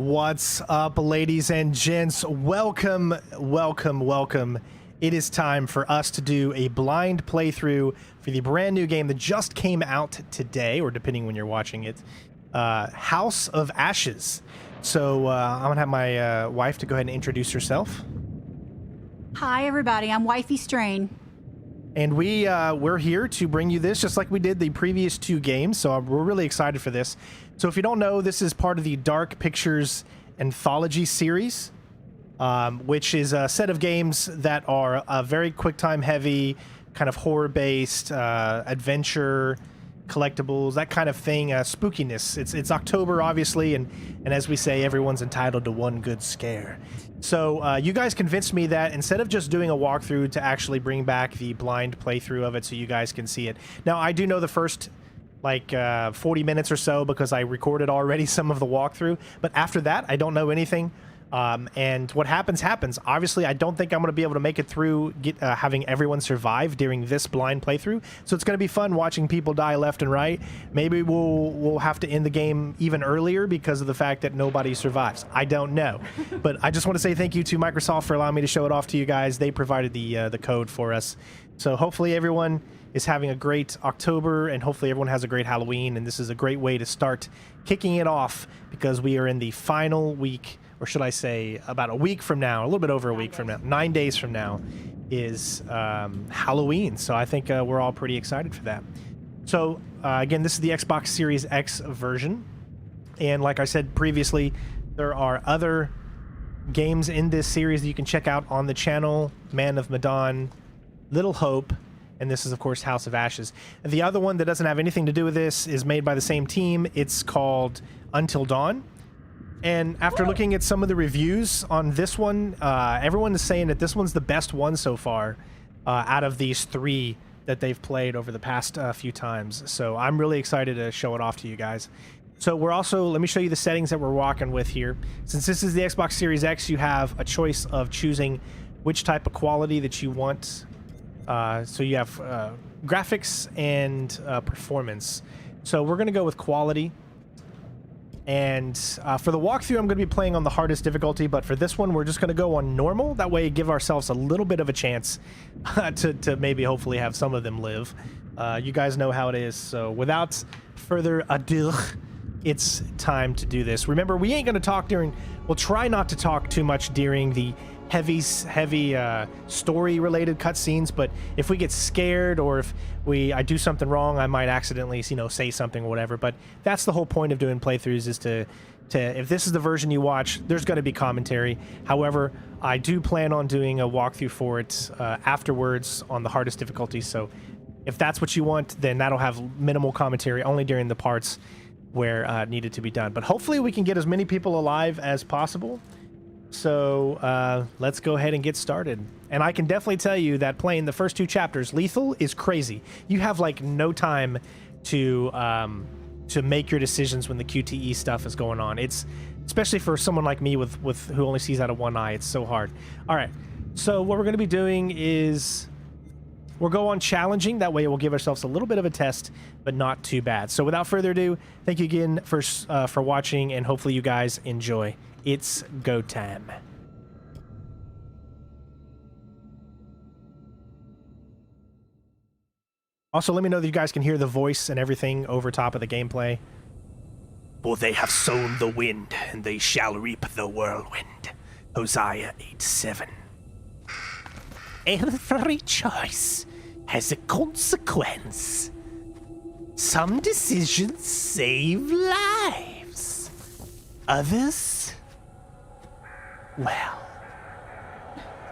What's up, ladies and gents? Welcome, welcome, welcome. It is time for us to do a blind playthrough for the brand new game that just came out today, or depending when you're watching it, House of Ashes. So I'm gonna have my wife to go ahead and introduce herself. Hi, everybody. I'm Wifey Strain. And we're here to bring you this just like we did the previous two games, so we're really excited for this. So if you don't know, this is part of the Dark Pictures Anthology series, which is a set of games that are very QuickTime heavy, kind of horror-based, adventure, collectibles, that kind of thing, spookiness. It's October, obviously, and as we say, everyone's entitled to one good scare. So you guys convinced me that instead of just doing a walkthrough, to actually bring back the blind playthrough of it so you guys can see it. Now, I do know the first like 40 minutes or so because I recorded already some of the walkthrough, but after that, I don't know anything. And what happens. Obviously, I don't think I'm going to be able to make it through having everyone survive during this blind playthrough. So it's going to be fun watching people die left and right. Maybe we'll have to end the game even earlier because of the fact that nobody survives. I don't know. But I just want to say thank you to Microsoft for allowing me to show it off to you guys. They provided the code for us. So hopefully everyone is having a great October, and hopefully everyone has a great Halloween. And this is a great way to start kicking it off because we are in the final week, or should I say about a week from now, a little bit over a week from now, 9 days from now is Halloween. So I think we're all pretty excited for that. So again, this is the Xbox Series X version. And like I said previously, there are other games in this series that you can check out on the channel. Man of Medan, Little Hope, and this is, of course, House of Ashes. The other one that doesn't have anything to do with this is made by the same team. It's called Until Dawn. And after looking at some of the reviews on this one, everyone is saying that this one's the best one so far out of these three that they've played over the past few times. So I'm really excited to show it off to you guys. So we're also, let me show you the settings that we're walking with here. Since this is the Xbox Series X, you have a choice of choosing which type of quality that you want. So you have graphics and performance. So we're going to go with quality. And for the walkthrough, I'm going to be playing on the hardest difficulty, but for this one, we're just going to go on normal. That way, give ourselves a little bit of a chance to maybe hopefully have some of them live. You guys know how it is. So without further ado, it's time to do this. Remember, we ain't going to talk during... We'll try not to talk too much during the heavy story-related cutscenes, but if we get scared or if I do something wrong, I might accidentally, say something or whatever. But that's the whole point of doing playthroughs, is to if this is the version you watch, there's going to be commentary. However, I do plan on doing a walkthrough for it afterwards on the hardest difficulty. So if that's what you want, then that'll have minimal commentary only during the parts where it needed to be done. But hopefully we can get as many people alive as possible. So let's go ahead and get started. And I can definitely tell you that playing the first two chapters, Lethal, is crazy. You have like no time to make your decisions when the QTE stuff is going on. It's especially for someone like me with who only sees out of one eye. It's so hard. All right. So what we're going to be doing is we'll go on challenging. That way we'll give ourselves a little bit of a test, but not too bad. So without further ado, thank you again for watching, and hopefully you guys enjoy. It's go time. Also, let me know that you guys can hear the voice and everything over top of the gameplay. For they have sown the wind, and they shall reap the whirlwind. Hosea 8:7. Every choice has a consequence. Some decisions save lives. Others, well,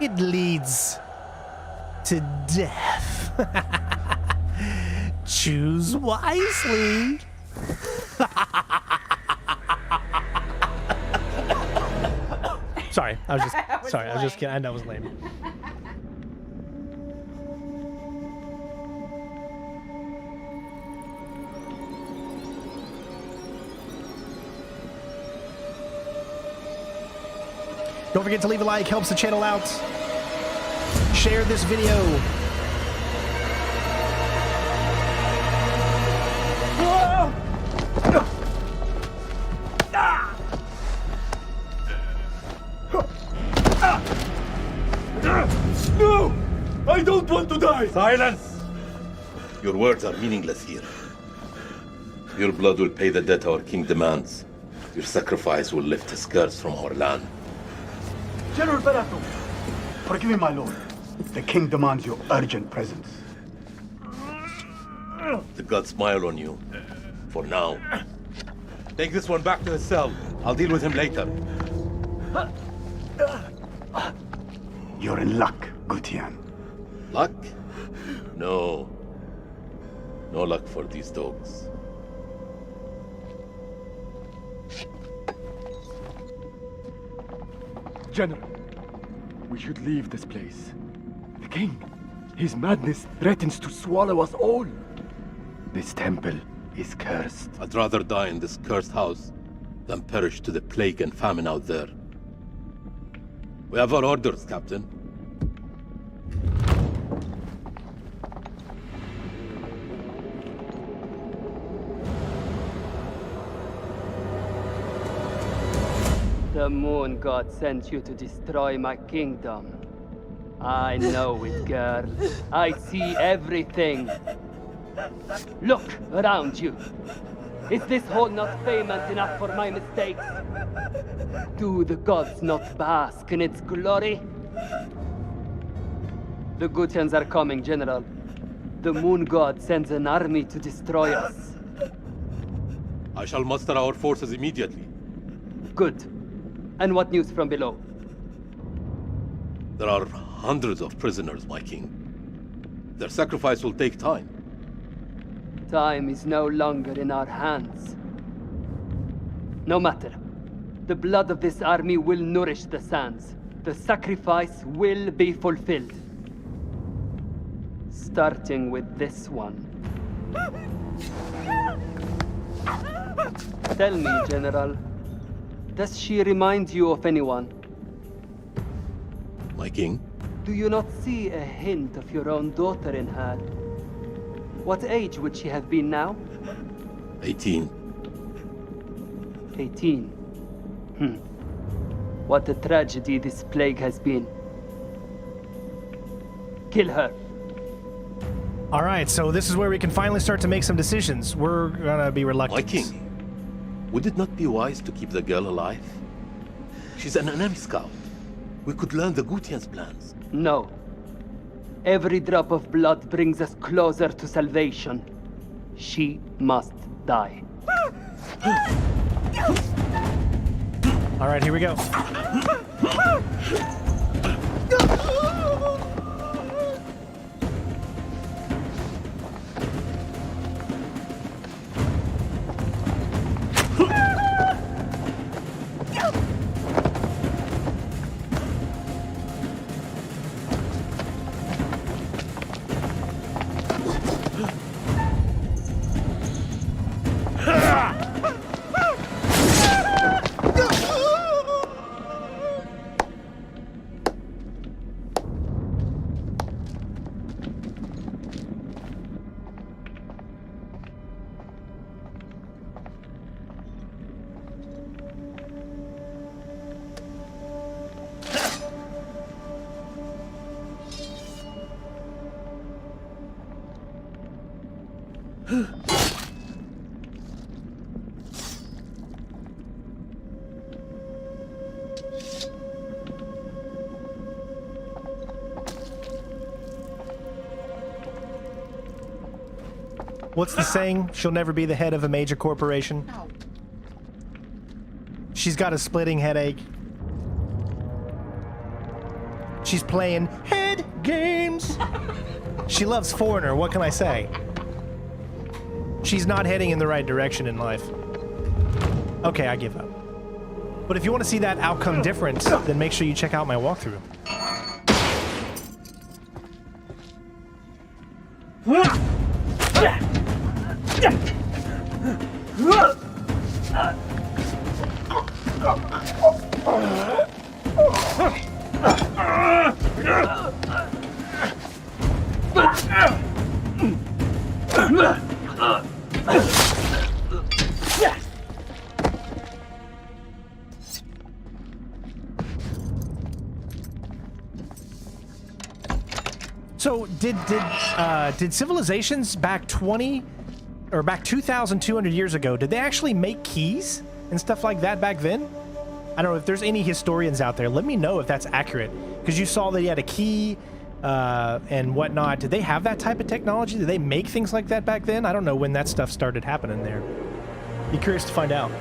it leads to death. Choose wisely. Sorry, I was just kidding. I know it was lame. Don't forget to leave a like, helps the channel out. Share this video. Silence! Your words are meaningless here. Your blood will pay the debt our king demands. Your sacrifice will lift his curse from our land. General Barato, forgive me, my lord. The king demands your urgent presence. The gods smile on you. For now. Take this one back to his cell. I'll deal with him later. You're in luck, Gutian. Luck? No. No luck for these dogs. General, we should leave this place. The king, his madness threatens to swallow us all. This temple is cursed. I'd rather die in this cursed house than perish to the plague and famine out there. We have our orders, Captain. The moon god sent you to destroy my kingdom. I know it, girl. I see everything. Look around you. Is this hall not famous enough for my mistakes? Do the gods not bask in its glory? The Gutians are coming, General. The moon god sends an army to destroy us. I shall muster our forces immediately. Good. And what news from below? There are hundreds of prisoners, my king. Their sacrifice will take time. Time is no longer in our hands. No matter. The blood of this army will nourish the sands. The sacrifice will be fulfilled. Starting with this one. Tell me, General, does she remind you of anyone? My king? Do you not see a hint of your own daughter in her? What age would she have been now? 18. 18. What a tragedy this plague has been. Kill her. All right, so this is where we can finally start to make some decisions. We're gonna be reluctant. My king, would it not be wise to keep the girl alive? She's an enemy scout. We could learn the Gutian's plans. No. Every drop of blood brings us closer to salvation. She must die. All right, here we go. What's the saying? She'll never be the head of a major corporation. No. She's got a splitting headache. She's playing head games. She loves Foreigner, what can I say? She's not heading in the right direction in life. Okay, I give up. But if you want to see that outcome different, then make sure you check out my walkthrough. So did civilizations back 2,200 years ago, did they actually make keys and stuff like that back then? I don't know if there's any historians out there. Let me know if that's accurate, because you saw that he had a key and whatnot. Did they have that type of technology? Did they make things like that back then? I don't know when that stuff started happening there. Be curious to find out.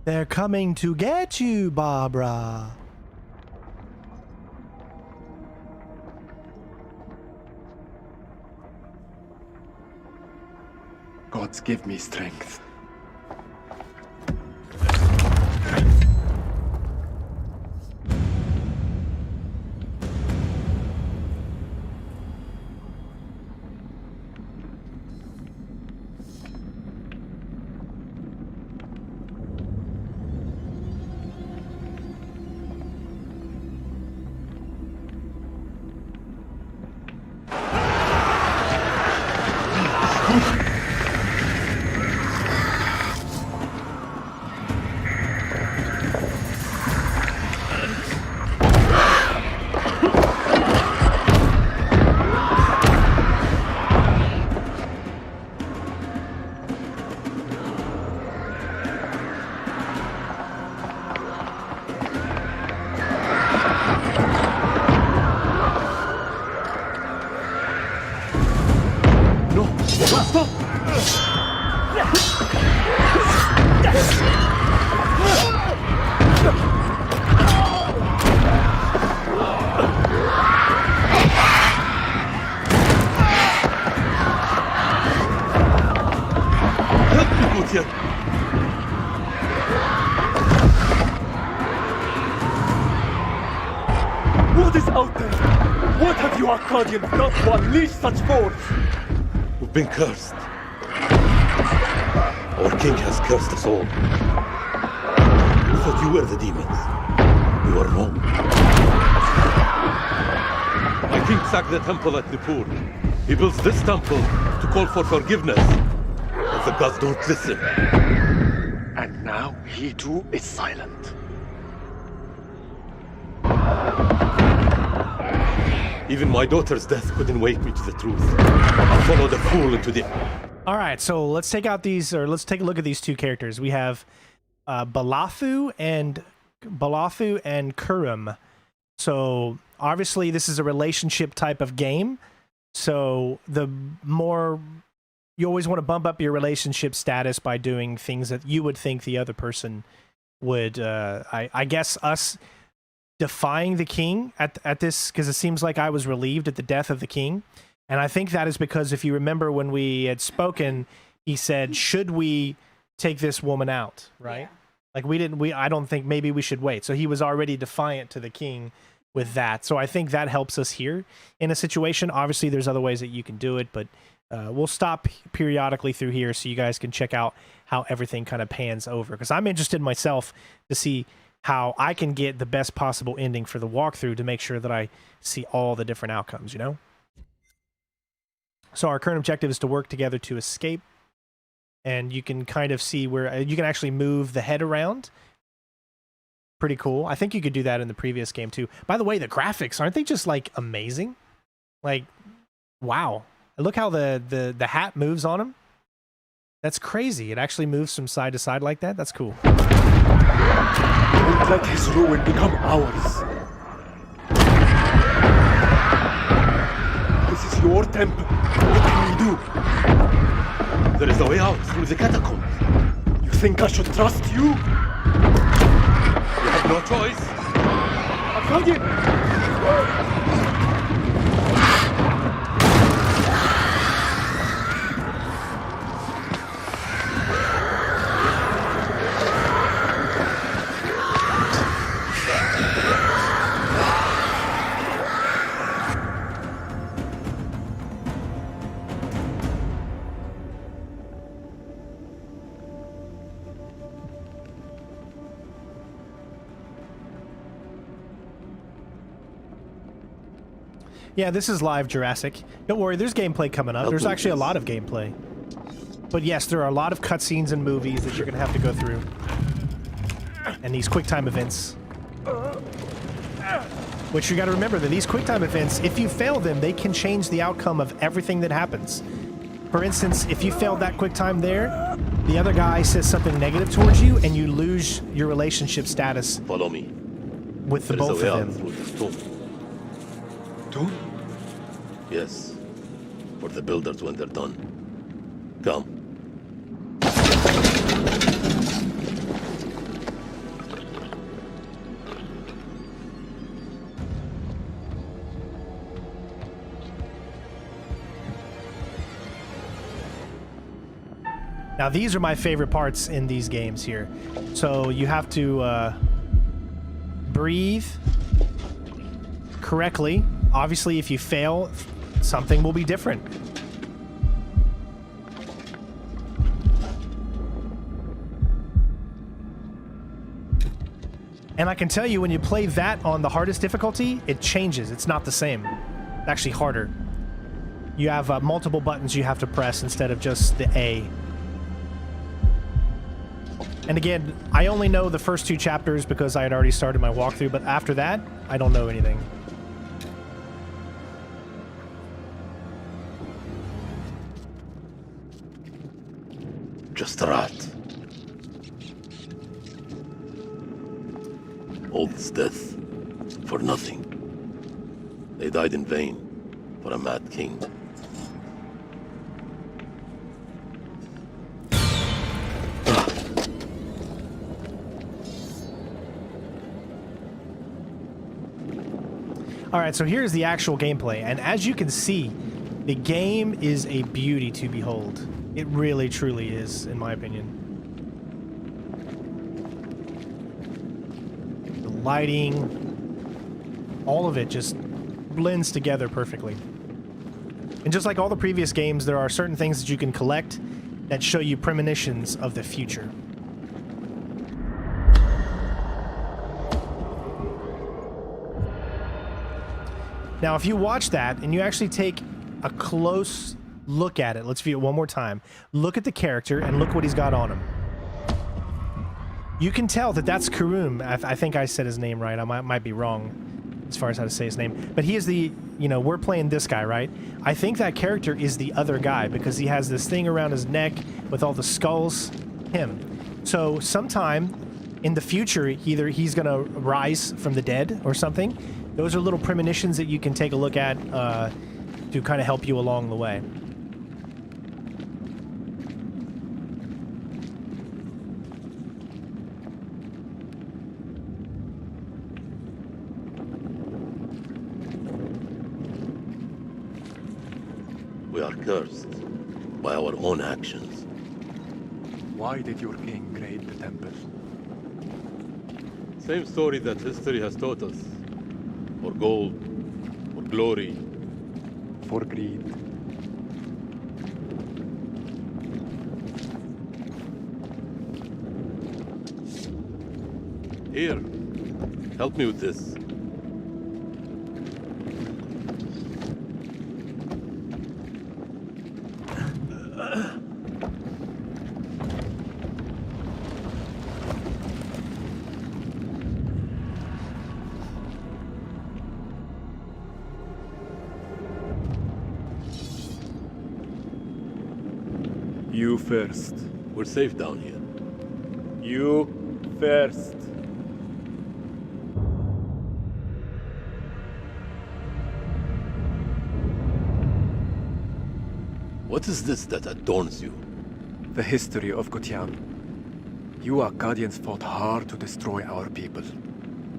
They're coming to get you, Barbara. Gods give me strength. What is out there? What have you Arcadians done to unleash such force? We've been cursed. Our king has cursed us all. We thought you were the demons. You were wrong. My king sacked the temple at Nippur. He builds this temple to call for forgiveness. But the gods don't listen. And now he too is silent. Even my daughter's death couldn't wake me to the truth. I followed the fool into the... All right, so let's take out these, or let's take a look at these two characters. We have Balathu and Kurum. So obviously this is a relationship type of game. So the more you always want to bump up your relationship status by doing things that you would think the other person would. I guess us defying the king at this, because it seems like I was relieved at the death of the king. And I think that is because if you remember when we had spoken, he said, should we take this woman out, right? Yeah. Like I don't think maybe we should wait. So he was already defiant to the king with that. So I think that helps us here in a situation. Obviously there's other ways that you can do it, but we'll stop periodically through here so you guys can check out how everything kind of pans over. Because I'm interested myself to see how I can get the best possible ending for the walkthrough to make sure that I see all the different outcomes, you know? So our current objective is to work together to escape. And you can kind of see where you can actually move the head around Pretty cool. I think you could do that in the previous game too. By the way, the graphics, aren't they just like amazing? Like, wow. Look how the hat moves on him. That's crazy. It actually moves from side to side like that. That's cool. Don't let his ruin become ours. This is your temple. What can we do? There is a way out through the catacombs. You think I should trust you? You have no choice. I found him! Yeah, this is live Jurassic. Don't worry, there's gameplay coming up. There's actually a lot of gameplay. But yes, there are a lot of cutscenes and movies that you're going to have to go through. And these QuickTime events. Which you got to remember that these QuickTime events, if you fail them, they can change the outcome of everything that happens. For instance, if you failed that QuickTime there, the other guy says something negative towards you, and you lose your relationship status. Follow me. With the There is both a way of out them. through this tomb. Tomb? Yes. For the builders when they're done. Come. Now these are my favorite parts in these games here. So you have to breathe correctly. Obviously, if you fail, something will be different. And I can tell you, when you play that on the hardest difficulty, it changes. It's not the same. It's actually harder. You have multiple buttons you have to press instead of just the A. And again, I only know the first 2 chapters because I had already started my walkthrough, but after that, I don't know anything. Just a rat. All this death for nothing. They died in vain for a mad king. Alright, so here's the actual gameplay, and as you can see, the game is a beauty to behold. It really, truly is, in my opinion. The lighting, all of it just blends together perfectly. And just like all the previous games, there are certain things that you can collect that show you premonitions of the future. Now, if you watch that and you actually take a close look at it, let's view it one more time. Look at the character and look what he's got on him. You can tell that that's Karum. I think I said his name right. I might be wrong as far as how to say his name. But he is the, you know, we're playing this guy, right? I think that character is the other guy because he has this thing around his neck with all the skulls. Him. So sometime in the future, either he's going to rise from the dead or something. Those are little premonitions that you can take a look at to kind of help you along the way. We are cursed by our own actions. Why did your king create the temple? Same story that history has taught us. For gold, for glory. For greed. Here, help me with this. You first. We're safe down here. You first. What is this that adorns you? The history of Gutian. You Akkadians fought hard to destroy our people.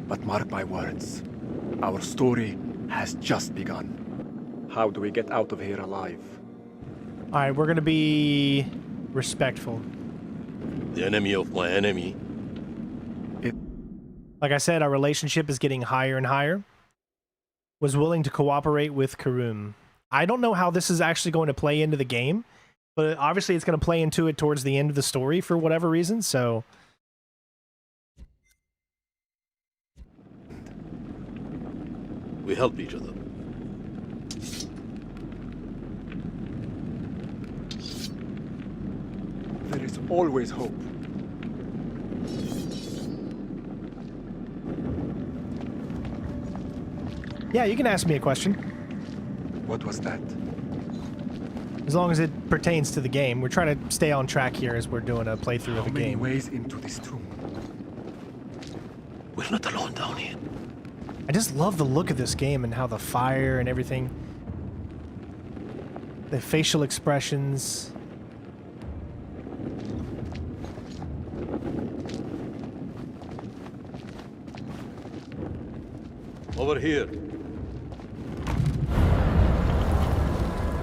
But mark my words, our story has just begun. How do we get out of here alive? All right, we're going to be respectful. The enemy of my enemy. Like I said, our relationship is getting higher and higher. Was willing to cooperate with Karum. I don't know how this is actually going to play into the game, but obviously it's going to play into it towards the end of the story for whatever reason, so... We help each other. There is always hope. Yeah, you can ask me a question. What was that? As long as it pertains to the game. We're trying to stay on track here as we're doing a playthrough of the How many game. ways into this tomb? We're not alone down here. I just love the look of this game and how the fire and everything. The facial expressions. Over here.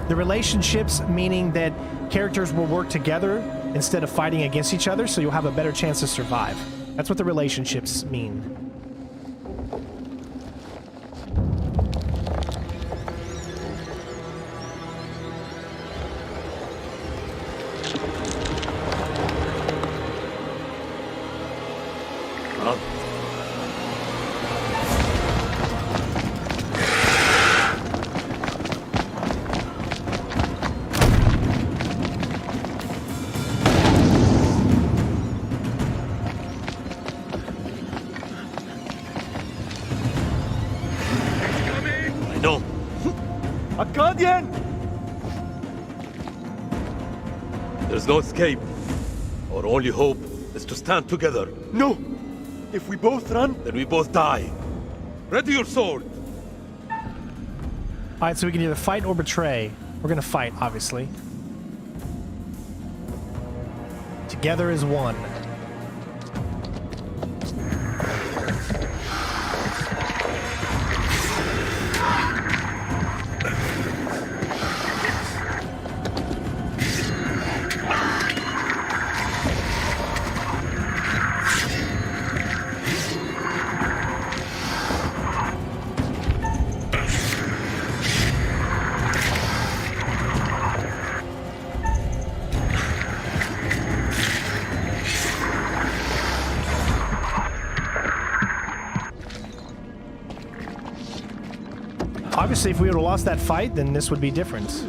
The relationships, meaning that characters will work together instead of fighting against each other, so you'll have a better chance to survive. That's what the relationships mean. No. Akkadian! There's no escape. Our only hope is to stand together. No! If we both run, Then we both die. Ready your sword. Alright, so we can either fight or betray. We're gonna fight, obviously. Together as one. Obviously, if we would have lost that fight, then this would be different.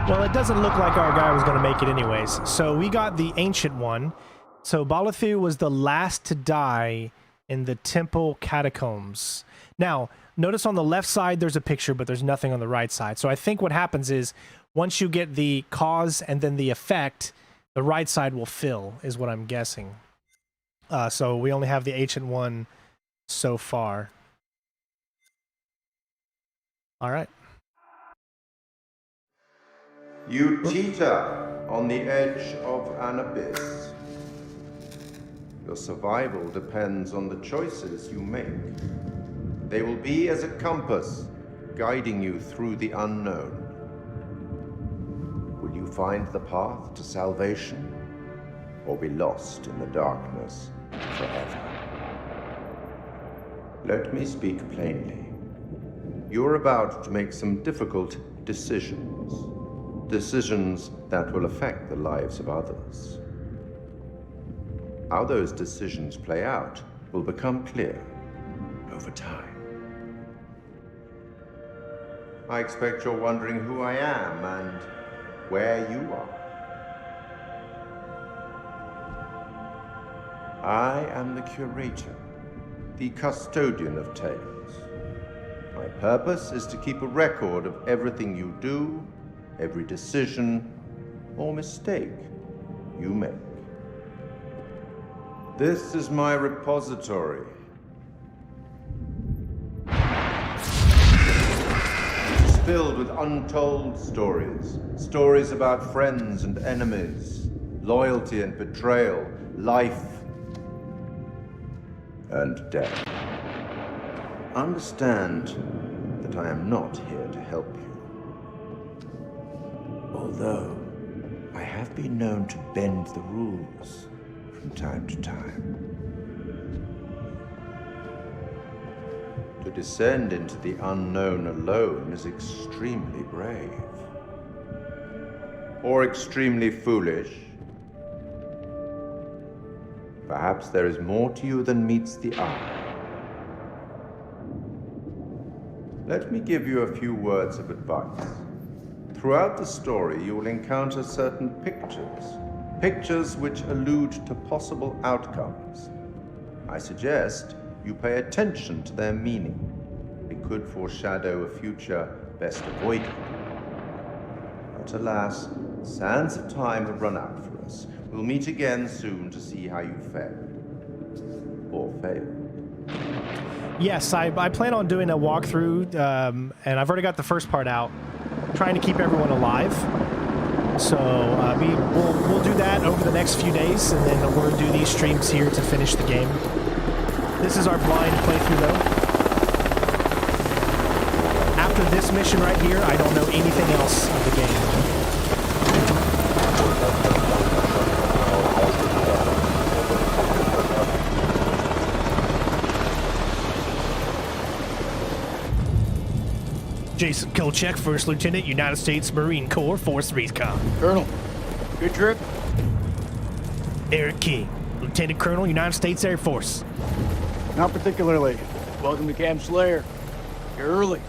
Well, it doesn't look like our guy was going to make it anyways. So we got the ancient one. So Balathu was the last to die in the temple catacombs. Now, notice on the left side there's a picture, but there's nothing on the right side. So I think what happens is once you get the cause and then the effect, the right side will fill, is what I'm guessing. So we only have the ancient one so far. All right. You teeter on the edge of an abyss. Your survival depends on the choices you make. They will be as a compass, guiding you through the unknown. Will you find the path to salvation, or be lost in the darkness forever? Let me speak plainly. You're about to make some difficult decisions. Decisions that will affect the lives of others. How those decisions play out will become clear over time. I expect you're wondering who I am and where you are. I am the curator, the custodian of tales. My purpose is to keep a record of everything you do, every decision or mistake you make. This is my repository. It is filled with untold stories. Stories about friends and enemies, loyalty and betrayal, life and death. Understand that I am not here to help you. Although I have been known to bend the rules from time to time. To descend into the unknown alone is extremely brave. Or extremely foolish. Perhaps there is more to you than meets the eye. Let me give you a few words of advice. Throughout the story, you will encounter certain pictures. Pictures which allude to possible outcomes. I suggest you pay attention to their meaning. It could foreshadow a future best avoided. But alas, sands of time have run out for us. We'll meet again soon to see how you fared. Or failed. Yes, I plan on doing a walkthrough, and I've already got the first part out, trying to keep everyone alive. So we'll do that over the next few days, and then we'll do these streams here to finish the game. This is our blind playthrough, though. After this mission right here, I don't know anything else of the game. Jason Kolchak, First Lieutenant, United States Marine Corps, Force Recon. Colonel, good trip? Eric King, Lieutenant Colonel, United States Air Force. Not particularly. Welcome to Camp Slayer. You're early.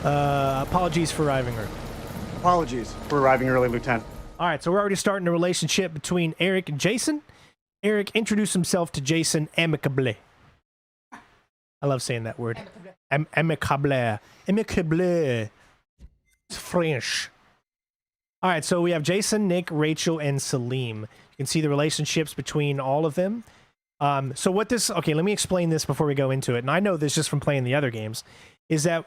Apologies for arriving early. Apologies for arriving early, Lieutenant. All right, so we're already starting a relationship between Eric and Jason. Eric introduced himself to Jason amicably. I love saying that word. Amicable. Amicable. It's French. All right, so we have Jason, Nick, Rachel, and Salim. You can see the relationships between all of them. So what this... Okay, let me explain this before we go into it. And I know this just from playing the other games. Is that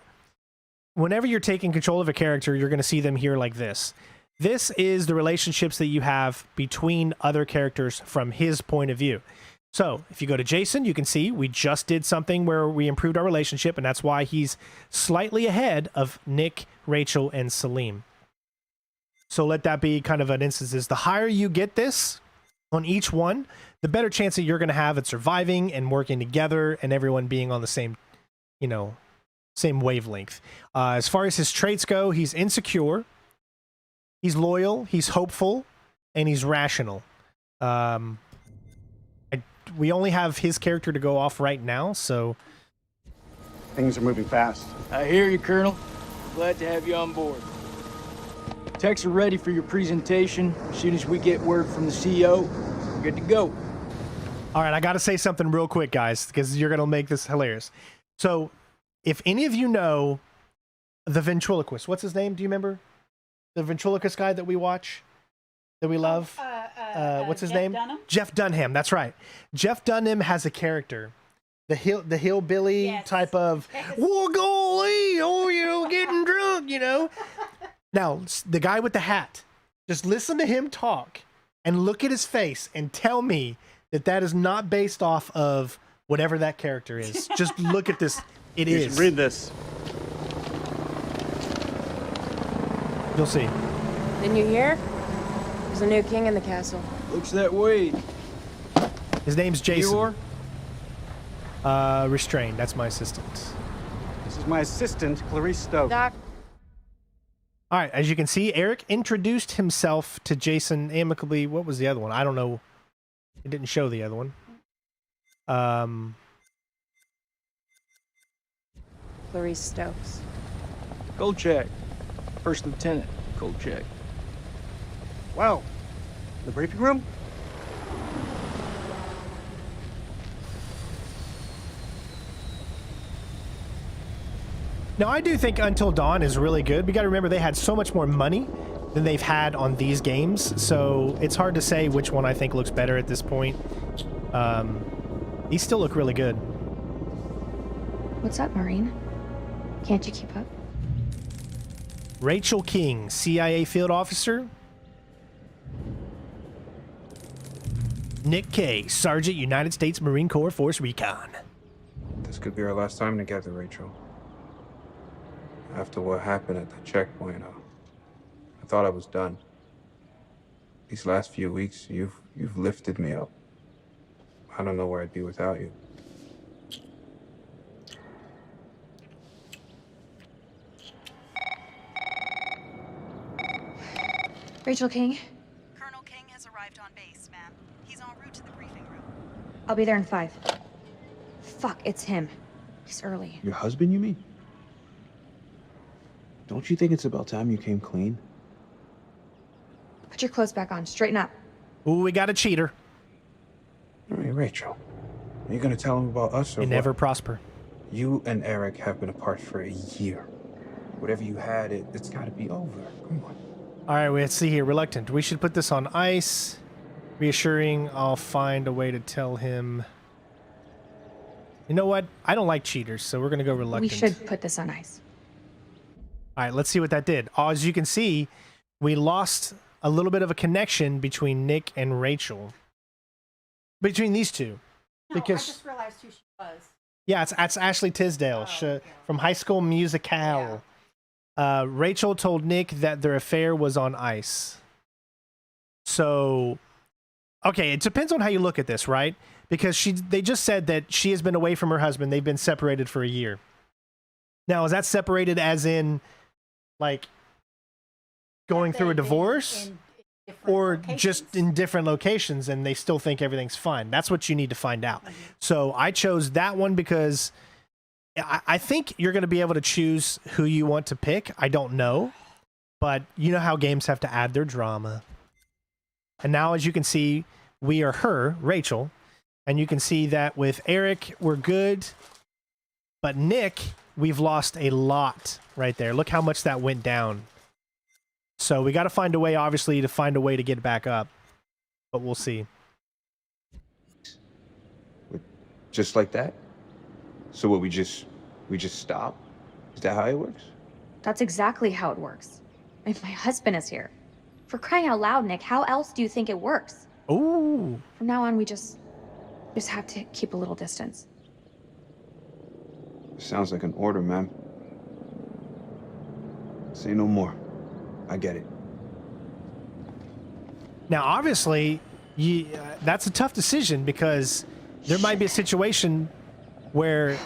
whenever you're taking control of a character, you're going to see them here like this. This is the relationships that you have between other characters from his point of view. So if you go to Jason, you can see we just did something where we improved our relationship, and that's why he's slightly ahead of Nick, Rachel, and Salim. So let that be kind of an instance. The higher you get this on each one, the better chance that you're going to have at surviving and working together and everyone being on the same, same wavelength. As far as his traits go, he's insecure, he's loyal, he's hopeful, and he's rational. We only have his character to go off right now, so... Things are moving fast. I hear you, Colonel. Glad to have you on board. Techs are ready for your presentation. As soon as we get word from the CEO, we're good to go. All right, I got to say something real quick, guys, because you're going to make this hilarious. So, if any of you know the ventriloquist, what's his name? Do you remember? The ventriloquist guy that we watch, that we love? What's his name? Dunham? Jeff Dunham, that's right. Jeff Dunham has a character. The hillbilly type of, oh, golly, getting drunk, Now, the guy with the hat, just listen to him talk and look at his face and tell me that that is not based off of whatever that character is. Just look at this. It is. You should read this. You'll see. Didn't you hear? There's a new king in the castle. Looks that way. His name's Jason. You are? Restrained. That's my assistant. This is my assistant, Clarice Stokes. Doc, All right, as you can see, Eric introduced himself to Jason amicably. What was the other one? I don't know. It didn't show the other one. Clarice Stokes. Kolchak. First Lieutenant Kolchak. Wow. The briefing room? Now, I do think Until Dawn is really good. We got to remember they had so much more money than they've had on these games, so it's hard to say which one I think looks better at this point. These still look really good. What's up, Marine? Can't you keep up? Rachel King, CIA field officer. Nick Kay, Sergeant, United States Marine Corps Force Recon. This could be our last time together, Rachel. After what happened at the checkpoint, I thought I was done. These last few weeks, you've lifted me up. I don't know where I'd be without you. Rachel King. Colonel King has arrived on base, ma'am. He's en route to the briefing room. I'll be there in 5. Fuck, it's him. He's early. Your husband, you mean? Don't you think it's about time you came clean? Put your clothes back on. Straighten up. Ooh, we got a cheater. All right, Rachel. Are you gonna tell him about us or You what? never prosper. You and Eric have been apart for a year. Whatever you had, it's gotta be over. Come on. All right, let's see here. Reluctant. We should put this on ice. Reassuring. I'll find a way to tell him. You know what? I don't like cheaters, so we're going to go reluctant. We should put this on ice. All right, let's see what that did. As you can see, we lost a little bit of a connection between Nick and Rachel. Between these two. No, because I just realized who she was. Yeah, it's Ashley Tisdale from High School Musical. Yeah. Rachel told Nick that their affair was on ice. So, okay, it depends on how you look at this, right? Because they just said that she has been away from her husband. They've been separated for a year. Now, is that separated as in, like, going through a divorce? Or just in different locations and they still think everything's fine? That's what you need to find out. So I chose that one because I think you're going to be able to choose who you want to pick. I don't know, but you know how games have to add their drama. And now, as you can see, we are her, Rachel, and you can see that with Eric, we're good, but Nick, we've lost a lot right there. Look how much that went down. So we got to find a way, obviously, to get back up, but we'll see. Just like that? So what, we just stop? Is that how it works? That's exactly how it works. If my husband is here. For crying out loud, Nick, how else do you think it works? Ooh. From now on, we just have to keep a little distance. Sounds like an order, ma'am. Say no more. I get it. Now, obviously, that's a tough decision because there might be a situation where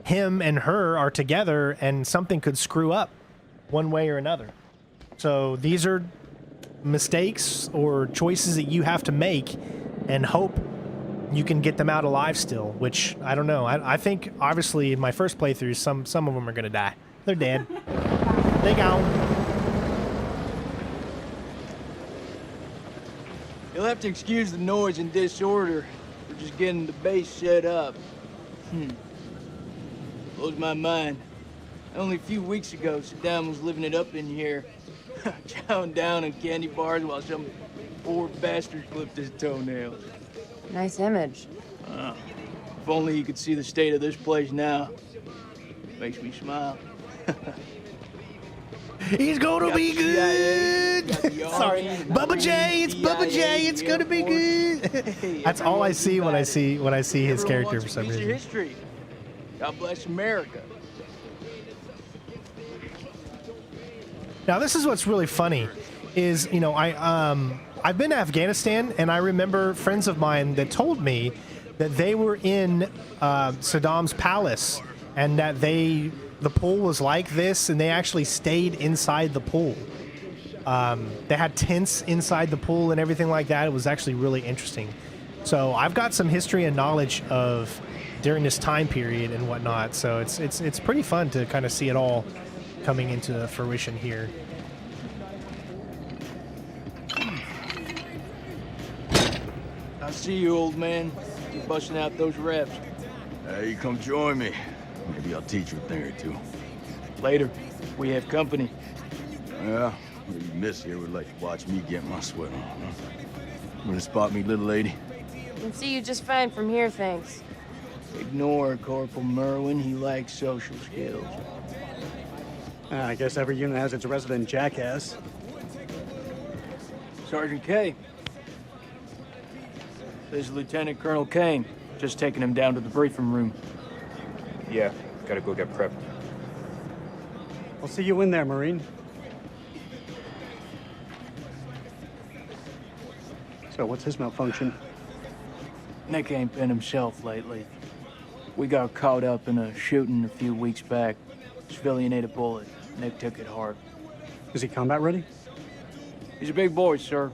him and her are together and something could screw up one way or another. So these are mistakes or choices that you have to make and hope you can get them out alive still, which I don't know. I think, obviously, in my first playthrough, some of them are going to die. They're dead. They gone. You'll have to excuse the noise and disorder. We're just getting the base set up. Blows my mind. Only a few weeks ago, Saddam was living it up in here. Chowing down on candy bars while some poor bastard clipped his toenails. Nice image. If only you could see the state of this place now. Makes me smile. He's gonna be good. Sorry, Bubba J. It's Bubba J. It's gonna be good. That's all I see when I see his character for some reason. History. God bless America. Now, this is what's really funny, is I've been to Afghanistan, and I remember friends of mine that told me that they were in Saddam's palace, and that the pool was like this, and they actually stayed inside the pool. They had tents inside the pool and everything like that. It was actually really interesting. So I've got some history and knowledge of during this time period and whatnot. So it's pretty fun to kind of see it all coming into fruition here. I see you, old man. You're busting out those reps. Hey, come join me. Maybe I'll teach you a thing or two. Later. We have company. Yeah, maybe Miss here would like to watch me get my sweat on, huh? Wanna spot me, little lady? Can see you just fine from here, thanks. Ignore Corporal Merwin. He lacks social skills. I guess every unit has its resident jackass. Sergeant K. This is Lieutenant Colonel Kane. Just taking him down to the briefing room. Yeah, gotta go get prepped. I'll see you in there, Marine. So what's his malfunction? Nick ain't been himself lately. We got caught up in a shooting a few weeks back. Civilian ate a bullet. Nick took it hard. Is he combat ready? He's a big boy, sir.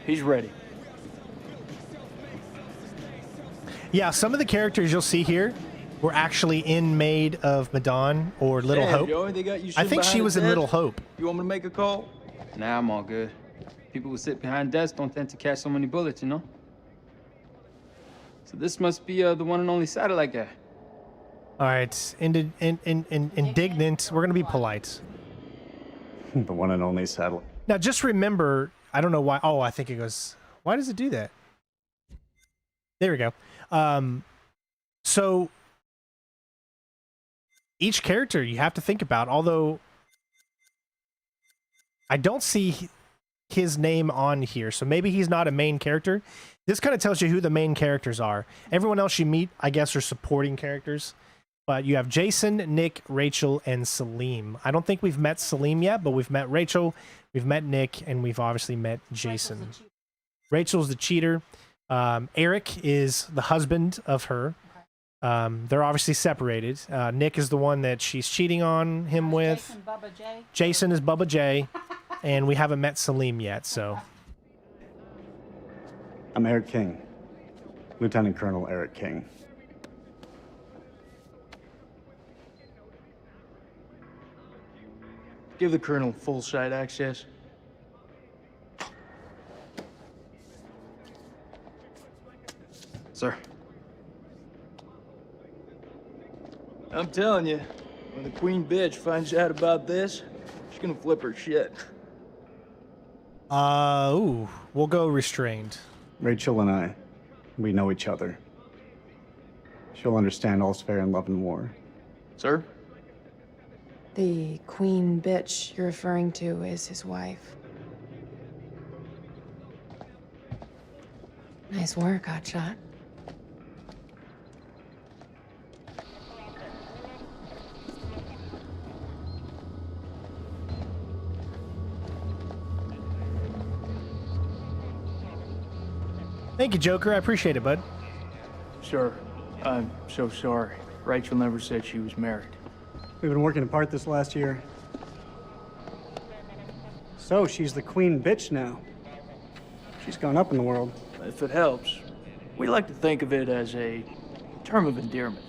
He's ready. Yeah, some of the characters you'll see here were actually in Maid of Medan or Little Damn, Hope. Joey, they got you I think she was in Little Hope. You want me to make a call? Nah, I'm all good. People who sit behind desks don't tend to catch so many bullets, you know? So this must be the one and only satellite guy. All right, indignant. We're gonna be polite. The one and only satellite. Now, just remember, I don't know why. Oh, I think it goes. Why does it do that? There we go. So each character you have to think about, although I don't see his name on here, so maybe he's not a main character. This kind of tells you who the main characters are. Everyone else you meet, I guess, are supporting characters. But you have Jason, Nick, Rachel, and Salim. I don't think we've met Salim yet, but we've met Rachel, we've met Nick, and we've obviously met Jason. Rachel's the cheater. Eric is the husband of her. They're obviously separated. Nick is the one that she's cheating on him with. Jason is Bubba J. And we haven't met Salim yet, so. I'm Eric King. Lieutenant Colonel Eric King. Give the Colonel full site access. Sir. I'm telling you, when the Queen bitch finds out about this, she's gonna flip her shit. Ooh, we'll go restrained. Rachel and I, we know each other. She'll understand all's fair in love and war. Sir? The queen bitch you're referring to is his wife. Nice work, hotshot. Thank you, Joker. I appreciate it, bud. Sir, I'm so sorry. Rachel never said she was married. We've been working apart this last year. So she's the queen bitch now. She's gone up in the world. If it helps, we like to think of it as a term of endearment.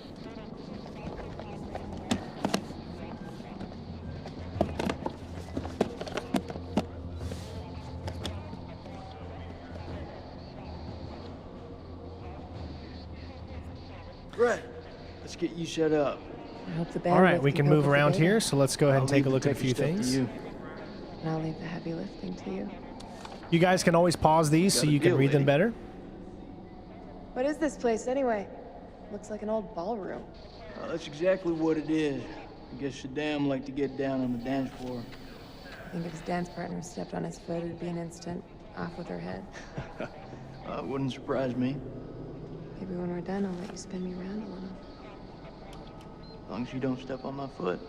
Right. Let's get you set up. I hope the All right, bandwidth we can cope move with the around data. here, so let's go ahead and I'll take a leave look the at a few techie stuff to things. you. And I'll leave the heavy lifting to you. You guys can always pause these so Got a you can deal, read them lady. better. What is this place, anyway? Looks like an old ballroom. That's exactly what it is. I guess Saddam liked to get down on the dance floor. I think if his dance partner stepped on his foot, it'd be an instant off with her head. Wouldn't surprise me. Maybe when we're done, I'll let you spin me around a little. As long as you don't step on my foot.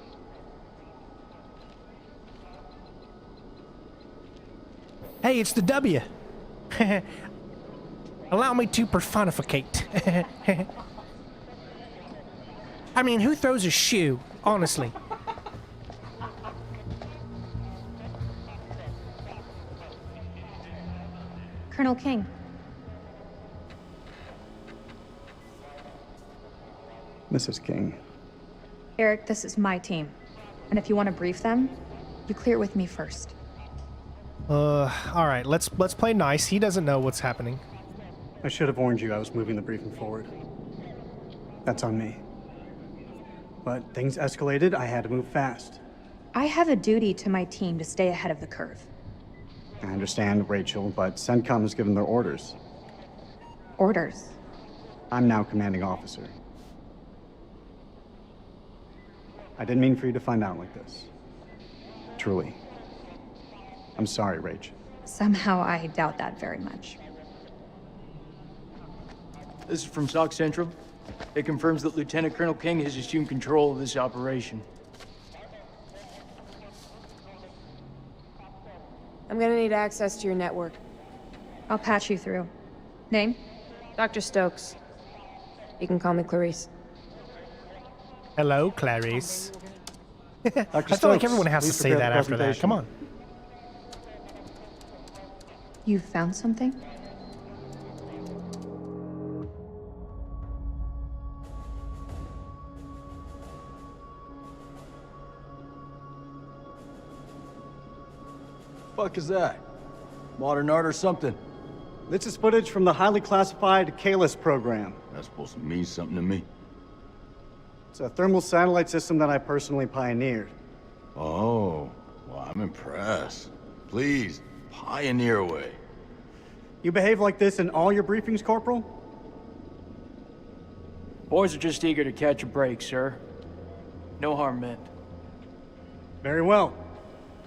Hey, it's the W. Allow me to personificate. I mean, who throws a shoe, honestly? Colonel King. Mrs. King. Eric, this is my team. And if you want to brief them, you clear it with me first. All right, let's play nice. He doesn't know what's happening. I should have warned you I was moving the briefing forward. That's on me. But things escalated, I had to move fast. I have a duty to my team to stay ahead of the curve. I understand, Rachel, but CENTCOM has given their orders. Orders? I'm now commanding officer. I didn't mean for you to find out like this. Truly. I'm sorry, Rach. Somehow I doubt that very much. This is from SOC Central. It confirms that Lieutenant Colonel King has assumed control of this operation. I'm gonna need access to your network. I'll patch you through. Name? Dr. Stokes. You can call me Clarice. Hello, Clarice. Dr. I feel like everyone has to say that after that. Come on. You found something? Fuck is that? Modern art or something? This is footage from the highly classified Kalis program. That's supposed to mean something to me. It's a thermal satellite system that I personally pioneered. Oh, well, I'm impressed. Please, pioneer away. You behave like this in all your briefings, Corporal? Boys are just eager to catch a break, sir. No harm meant. Very well.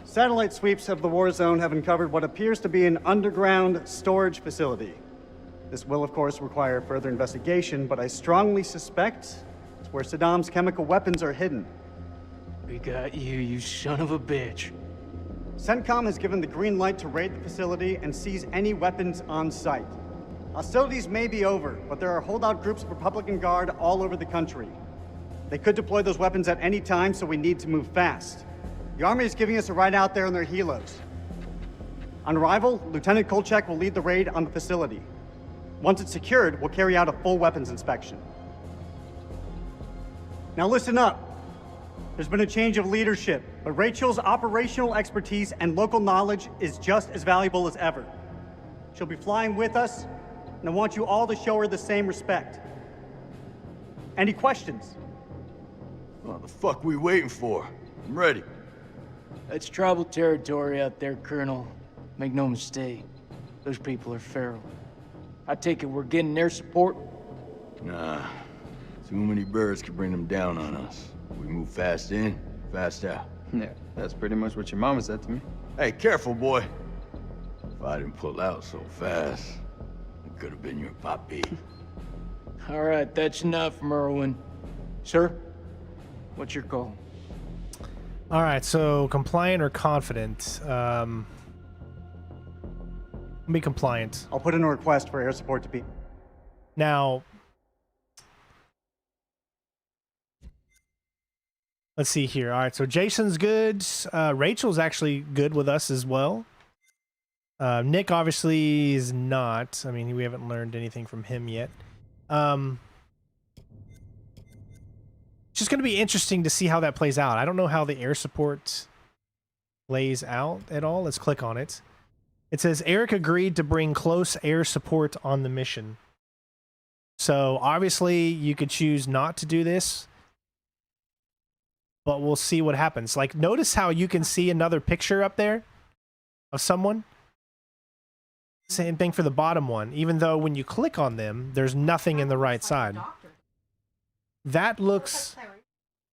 Satellite sweeps of the war zone have uncovered what appears to be an underground storage facility. This will, of course, require further investigation, but I strongly suspect it's where Saddam's chemical weapons are hidden. We got you, you son of a bitch. CENTCOM has given the green light to raid the facility and seize any weapons on site. Hostilities may be over, but there are holdout groups of Republican Guard all over the country. They could deploy those weapons at any time, so we need to move fast. The Army is giving us a ride out there on their helos. On arrival, Lieutenant Kolchak will lead the raid on the facility. Once it's secured, we'll carry out a full weapons inspection. Now listen up. There's been a change of leadership, but Rachel's operational expertise and local knowledge is just as valuable as ever. She'll be flying with us, and I want you all to show her the same respect. Any questions? What the fuck we waiting for? I'm ready. That's tribal territory out there, Colonel. Make no mistake. Those people are feral. I take it we're getting their support? Nah. Too many birds could bring them down on us. We move fast in, fast out. Yeah, that's pretty much what your mama said to me. Hey, careful, boy. If I didn't pull out so fast, it could have been your papi. All right, that's enough, Merwin. Sir, what's your call? All right, so compliant or confident? Be compliant. I'll put in a request for air support to be... Now, let's see here. All right, so Jason's good. Rachel's actually good with us as well. Nick obviously is not. I mean, we haven't learned anything from him yet. It's just going to be interesting to see how that plays out. I don't know how the air support plays out at all. Let's click on it. It says Eric agreed to bring close air support on the mission. So obviously you could choose not to do this, but we'll see what happens. Like, notice how you can see another picture up there of someone. Same thing for the bottom one, even though when you click on them, there's nothing in the right side. That looks,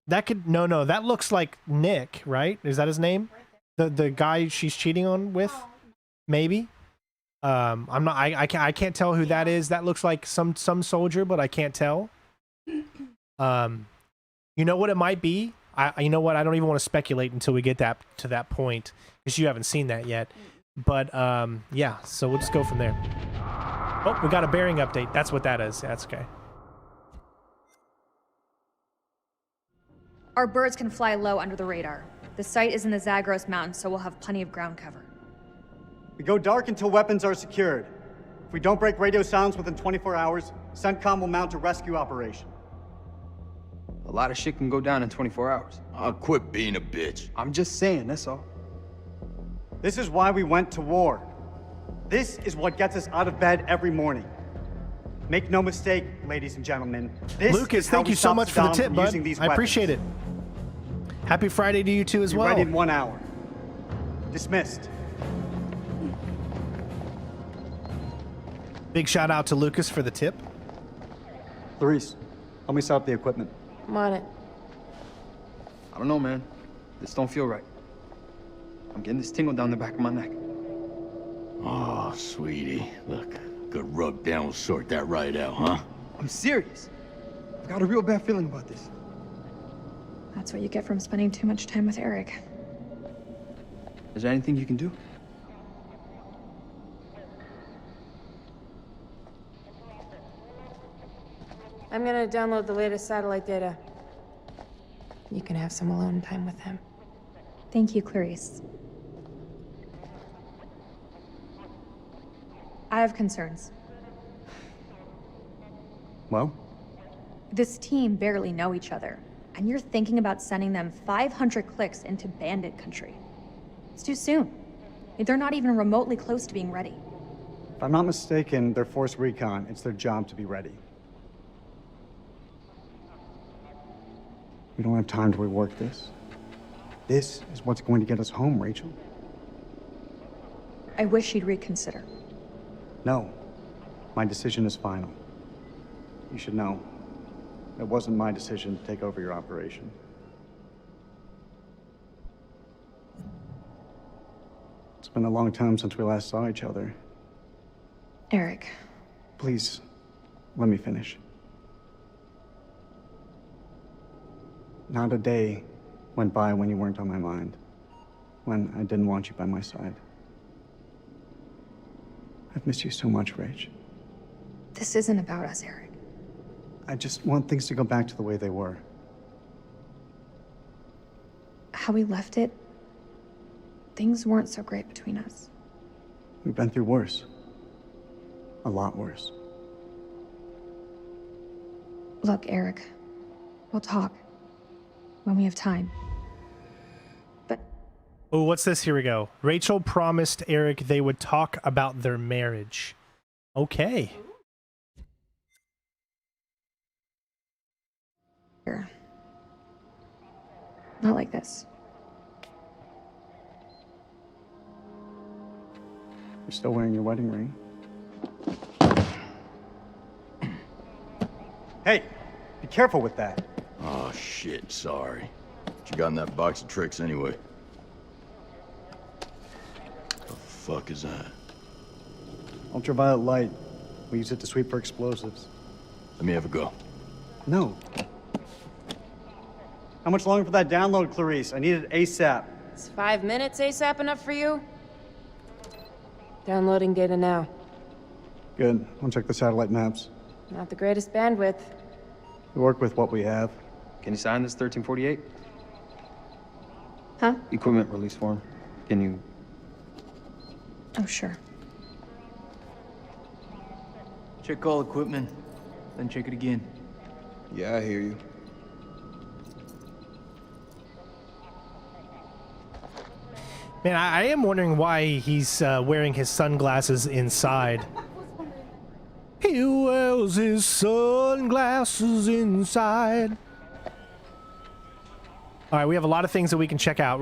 that could, no, that looks like Nick, right? Is that his name? The guy she's cheating on with? Maybe. I'm not, I can't tell who that is. That looks like some soldier, but I can't tell. You know what it might be? You know what? I don't even want to speculate until we get to that point, because you haven't seen that yet. But yeah, so we'll just go from there. Oh, we got a bearing update. That's what that is. That's okay. Our birds can fly low under the radar. The site is in the Zagros Mountains, so we'll have plenty of ground cover. We go dark until weapons are secured. If we don't break radio silence within 24 hours, CENTCOM will mount a rescue operation. A lot of shit can go down in 24 hours. I'll quit being a bitch. I'm just saying, that's all. This is why we went to war. This is what gets us out of bed every morning. Make no mistake, ladies and gentlemen. This Lucas, is how thank we you so stop much for the Saddam tip, from bud. using these I appreciate it. weapons. Happy Friday to you too as Be well. ready in 1 hour. Dismissed. Big shout out to Lucas for the tip. Clarice, help me set up the equipment. I'm on it. I don't know, man. This don't feel right. I'm getting this tingle down the back of my neck. Oh, sweetie. Look, good rub down will sort that right out, huh? I'm serious. I've got a real bad feeling about this. That's what you get from spending too much time with Eric. Is there anything you can do? I'm gonna download the latest satellite data. You can have some alone time with him. Thank you, Clarice. I have concerns. Well? This team barely know each other, and you're thinking about sending them 500 clicks into bandit country. It's too soon. They're not even remotely close to being ready. If I'm not mistaken, they're force recon. It's their job to be ready. We don't have time to rework this. This is what's going to get us home, Rachel. I wish you'd reconsider. No. My decision is final. You should know. It wasn't my decision to take over your operation. It's been a long time since we last saw each other. Eric. Please, let me finish. Not a day went by when you weren't on my mind. When I didn't want you by my side. I've missed you so much, Rach. This isn't about us, Eric. I just want things to go back to the way they were. How we left it, things weren't so great between us. We've been through worse. A lot worse. Look, Eric, we'll talk when we have time. But Oh, what's this? Here we go. Rachel promised Eric they would talk about their marriage. Okay. here. Not like this. You're still wearing your wedding ring. Hey, be careful with that. Oh, shit, sorry. What you got in that box of tricks anyway? The fuck is that? Ultraviolet light. We use it to sweep for explosives. Let me have a go. No. How much longer for that download, Clarice? I need it ASAP. Is 5 minutes ASAP enough for you? Downloading data now. Good. I'll check the satellite maps. Not the greatest bandwidth. We work with what we have. Can you sign this 1348? Huh? Equipment release form. Can you... Oh, sure. Check all equipment, then check it again. Yeah, I hear you. Man, I am wondering why he's wearing his sunglasses inside. He wears his sunglasses inside. All right, we have a lot of things that we can check out.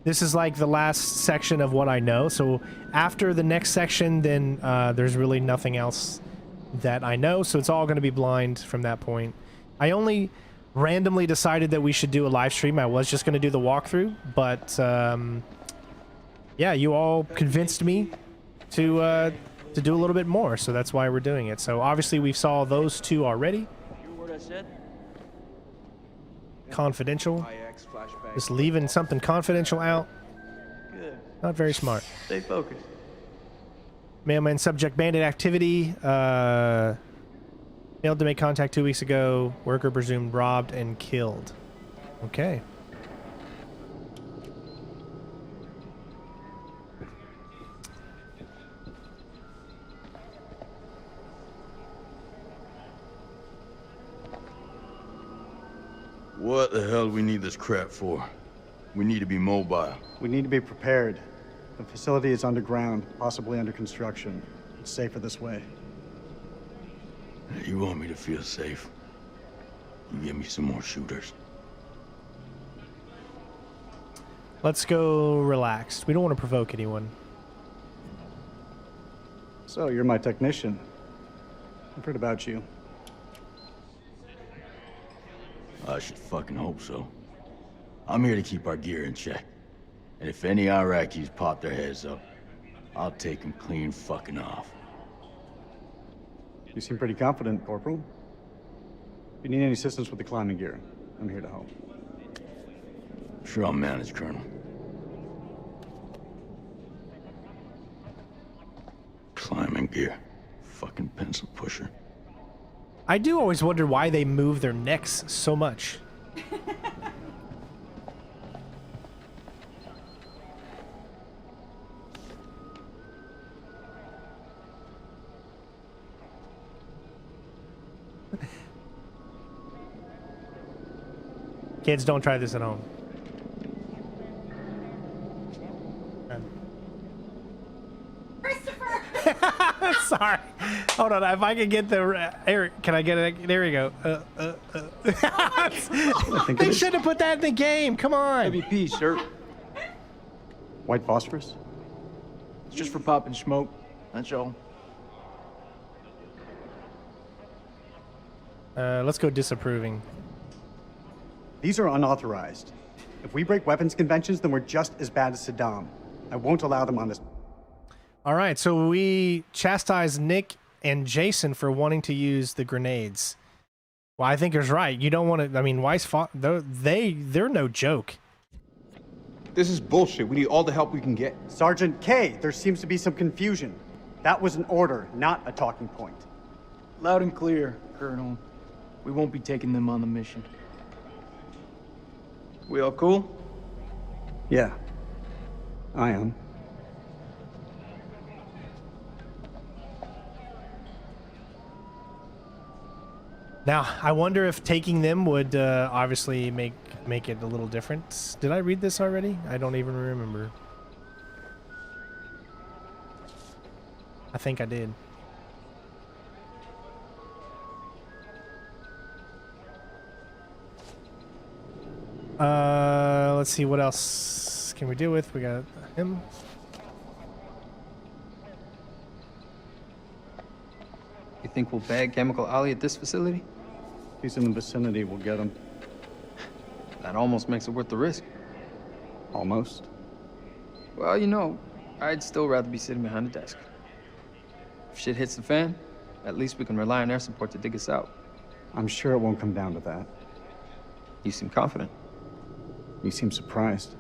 This is like the last section of what I know. So after the next section, then there's really nothing else that I know. So it's all going to be blind from that point. I only randomly decided that we should do a live stream. I was just going to do the walkthrough, but yeah, you all convinced me to do a little bit more. So that's why we're doing it. So obviously we saw those two already. Hear what I said? Confidential. Just leaving something confidential out. Good. Not very smart. Stay focused. Mailman subject bandit activity. Failed to make contact 2 weeks ago. Worker presumed robbed and killed. Okay. What the hell we need this crap for? We need to be mobile. We need to be prepared. The facility is underground, possibly under construction. It's safer this way. You want me to feel safe? You give me some more shooters. Let's go relaxed. We don't want to provoke anyone. So, you're my technician. I've heard about you. I should fucking hope so. I'm here to keep our gear in check. And if any Iraqis pop their heads up, I'll take them clean fucking off. You seem pretty confident, Corporal. If you need any assistance with the climbing gear, I'm here to help. Sure, I'll manage, Colonel. Climbing gear. Fucking pencil pusher. I do always wonder why they move their necks so much. Kids, don't try this at home. Sorry. Hold on. If I can get the Eric, can I get it? There we go. They should have put that in the game. Come on. WP, sir. White phosphorus? It's just for popping smoke. That's all. Let's go disapproving. These are unauthorized. If we break weapons conventions, then we're just as bad as Saddam. I won't allow them on this. All right, so we chastise Nick and Jason for wanting to use the grenades. Well, I think it's right. You don't want to. I mean, Weiss fought. They're no joke. This is bullshit. We need all the help we can get. Sergeant K, there seems to be some confusion. That was an order, not a talking point. Loud and clear, Colonel. We won't be taking them on the mission. We all cool? Yeah, I am. Now, I wonder if taking them would obviously make it a little different. Did I read this already? I don't even remember. I think I did. Let's see, what else can we deal with? We got him. You think we'll bag Chemical Ali at this facility? If he's in the vicinity, we'll get him. That almost makes it worth the risk. Almost. Well, you know, I'd still rather be sitting behind a desk. If shit hits the fan, at least we can rely on air support to dig us out. I'm sure it won't come down to that. You seem confident. You seem surprised.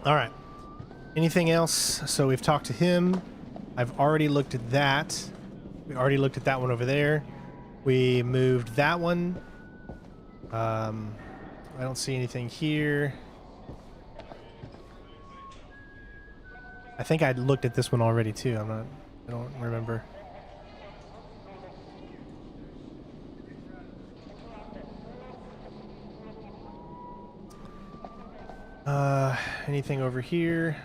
All right. Anything else? So we've talked to him. I've already looked at that. We already looked at that one over there. We moved that one. I don't see anything here. I think I looked at this one already too. I don't remember. Anything over here?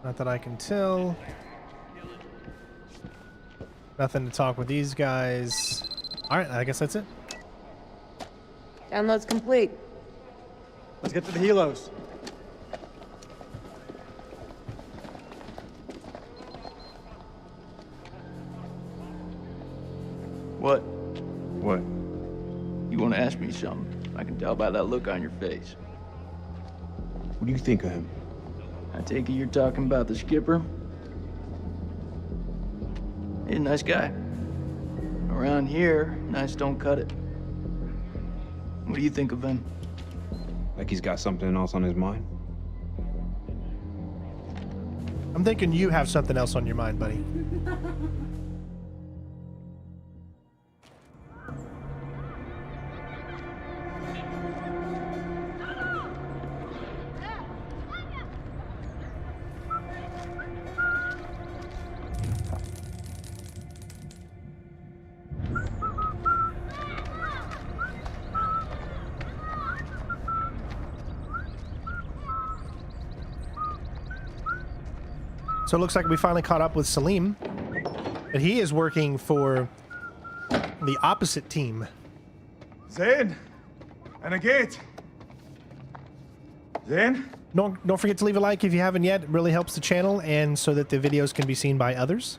Not that I can tell. Nothing to talk with these guys. All right, I guess that's it. Download's complete. Let's get to the helos. What? What? You want to ask me something? I can tell by that look on your face. What do you think of him? I take it you're talking about the skipper? He's a nice guy. Around here, nice don't cut it. What do you think of him? Like he's got something else on his mind? I'm thinking you have something else on your mind, buddy. So it looks like we finally caught up with Salim. But he is working for the opposite team. زين أنا جيت. زين. Don't forget to leave a like if you haven't yet. It really helps the channel and so that the videos can be seen by others.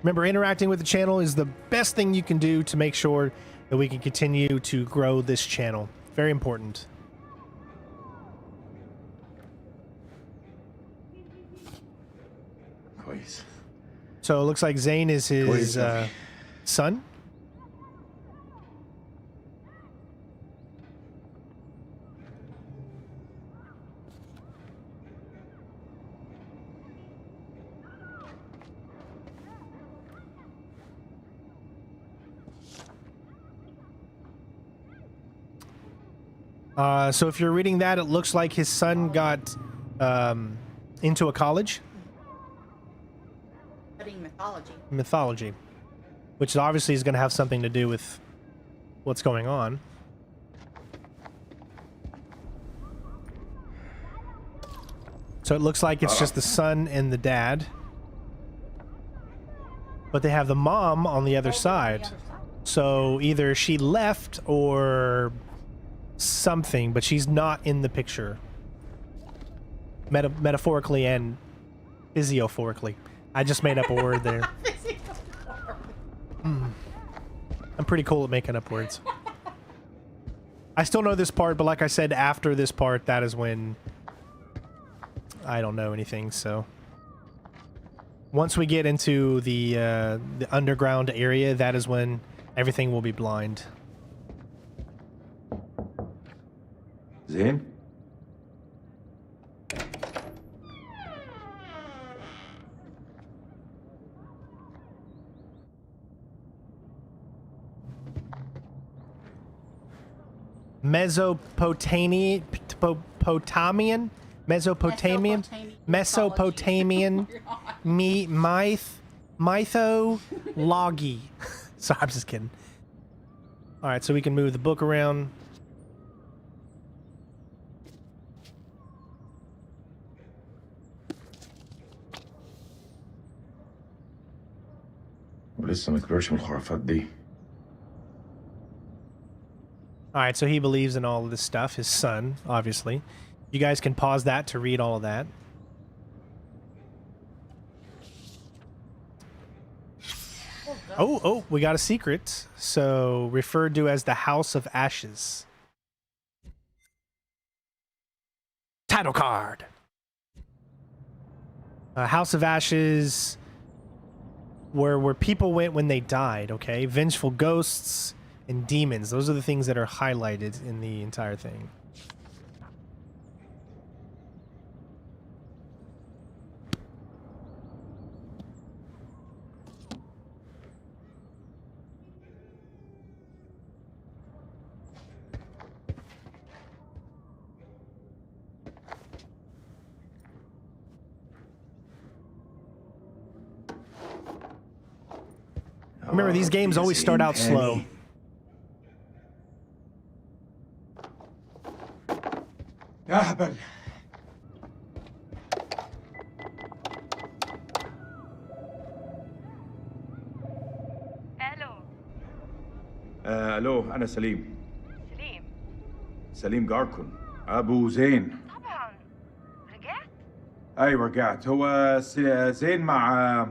Remember, interacting with the channel is the best thing you can do to make sure that we can continue to grow this channel. Very important. So it looks like Zane is his son. So if you're reading that, it looks like his son got into a college. Studying mythology. Mythology. Which obviously is going to have something to do with what's going on. So it looks like it's just the son and the dad. But they have the mom on the other side. So either she left or something, but she's not in the picture. Metaphorically and physiophorically. I just made up a word there. I'm pretty cool at making up words. I still know this part, but like I said, after this part, that is when I don't know anything, so. Once we get into the underground area, that is when everything will be blind. زين. Mesopotamian mythology. Sorry, I'm just kidding. All right, so we can move the book around. ولسه ما كبرش من الخرافات دي. Alright, so he believes in all of this stuff. His son, obviously. You guys can pause that to read all of that. Oh, we got a secret. So, referred to as the House of Ashes. Title card! House of Ashes, where people went when they died, okay? Vengeful ghosts and demons. Those are the things that are highlighted in the entire thing. Remember, these games always start out slow. أهبل. ألو أنا سليم. سليم جاركون أبو زين. طبعا. رجعت؟ أيوة رجعت. هو زين مع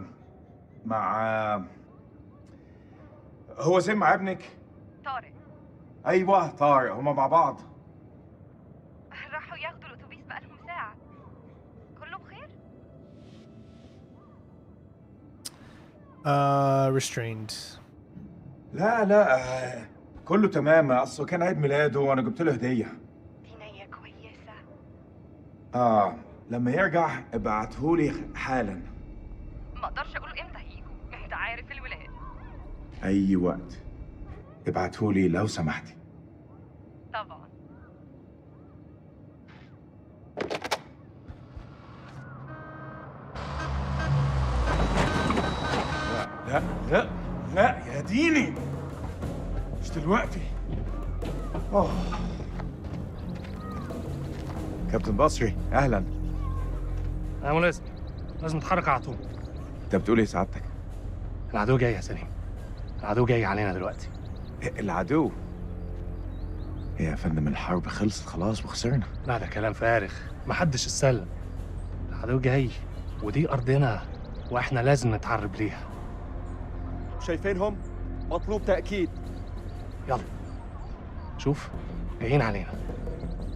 هو زين مع ابنك؟ طارق. أيوة طارق، هما مع بعض. راحوا ياخدوا الأتوبيس بقالهم ساعة. كله بخير؟ Restrained. لا كله تمام. أصله كان عيد ميلاده وأنا جبت له هدية. دي نية كويسة. لما يرجع ابعتهولي حالا. ما اقدرش اقول امتى هيجوا، انت عارف الولاد. أي وقت ابعتهولي لو سمحتي. طبعا. لا يا ديني، مش دلوقتي. كابتن بصري أهلا. I'm listening. لازم نتحرك على طول. انت بتقول ايه سعادتك؟ العدو جاي يا سليم. العدو جاي علينا دلوقتي. العدو؟ إيه يا فندم، الحرب خلصت خلاص وخسرنا. لا ده كلام فارغ، محدش اتسلم. العدو جاي ودي أرضنا وإحنا لازم نتعرب ليها. شايفينهم؟ مطلوب تأكيد. يلا شوف جايين علينا.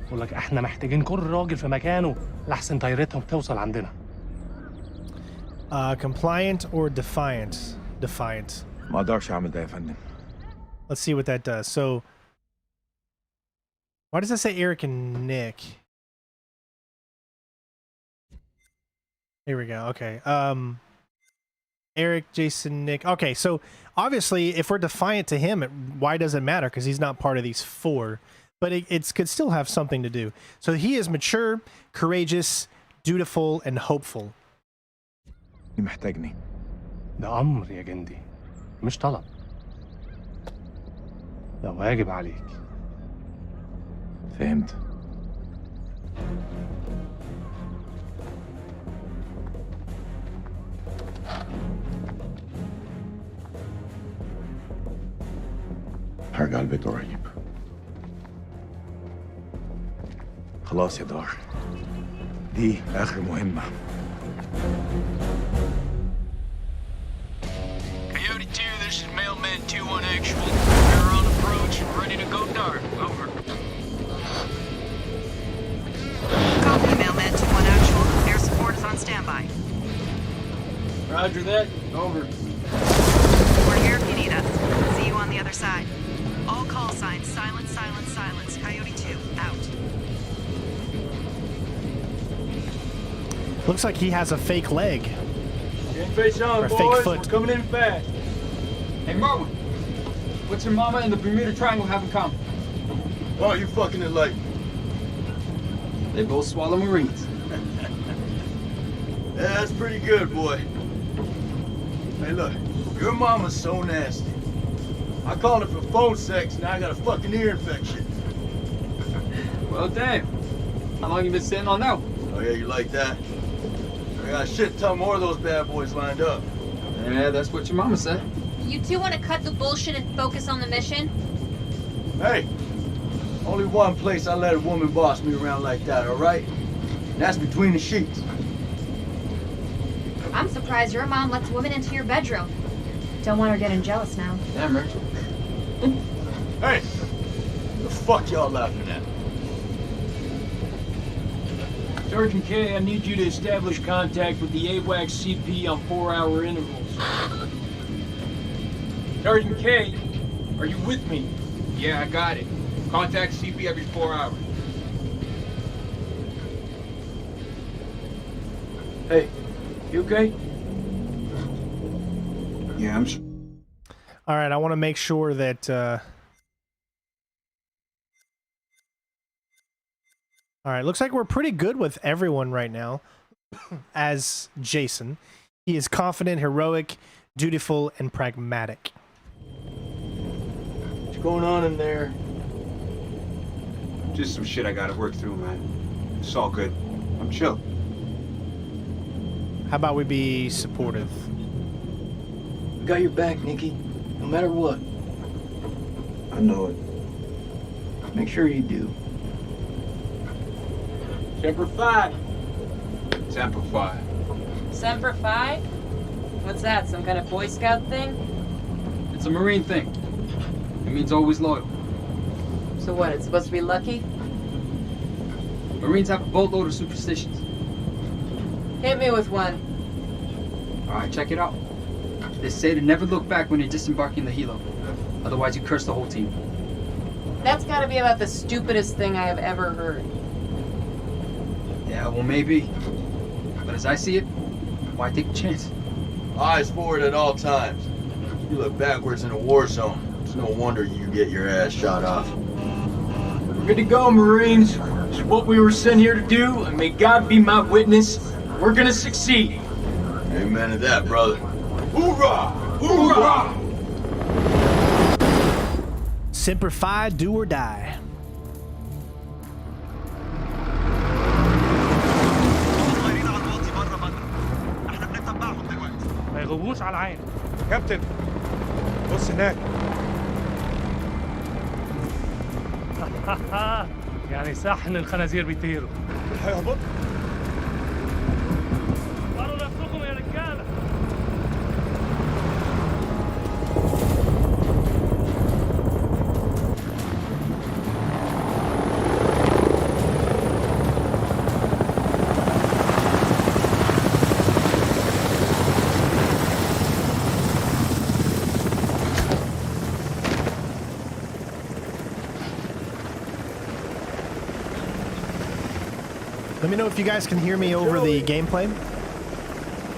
بقول لك احنا محتاجين كل راجل في مكانه لحسن طيارتهم توصل عندنا. Compliant or defiant? Defiant. ما اقدرش اعمل ده يا فندم. Let's see what that does. So, why does that say Eric and Nick? Here we go. Okay. Eric, Jason, Nick. Okay, so obviously, if we're defiant to him, why does it matter? Because he's not part of these four. But it could still have something to do. So he is mature, courageous, dutiful, and hopeful. محتاجني. ده أمر يا جندي، مش طلب. ده واجب عليك. فهمت. هرجع البيت قريب. خلاص يا دار، دي آخر مهمة. Coyote 2, this is Mailman 2-1 actual. We're on approach, ready to go dark. Over. Copy, Mailman 2-1 actual. Air support is on standby. Roger that. Over. We're here if you need us. See you on the other side. All call signs, silence, silence, silence. Coyote 2, out. Looks like he has a fake leg. Getting face on, Or boys. fake foot. We're coming in fast. Hey, Marwin, what's your mama and the Bermuda Triangle have in common? Oh, you fucking enlightened. They both swallow Marines. Yeah, that's pretty good, boy. Hey, look, your mama's so nasty. I called her for phone sex, now I got a fucking ear infection. Well, damn. How long you been sitting on that one? Oh, yeah, you like that? I got a shit ton more of those bad boys lined up. Yeah, that's what your mama said. You two want to cut the bullshit and focus on the mission? Hey, only one place I let a woman boss me around like that, all right? And that's between the sheets. I'm surprised your mom lets women into your bedroom. Don't want her getting jealous now. Damn, Rachel. Hey, the fuck y'all laughing at? Sergeant K, I need you to establish contact with the AWACS CP on 4-hour intervals. Sergeant K, are you with me? Yeah, I got it. Contact CP every 4 hours. Hey, you okay? Yeah, I'm sure. All right, I want to make sure that all right, looks like we're pretty good with everyone right now. As Jason, he is confident, heroic, dutiful, and pragmatic. What's going on in there? Just some shit I gotta work through, man. It's all good. I'm chill. How about we be supportive? We got your back, Nikki. No matter what. I know it. Make sure you do. Semper Fi. Semper Fi. Semper Fi? What's that, some kind of Boy Scout thing? It's a Marine thing. It means always loyal. So what, it's supposed to be lucky? Marines have a boatload of superstitions. Hit me with one. Alright, check it out. They say to never look back when you're disembarking the helo. Otherwise you curse the whole team. That's gotta be about the stupidest thing I have ever heard. Yeah, well maybe. But as I see it, why take a chance? Eyes forward at all times. You look backwards in a war zone. It's no wonder you get your ass shot off. We're good to go, Marines. It's what we were sent here to do, and may God be my witness. We're gonna succeed. Amen to that, brother. Hoorah! Hoorah! Semper Fi, do or die. كابتن بص هناك. يعني صحن الخنازير بيطيروا. هيهبط. طاروا نفسكم يا رجاله. Let me know if you guys can hear me over the gameplay.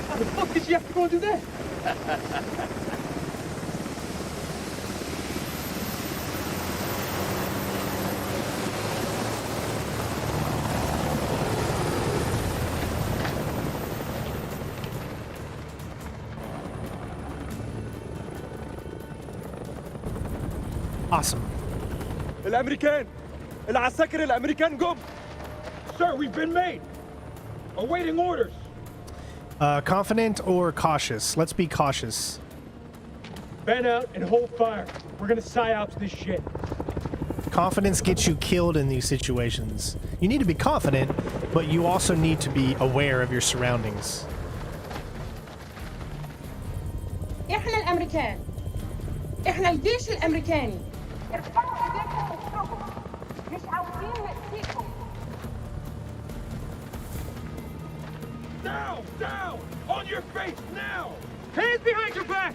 How the fuck did you have to go and do that? Awesome. الامريكان العساكر الامريكان جم. Sir, we've been made. Awaiting orders. Confident or cautious? Let's be cautious. Fan out and hold fire. We're gonna psyops this shit. Confidence gets you killed in these situations. You need to be confident, but you also need to be aware of your surroundings. احنا الامريكان. احنا الجيش الامريكاني. ارفعوا ايديكم واتركوا. مش عاوزين نأذيكم. Down! Down! On your face now! Hands behind your back!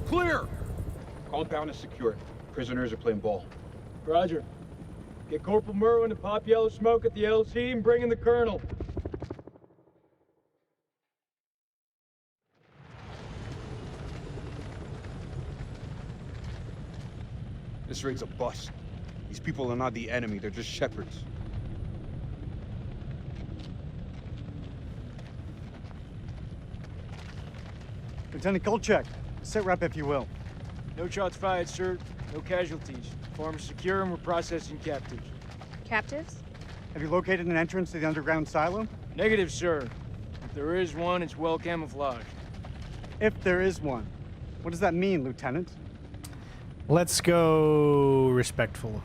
Clear! Compound is secure. Prisoners are playing ball. Roger. Get Corporal Merwin to pop yellow smoke at the LC and bring in the Colonel. This raid's a bust. These people are not the enemy, they're just shepherds. Lieutenant Kolchak, sit rep if you will. No shots fired, sir. No casualties. Farm is secure and we're processing captives. Captives? Have you located an entrance to the underground silo? Negative, sir. If there is one, it's well camouflaged. If there is one. What does that mean, Lieutenant? Let's go respectful.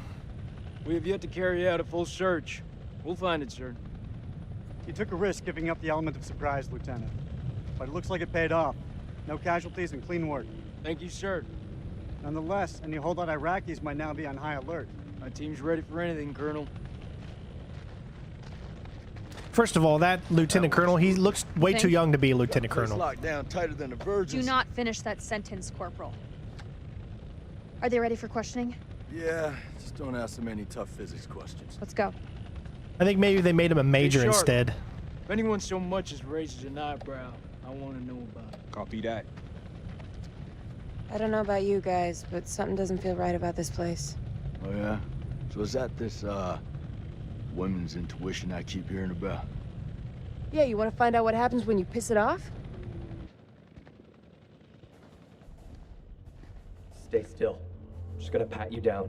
We have yet to carry out a full search. We'll find it, sir. You took a risk giving up the element of surprise, Lieutenant. But it looks like it paid off. No casualties and clean work. Thank you, sir. Nonetheless, any holdout Iraqis might now be on high alert. My team's ready for anything, Colonel. First of all, that Lieutenant Colonel, he looks way too young to be a Lieutenant Colonel. Locked down tighter than a virgin. Do not finish that sentence, Corporal. Are they ready for questioning? Yeah, just don't ask them any tough physics questions. Let's go. I think maybe they made him a major Hey, Sharp. instead. If anyone so much as raises an eyebrow, I want to know about it. Copy that. I don't know about you guys, but something doesn't feel right about this place. Oh yeah? So is that this, women's intuition I keep hearing about? Yeah, you want to find out what happens when you piss it off? Stay still. I'm just gonna pat you down.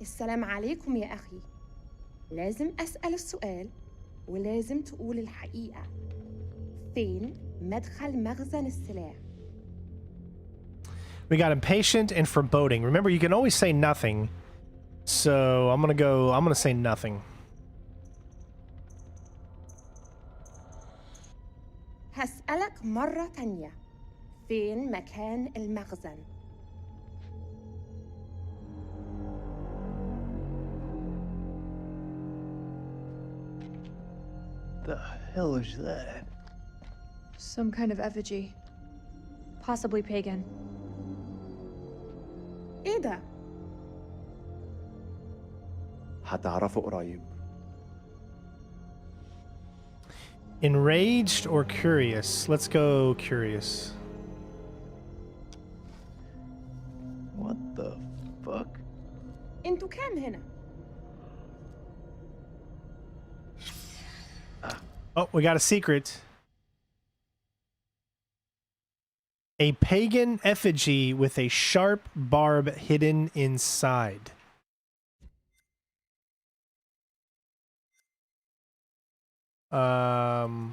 السلام عليكم يا أخي. لازم أسأل السؤال ولازم تقول الحقيقة. فين مدخل مخزن السلاح؟ We got impatient and foreboding. Remember, you can always say nothing. So I'm gonna say nothing. هسألك مرة تانية. فين مكان المخزن؟ The hell is that? Some kind of effigy. Possibly pagan. إيه ده؟ هتعرفه قريب. Enraged or curious? Let's go curious. What the fuck? انتوا كام هنا؟ Oh, we got a secret. A pagan effigy with a sharp barb hidden inside.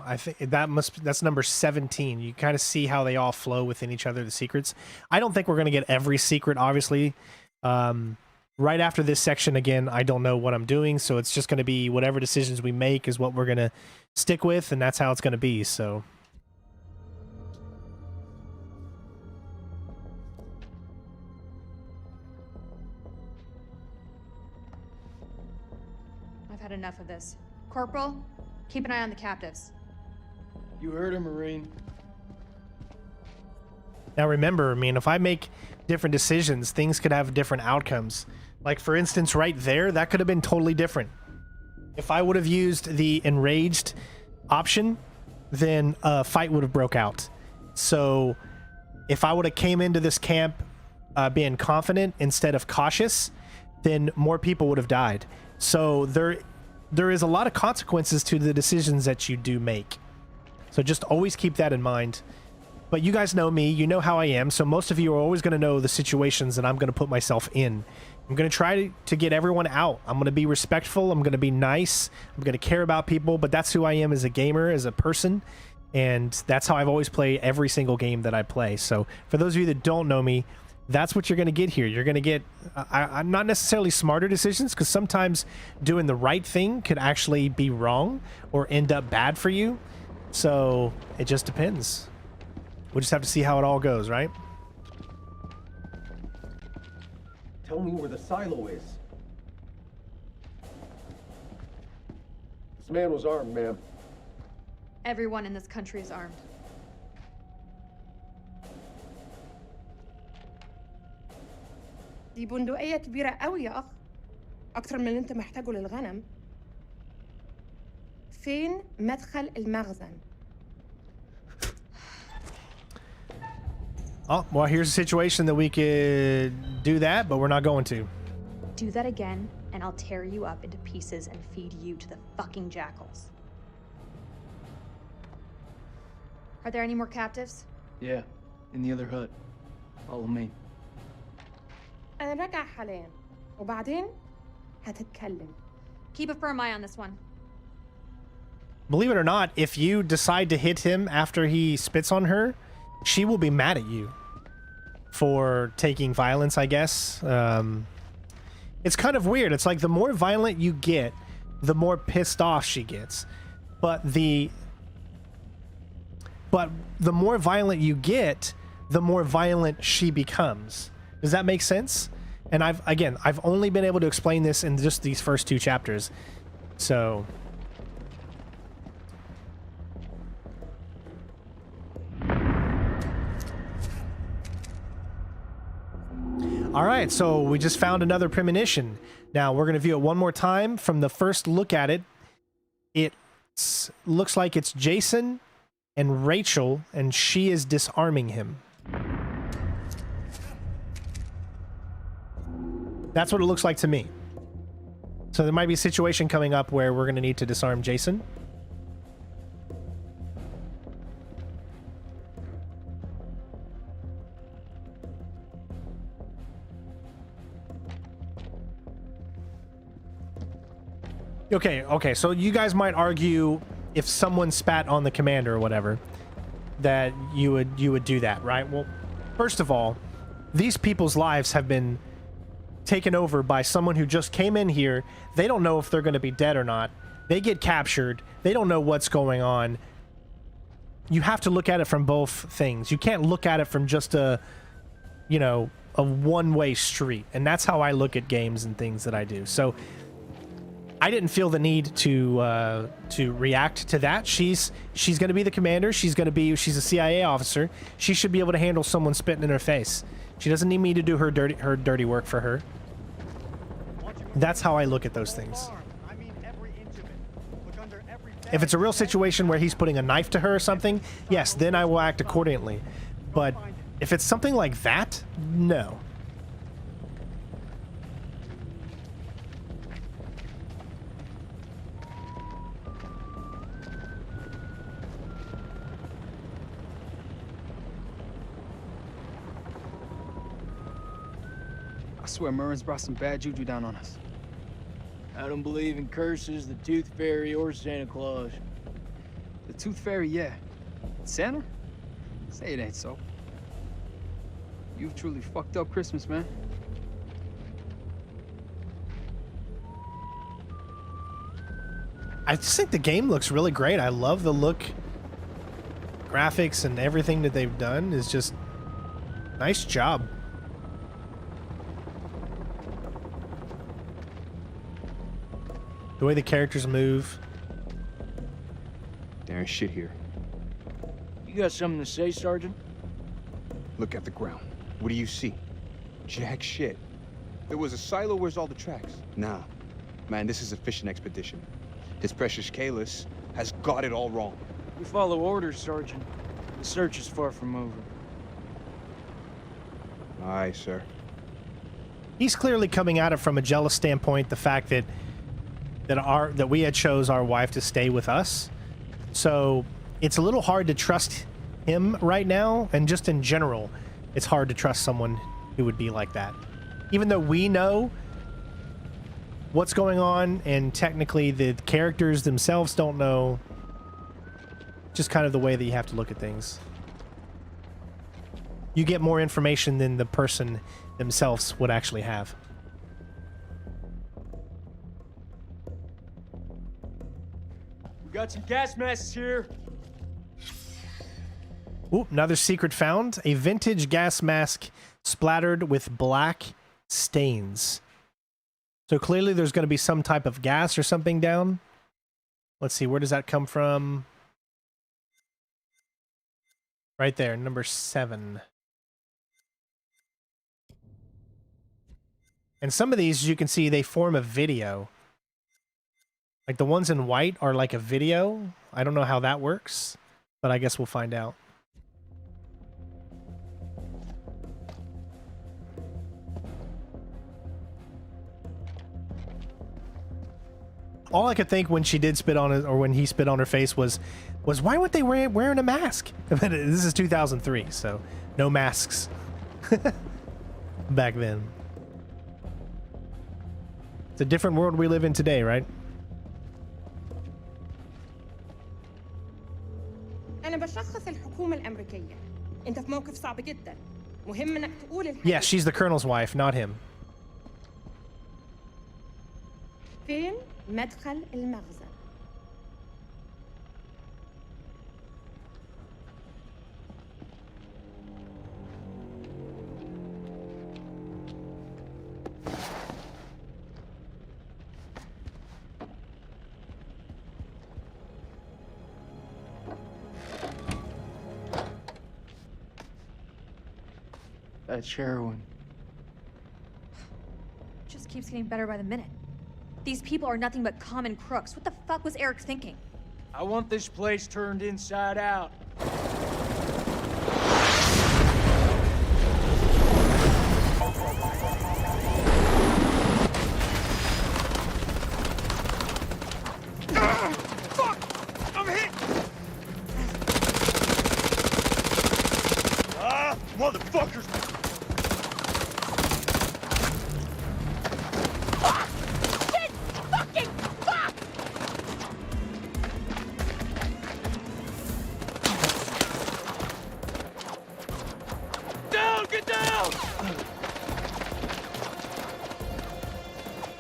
I think that's number 17. You kind of see how they all flow within each other, the secrets. I don't think we're going to get every secret, obviously. Right after this section, again, I don't know what I'm doing, so it's just going to be whatever decisions we make is what we're going to stick with, and that's how it's going to be, so... I've had enough of this. Corporal, keep an eye on the captives. You heard her, Marine. Now remember, I mean, if I make different decisions, things could have different outcomes. Like, for instance, right there, that could have been totally different. If I would have used the enraged option, then a fight would have broke out. So if I would have came into this camp being confident instead of cautious, then more people would have died. So there is a lot of consequences to the decisions that you do make. So just always keep that in mind. But you guys know me, you know how I am, so most of you are always going to know the situations that I'm going to put myself in. I'm going to try to get everyone out. I'm going to be respectful, I'm going to be nice, I'm going to care about people, but that's who I am as a gamer, as a person, and that's how I've always played every single game that I play. So for those of you that don't know me, that's what you're going to get here. You're going to get, I'm not necessarily smarter decisions, because sometimes doing the right thing could actually be wrong or end up bad for you. So it just depends. We'll just have to see how it all goes, right? Tell me where the silo is. This man was armed, ma'am. Everyone in this country is armed. دي بندقية كبيرة قوي يا أخ. أكتر من اللي أنت محتاجه للغنم. فين مدخل المخزن؟ Oh, well, here's a situation that we could do that, but we're not going to. Do that again, and I'll tear you up into pieces and feed you to the fucking jackals. Are there any more captives? Yeah, in the other hut. Follow me. أنا راجع حاليا وبعدين هتتكلم. Keep a firm eye on this one. Believe it or not, if you decide to hit him after he spits on her, she will be mad at you for taking violence, I guess. It's kind of weird. It's like the more violent you get, the more pissed off she gets. But the more violent you get, the more violent she becomes. Does that make sense? And I've only been able to explain this in just these first 2 chapters. So all right, so we just found another premonition. Now we're going to view it one more time. From the first look at it, it looks like it's Jason and Rachel, and she is disarming him. That's what it looks like to me. So there might be a situation coming up where we're going to need to disarm Jason. Okay, so you guys might argue if someone spat on the commander or whatever, that you would do that, right? Well, first of all, these people's lives have been taken over by someone who just came in here. They don't know if they're going to be dead or not. They get captured. They don't know what's going on. You have to look at it from both things. You can't look at it from just a one-way street. And that's how I look at games and things that I do. So I didn't feel the need to react to that. She's going to be the commander. She's a CIA officer. She should be able to handle someone spitting in her face. She doesn't need me to do her dirty work for her. That's how I look at those things. If it's a real situation where he's putting a knife to her or something, yes, then I will act accordingly. But if it's something like that, no. I swear Merrin's brought some bad juju down on us. I don't believe in curses, the Tooth Fairy, or Santa Claus. The Tooth Fairy, yeah. Santa? Say it ain't so. You've truly fucked up Christmas, man. I just think the game looks really great. I love the look. Graphics and everything that they've done is just nice job. The way the characters move. There ain't shit here. You got something to say, Sergeant? Look at the ground. What do you see? Jack shit. There was a silo. Where's all the tracks? Nah. Man, this is a fishing expedition. His precious Kalis has got it all wrong. We follow orders, Sergeant. The search is far from over. Aye, sir. He's clearly coming at it from a jealous standpoint. The fact that we had chose our wife to stay with us, so it's a little hard to trust him right now, and just in general, it's hard to trust someone who would be like that. Even though we know what's going on, and technically the characters themselves don't know, just kind of the way that you have to look at things. You get more information than the person themselves would actually have. We got some gas masks here. Ooh, another secret found. A vintage gas mask splattered with black stains. So clearly there's going to be some type of gas or something down. Let's see, where does that come from? Right there, number 7. And some of these, as you can see, they form a video. Like the ones in white are like a video. I don't know how that works, but I guess we'll find out. All I could think when she did spit on it, or when he spit on her face, was why weren't they wearing a mask? This is 2003, so no masks back then. It's a different world we live in today, right? أنا بشخص الحكومة الأمريكية. أنت في موقف صعب جدا. مهم إنك تقول الحقيقة. Yeah, she's the colonel's wife, not him. فين مدخل المخزن؟ That's heroin. Just keeps getting better by the minute. These people are nothing but common crooks. What the fuck was Eric thinking? I want this place turned inside out. Fuck! I'm hit! Ah, motherfuckers!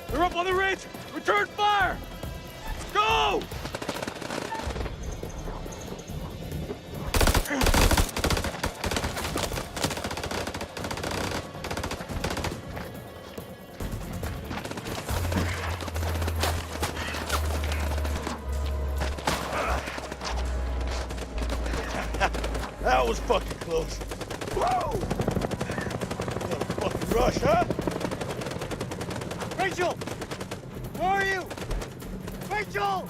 They're up on the ridge! Return fire! Go! That was fucking close. Whoa! What a fucking rush, huh? Rachel! Where are you? Rachel!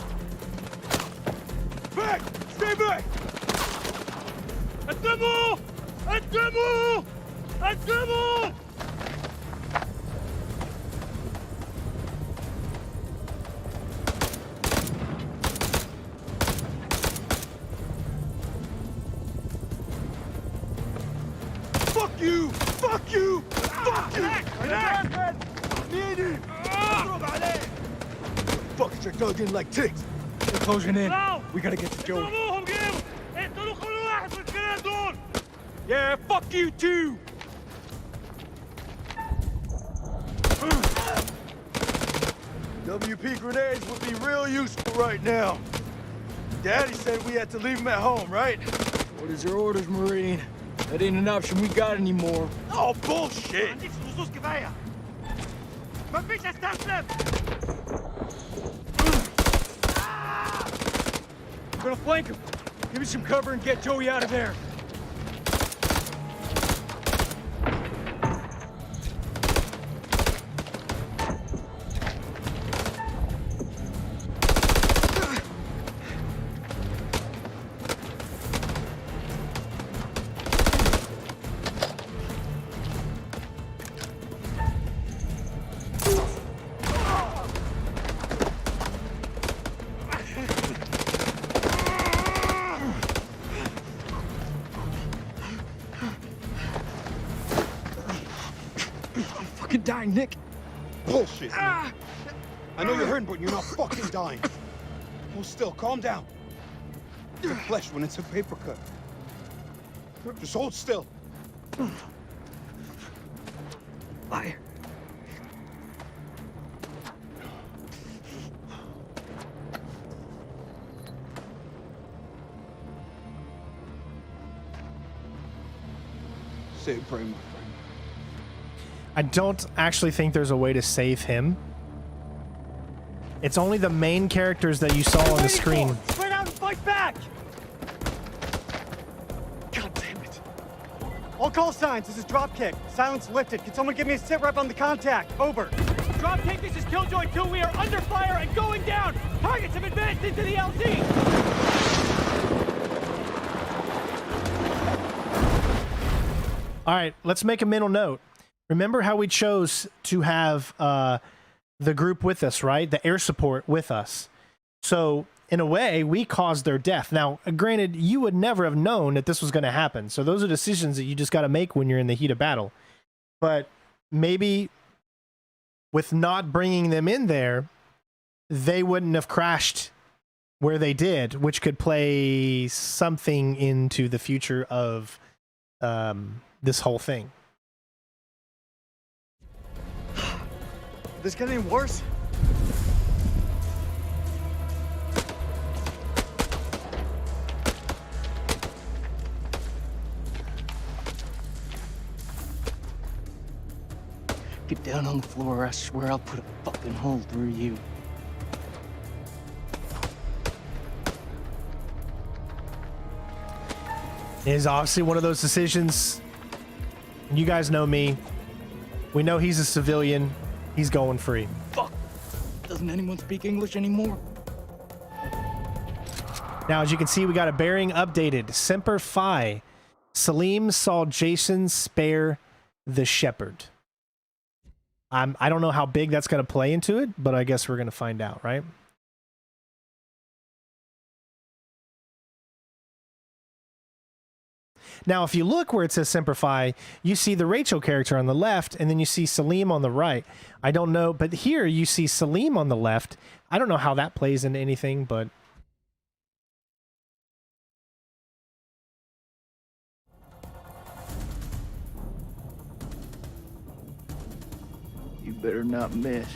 Back! Stay back! الدمو! الدمو! الدمو! Fuck you! Fuck you! Fuck you! Fuckers are dug in like ticks. They're closing in. We gotta get to Joey. Yeah, fuck you too! WP grenades would be real useful right now. Daddy said we had to leave them at home, right? What is your orders, Marine? That ain't an option we got anymore. Oh, bullshit! I'm gonna flank him. Give me some cover and get Joey out of there. Dying, Nick. Bullshit. I know you're hurting, but you're not fucking dying. Hold still. Calm down. It's flesh when it's a paper cut. Just hold still. Liar. Say a prayer, my friend. I don't actually think there's a way to save him. It's only the main characters that you saw on the screen. Spread out and fight back! God damn it. All call signs, this is Dropkick. Silence lifted. Can someone give me a sit rep on the contact? Over. Dropkick, this is Killjoy 2. We are under fire and going down. Targets have advanced into the LZ. All right, let's make a mental note. Remember how we chose to have the group with us, right? The air support with us. So in a way, we caused their death. Now, granted, you would never have known that this was going to happen. So those are decisions that you just got to make when you're in the heat of battle. But maybe with not bringing them in there, they wouldn't have crashed where they did, which could play something into the future of this whole thing. This get any worse? Get down on the floor, or I swear I'll put a fucking hole through you. It is obviously one of those decisions. You guys know me. We know he's a civilian. He's going free. Fuck. Doesn't anyone speak English anymore? Now, as you can see, we got a bearing updated. Semper Fi. Salim saw Jason spare the shepherd. I don't know how big that's going to play into it, but I guess we're going to find out, right? Now, if you look where it says Semper Fi, you see the Rachel character on the left, and then you see Salim on the right. I don't know, but here you see Salim on the left. I don't know how that plays into anything, but... You better not miss.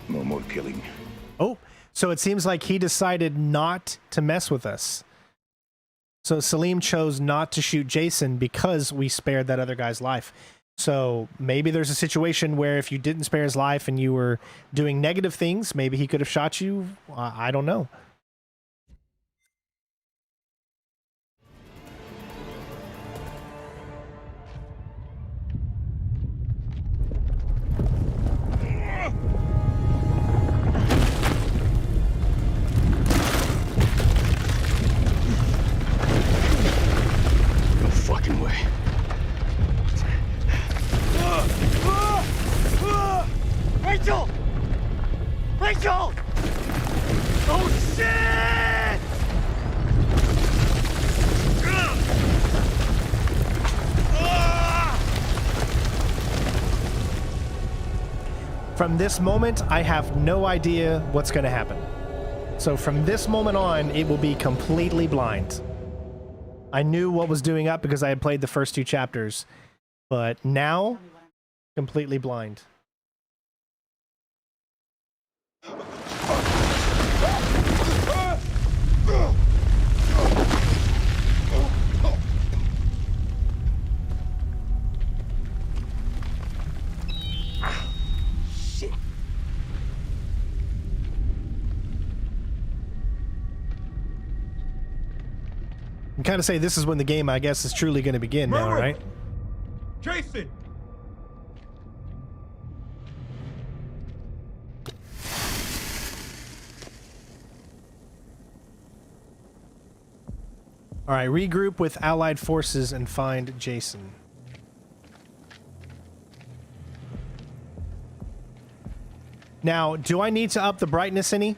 No more killing. Oh, so it seems like he decided not to mess with us. So Salim chose not to shoot Jason because we spared that other guy's life. So maybe there's a situation where if you didn't spare his life and you were doing negative things, maybe he could have shot you. I don't know. Rachel! Oh, shit! From this moment, I have no idea what's going to happen. So from this moment on, it will be completely blind. I knew what was doing up because I had played the first 2 chapters, but now, completely blind. You can kind of say this is when the game, I guess, is truly going to begin now, right? Jason! All right, regroup with allied forces and find Jason. Now, do I need to up the brightness any?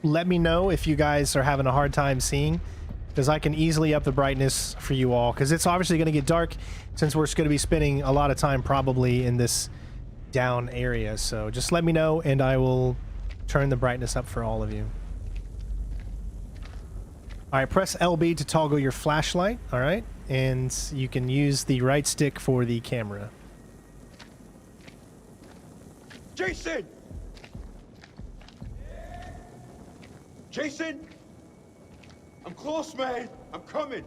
Let me know if you guys are having a hard time seeing, because I can easily up the brightness for you all, because it's obviously going to get dark since we're going to be spending a lot of time probably in this down area. So just let me know and I will turn the brightness up for all of you. All right, press LB to toggle your flashlight, all right? And you can use the right stick for the camera. Jason! Jason! I'm close, man. I'm coming.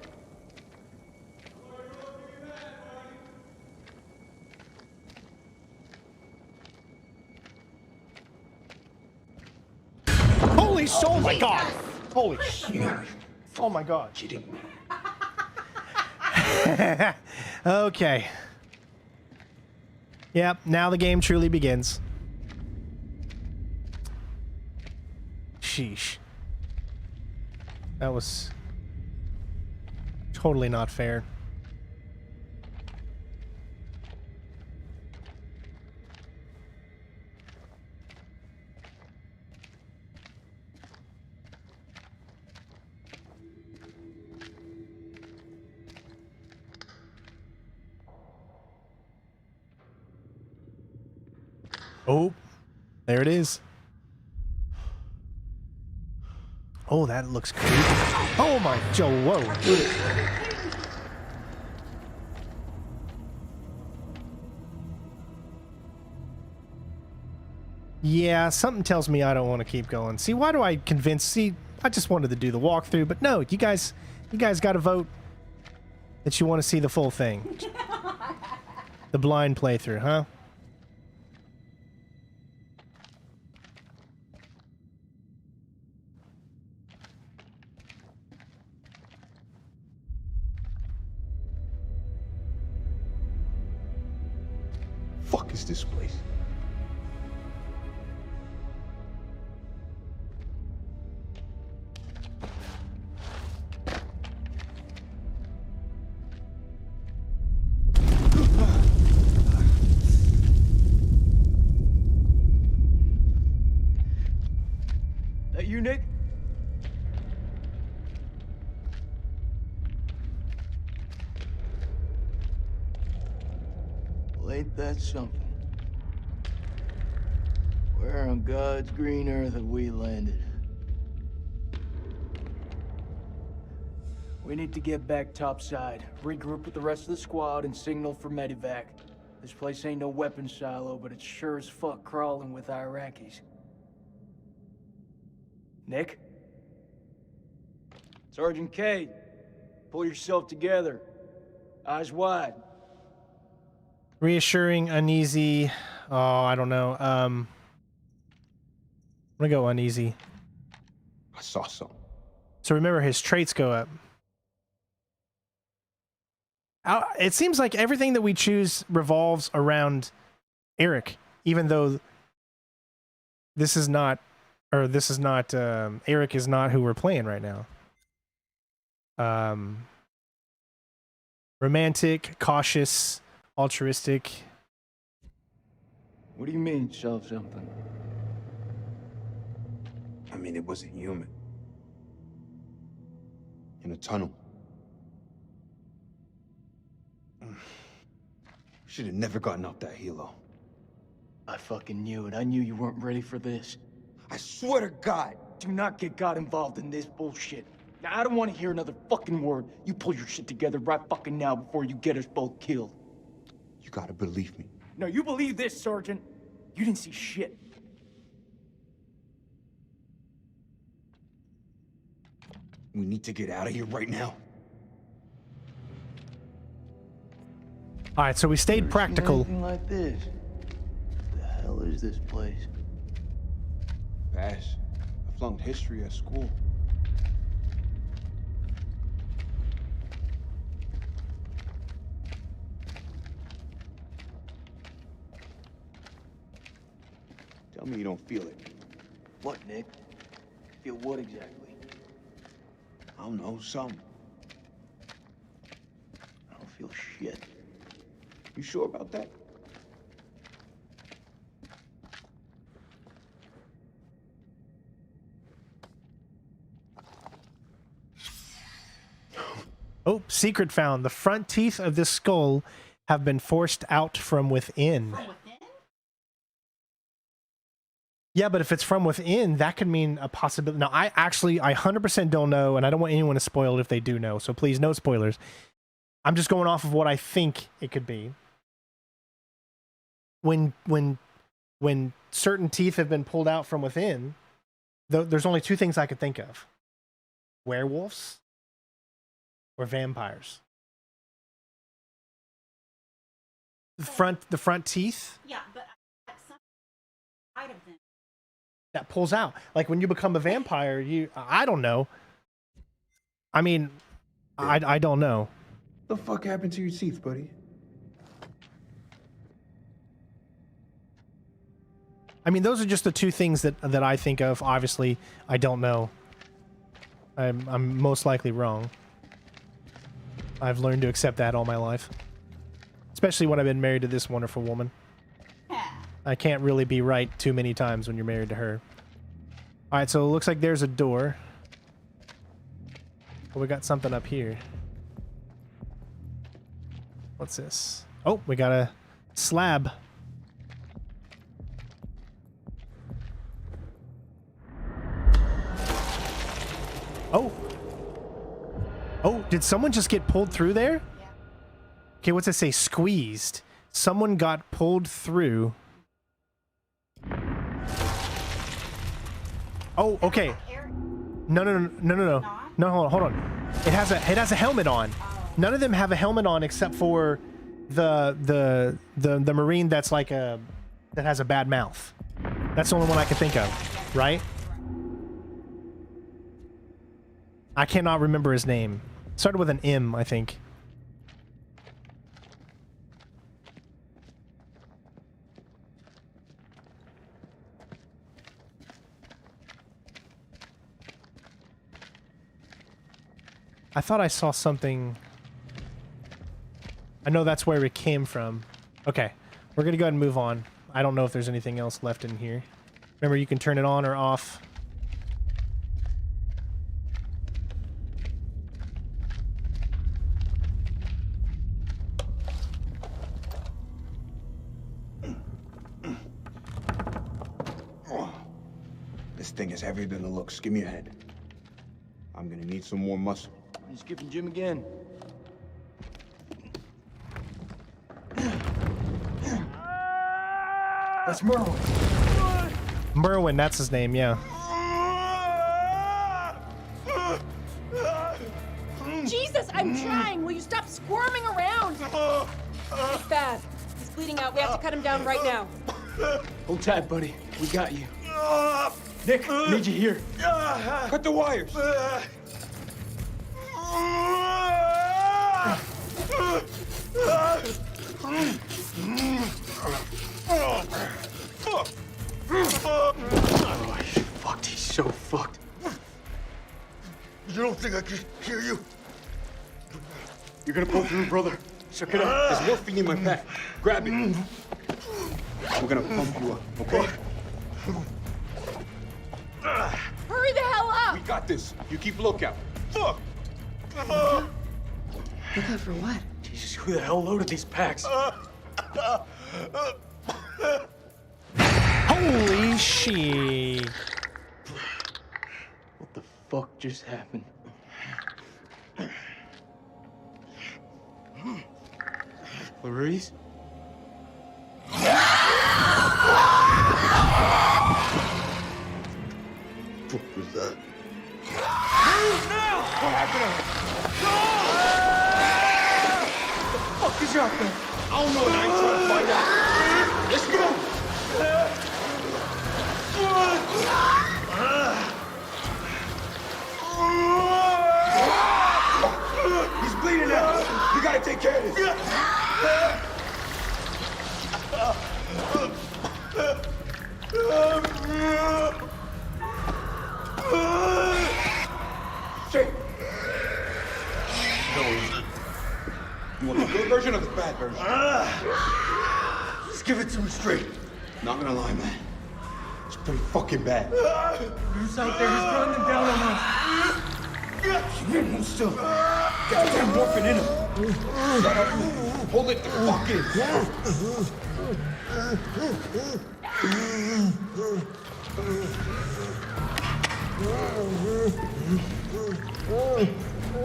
Holy shit! Oh my god! Holy shit! Oh my god! Okay. Yep, now the game truly begins. Sheesh. That was totally not fair. Oh, there it is. Oh, that looks creepy. Oh my Joe, whoa. Yeah, something tells me I don't want to keep going. See, why do I convince? See, I just wanted to do the walkthrough, but no, you guys got to vote that you want to see the full thing. The blind playthrough, huh? Fuck is this place? That you, Nick? Well, ain't that something? Where on God's green earth have we landed? We need to get back topside, regroup with the rest of the squad, and signal for medevac. This place ain't no weapon silo, but it's sure as fuck crawling with Iraqis. Nick? Sergeant K, pull yourself together. Eyes wide. Reassuring, uneasy. Oh, I don't know. I'm gonna go uneasy. I saw something. So remember, his traits go up. It seems like everything that we choose revolves around Eric, even though this is not, Eric is not who we're playing right now. Romantic, cautious, altruistic. What do you mean, solve something? mean, it wasn't human. In a tunnel. Should have never gotten off that helo. I fucking knew it. I knew you weren't ready for this. I swear to God. Do not get God involved in this bullshit. Now, I don't want to hear another fucking word. You pull your shit together right fucking now before you get us both killed. You gotta believe me. No, you believe this, Sergeant. You didn't see shit. We need to get out of here right now. All right, so we stayed practical. Anything like this? The hell is this place? Pass. I flunked history at school. Tell me you don't feel it. What, Nick? Feel what exactly? I don't know, some. I don't feel shit. You sure about that? Oh, secret found. The front teeth of this skull have been forced out from within. From within? Yeah, but if it's from within, that could mean a possibility. Now, I 100% don't know, and I don't want anyone to spoil it if they do know. So please, no spoilers. I'm just going off of what I think it could be. When certain teeth have been pulled out from within, there's only two things I could think of: werewolves or vampires. The front teeth. Yeah, but some side of them. That pulls out. Like when you become a vampire, I don't know. I mean, I don't know. What the fuck happened to your teeth, buddy? I mean, those are just the two things that I think of. Obviously, I don't know. I'm most likely wrong. I've learned to accept that all my life. Especially when I've been married to this wonderful woman. I can't really be right too many times when you're married to her. Alright, so it looks like there's a door. Oh, we got something up here. What's this? Oh, we got a slab. Oh. Oh, did someone just get pulled through there? Yeah. Okay, what's it say? Squeezed. Someone got pulled through. Oh, okay. No, hold on. It has a helmet on. None of them have a helmet on except for the Marine that's like that has a bad mouth. That's the only one I can think of, right? I cannot remember his name. Started with an M, I think. I thought I saw something. I know that's where it came from. Okay, we're gonna go ahead and move on. I don't know if there's anything else left in here. Remember, you can turn it on or off. This thing is heavier than it looks. Give me a head. I'm gonna need some more muscle. He's skipping Jim again. That's Merwin. Merwin, that's his name, yeah. Jesus, I'm trying. Will you stop squirming around? It's bad. He's bleeding out. We have to cut him down right now. Hold tight, buddy. We got you. Nick, I need you here. Cut the wires. Oh, he's fucked. He's so fucked. You don't think I can hear you? You're gonna pull through, brother. Check it out. There's morphine in my pack. Grab it. We're gonna pump you up, okay? Got this. You keep lookout. Fuck! Lookout for what? Jesus, who the hell loaded these packs? Holy shit. What the fuck just happened? Clarice? What was that? Move now! What happened? What the fuck is out there? I don't know, and I ain't trying to find out. Let's go! He's bleeding out. You gotta take care of this. Shit. You want the good version or the bad version? Let's give it to him straight. Not gonna lie, man. It's pretty fucking bad. Who's out there? He's running them down on us. Man, hold still. Get the damn morphine in him. Shut up. Hold it the fuck in.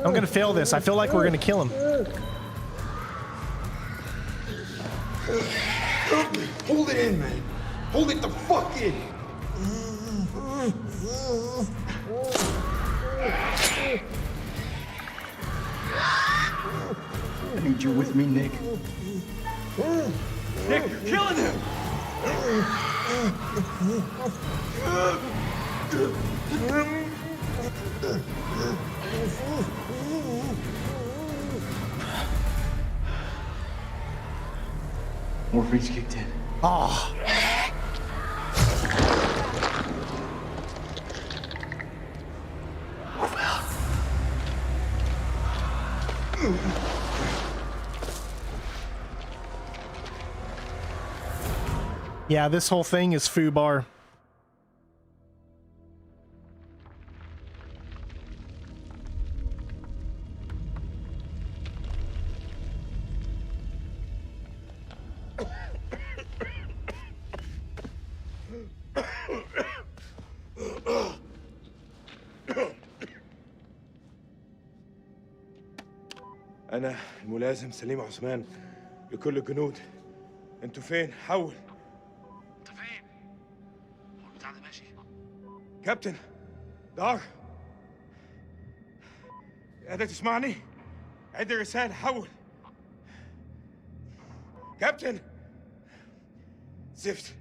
I'm gonna fail this. I feel like we're gonna kill him. Hold it in, man. Hold it the fuck in. I need you with me, Nick. Nick, you're killing him! Morphine's kicked in. Oh. Yeah, this whole thing is foobar. أنا الملازم سليم عثمان لكل الجنود. أنتوا فين؟ حول. أنت فين؟ هو البتاع ده ماشي. كابتن دار. قادر تسمعني؟ عد الرسالة حول. كابتن. زفت.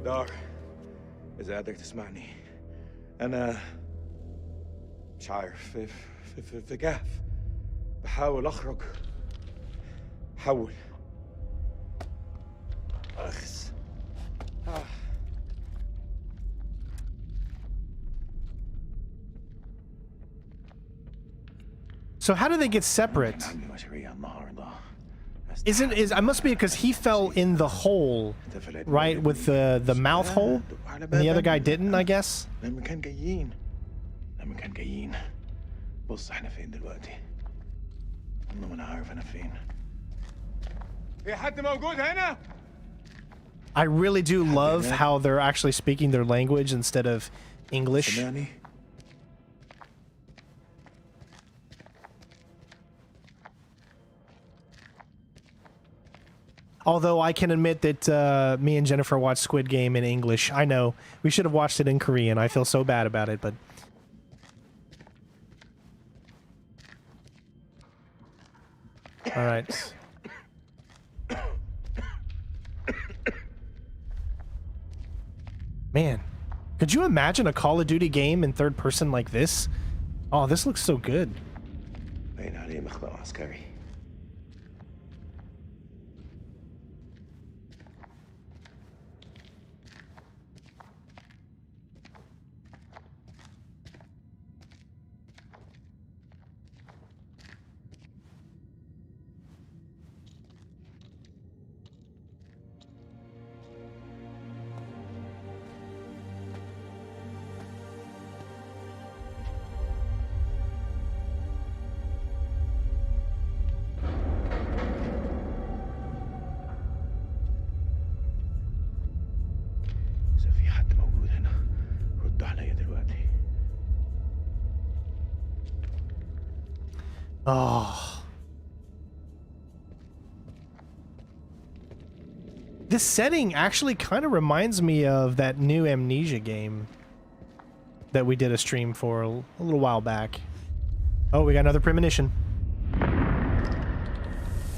دار، إذا قادر تسمعني، أنا مش عارف في كهف بحاول أخرج. حول. أخس. So how do they get separate? I must be because he fell in the hole, right, with the mouth hole, and the other guy didn't, I guess. لما كان جايين بص احنا فين دلوقتي. والله ما انا عارف انا فين. في حد موجود هنا؟ I really do love how they're actually speaking their language instead of English. Although I can admit that me and Jennifer watched Squid Game in English. I know. We should have watched it in Korean. I feel so bad about it, but... Alright. Man, could you imagine a Call of Duty game in third person like this? Oh, this looks so good. باين عليه مخبأ عسكري. Oh. This setting actually kind of reminds me of that new Amnesia game that we did a stream for a little while back. Oh, we got another premonition.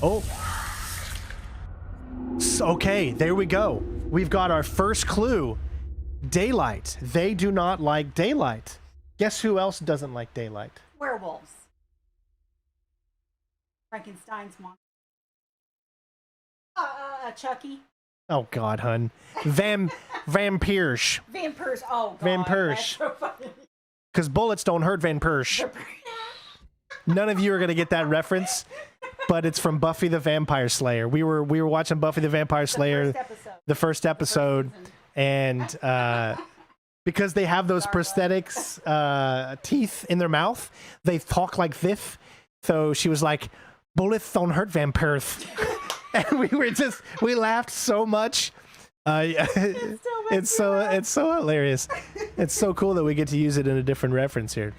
Oh. Okay, there we go. We've got our first clue. Daylight. They do not like daylight. Guess who else doesn't like daylight? Werewolves. Frankenstein's monster. Chucky. Oh God, hun. Vampires. Vampires. Oh God. Vampires. That's so funny. Because bullets don't hurt vampires. None of you are gonna get that reference, but it's from Buffy the Vampire Slayer. We were watching Buffy the Vampire Slayer, the first episode, and because they have those prosthetics teeth in their mouth, they talk like this. So she was like, "Bullets don't hurt vampires," and we laughed so much. It's so hilarious. It's so cool that we get to use it in a different reference here.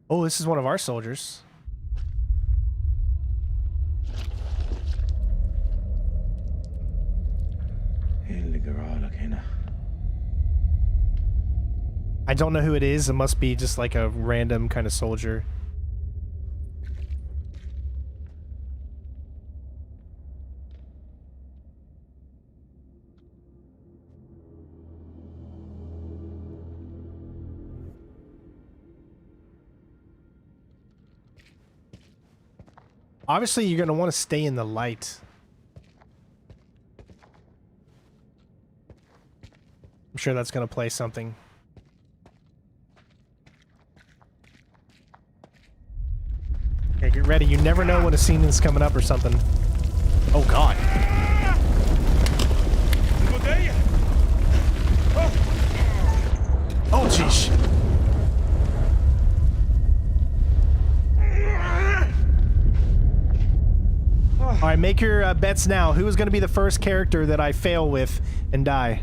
Oh, this is one of our soldiers. I don't know who it is. It must be just like a random kind of soldier. Obviously, you're going to want to stay in the light. I'm sure that's going to play something. Okay, get ready. You never know when a scene is coming up or something. Oh, God. Oh, jeez. All right, make your bets now. Who is going to be the first character that I fail with and die?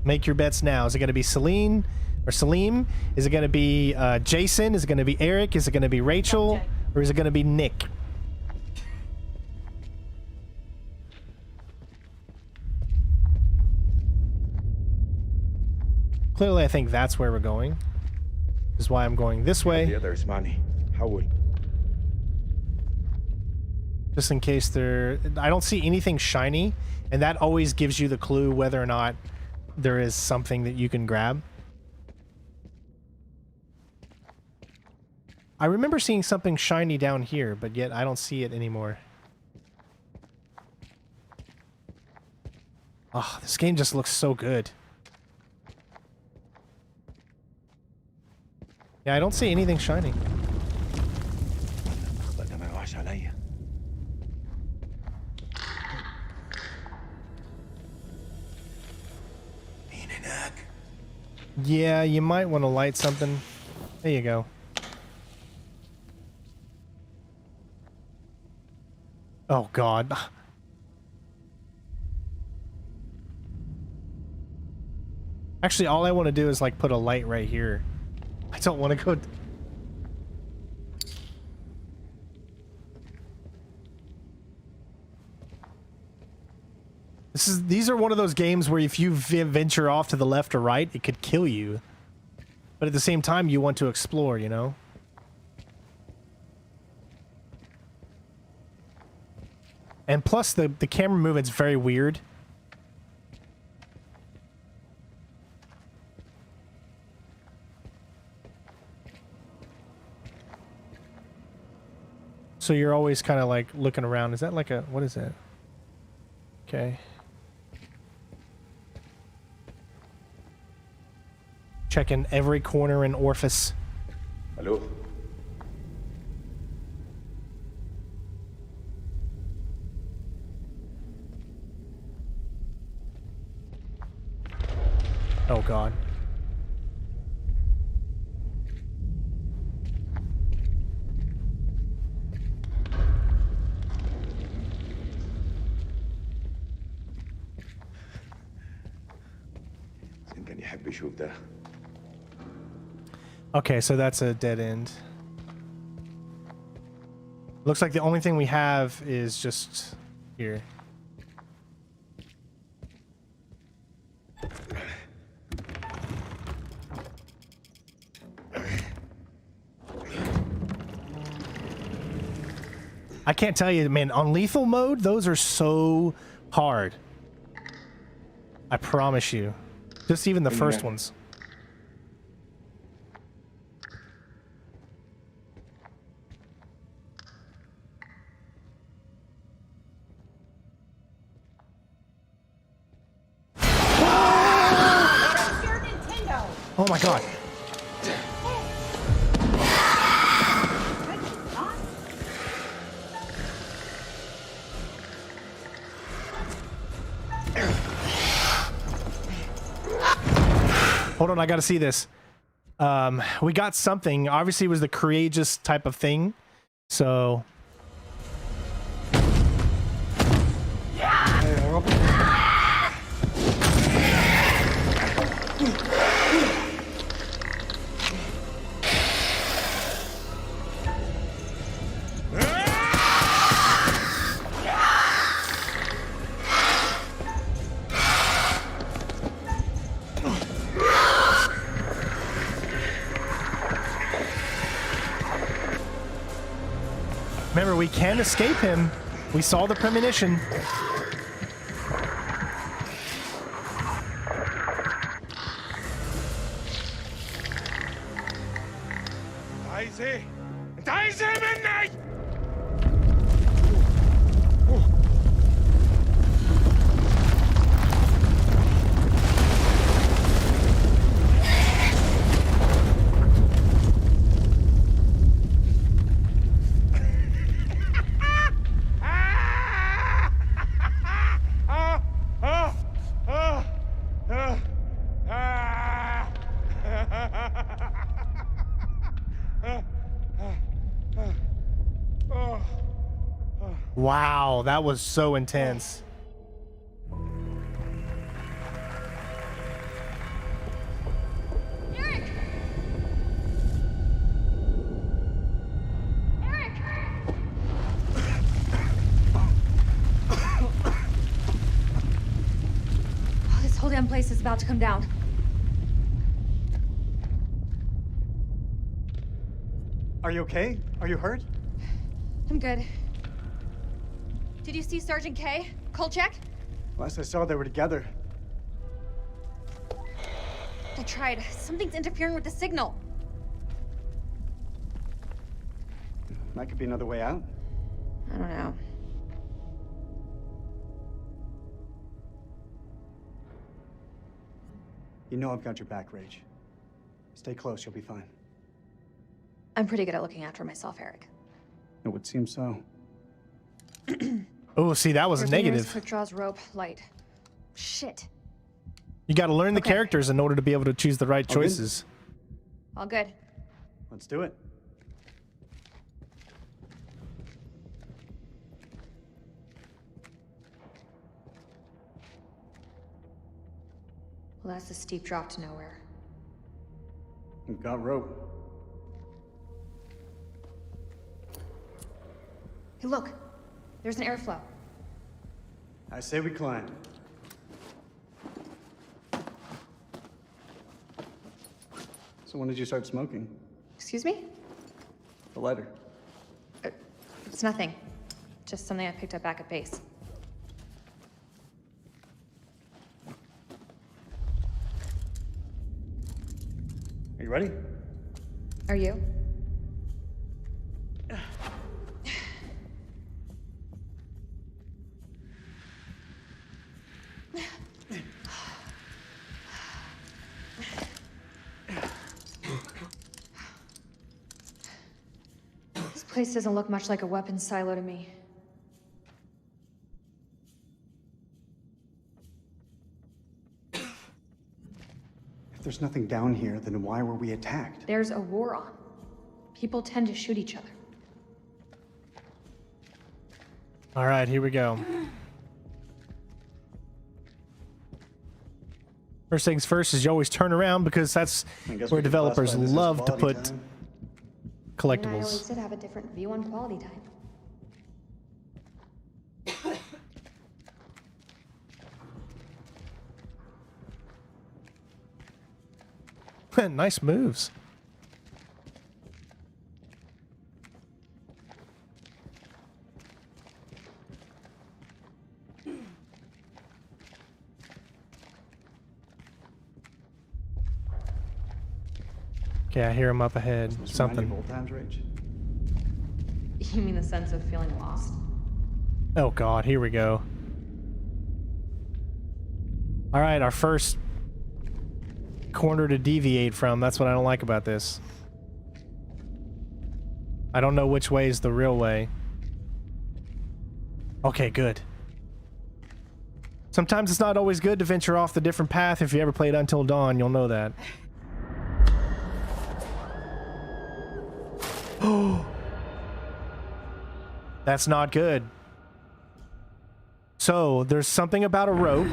Make your bets now. Is it going to be Celine or Salim? Is it going to be Jason? Is it going to be Eric? Is it going to be Rachel? Or is it going to be Nick? Clearly, I think that's where we're going. This is why I'm going this way. The other is money. How would? Just in case I don't see anything shiny, and that always gives you the clue whether or not there is something that you can grab. I remember seeing something shiny down here, but yet I don't see it anymore. Oh, this game just looks so good. Yeah, I don't see anything shiny. Yeah, you might want to light something. There you go. Oh, God. Actually, all I want to do is, like, put a light right here. I don't want to go... These are one of those games where if you venture off to the left or right, it could kill you. But at the same time, you want to explore, you know? And plus, the camera movement's very weird. So you're always kind of like looking around. Is that like a... What is that? Okay. Checking every corner and orifice. Hello? Oh, God. يحب يشوف ده. Okay, so that's a dead end. Looks like the only thing we have is just here. I can't tell you, man, on lethal mode, those are so hard. I promise you. Just even the first ones. Oh my god. Hold on, I gotta see this. We got something. Obviously it was the courageous type of thing. So remember, we can escape him. We saw the premonition. Wow, that was so intense. Eric! Eric! Oh, this whole damn place is about to come down. Are you okay? Are you hurt? I'm good. Did you see Sergeant K? Kolchak? Last I saw, they were together. I tried. Something's interfering with the signal. That could be another way out. I don't know. You know I've got your back, Rage. Stay close, you'll be fine. I'm pretty good at looking after myself, Eric. It would seem so. Oh, see, that was a negative. Quick draws, rope, light. Shit. You got to learn the Okay. characters in order to be able to choose the right All good? choices. All good. Let's do it. Well, that's a steep drop to nowhere. We've got rope. Hey, look. There's an airflow. I say we climb. So when did you start smoking? Excuse me? The lighter. It's nothing. Just something I picked up back at base. Are you ready? Are you? This place doesn't look much like a weapons silo to me. If there's nothing down here, then why were we attacked? There's a war on. People tend to shoot each other. All right, here we go. First things first is you always turn around because that's where developers love to put collectibles. I always did have a different view on quality time. Nice moves. Okay, I hear him up ahead. Something. Old times, Rach? You mean the sense of feeling lost? Oh God, here we go. All right, our first corner to deviate from. That's what I don't like about this. I don't know which way is the real way. Okay, good. Sometimes it's not always good to venture off the different path. If you ever played Until Dawn, you'll know that. Oh, that's not good. So there's something about a rope,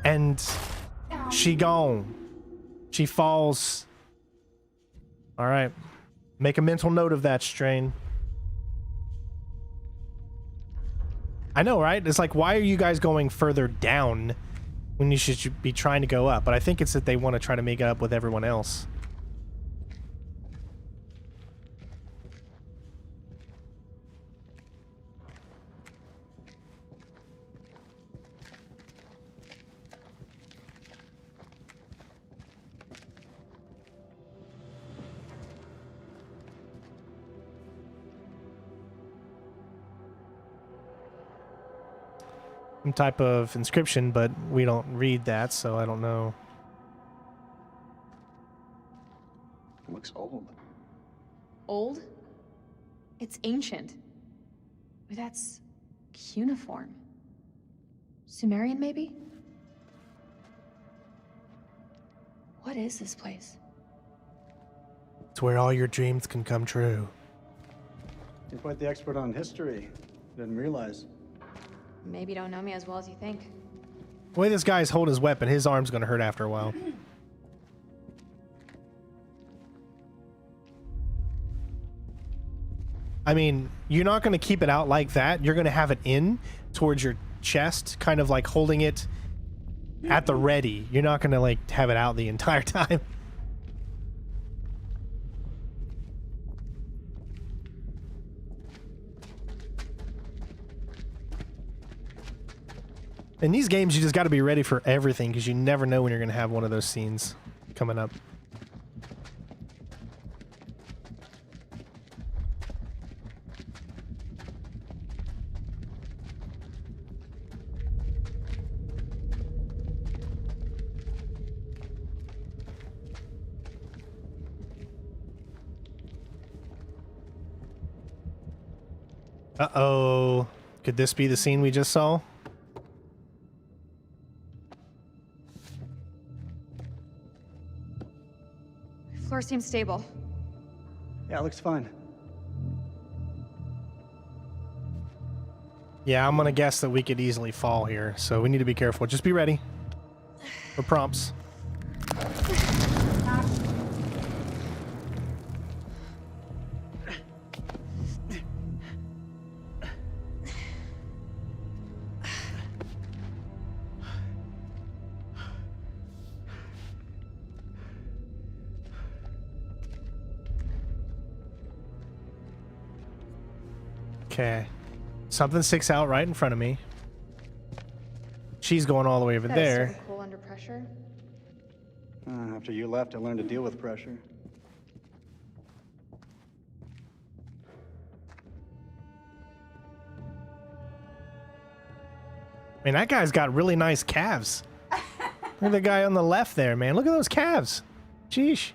and she gone. She falls. All right, make a mental note of that, Strain. I know, right? It's like, why are you guys going further down when you should be trying to go up? But I think it's that they want to try to make it up with everyone else. Some type of inscription, but we don't read that, so I don't know. It looks old. Old? It's ancient. That's cuneiform. Sumerian, maybe? What is this place? It's where all your dreams can come true. You're quite the expert on history. Didn't realize. Maybe you don't know me as well as you think. The way this guy's holding his weapon, his arm's gonna hurt after a while. I mean, you're not gonna keep it out like that. You're gonna have it in towards your chest, kind of like holding it at the ready. You're not gonna like have it out the entire time. In these games, you just got to be ready for everything because you never know when you're going to have one of those scenes coming up. Uh-oh. Could this be the scene we just saw? Floor seems stable. Yeah, it looks fine. Yeah, I'm gonna guess that we could easily fall here, so we need to be careful. Just be ready for prompts. Okay. Something sticks out right in front of me. She's going all the way over there. Cool under pressure. After you left, I learned to deal with pressure. Man, that guy's got really nice calves. Look at the guy on the left there, man. Look at those calves. Sheesh.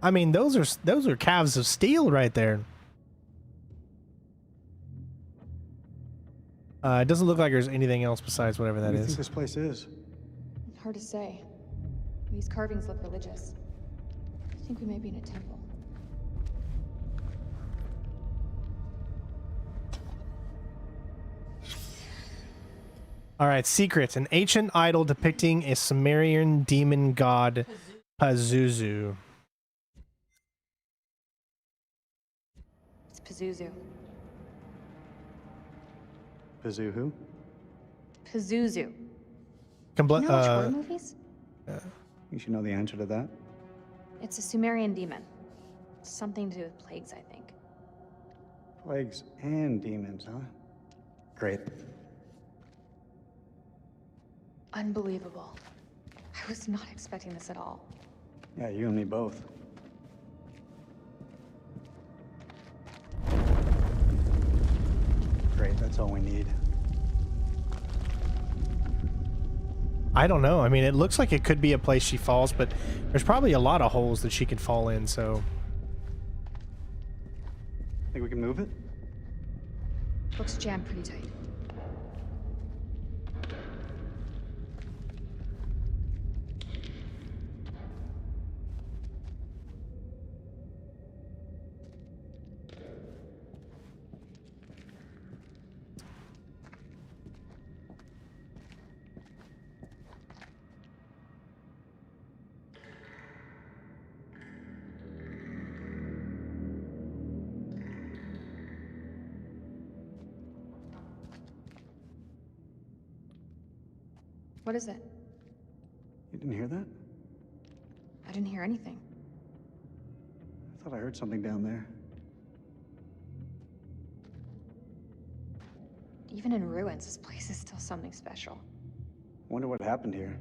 I mean, those are calves of steel right there. It doesn't look like there's anything else besides whatever that What do you is. think this place is? Hard to say. These carvings look religious. I think we may be in a temple. All right, secrets. An ancient idol depicting a Sumerian demon god, Pazuzu. It's Pazuzu. Pazu who? Pazuzu. You Compl- know watch horror movies? You should know the answer to that. It's a Sumerian demon. Something to do with plagues, I think. Plagues and demons, huh? Great. Unbelievable. I was not expecting this at all. Yeah, you and me both. Great, that's all we need. I don't know. I mean, it looks like it could be a place she falls, but there's probably a lot of holes that she could fall in, so... Think we can move it? Looks jammed pretty tight. What is it? You didn't hear that? I didn't hear anything. I thought I heard something down there. Even in ruins, this place is still something special. Wonder what happened here.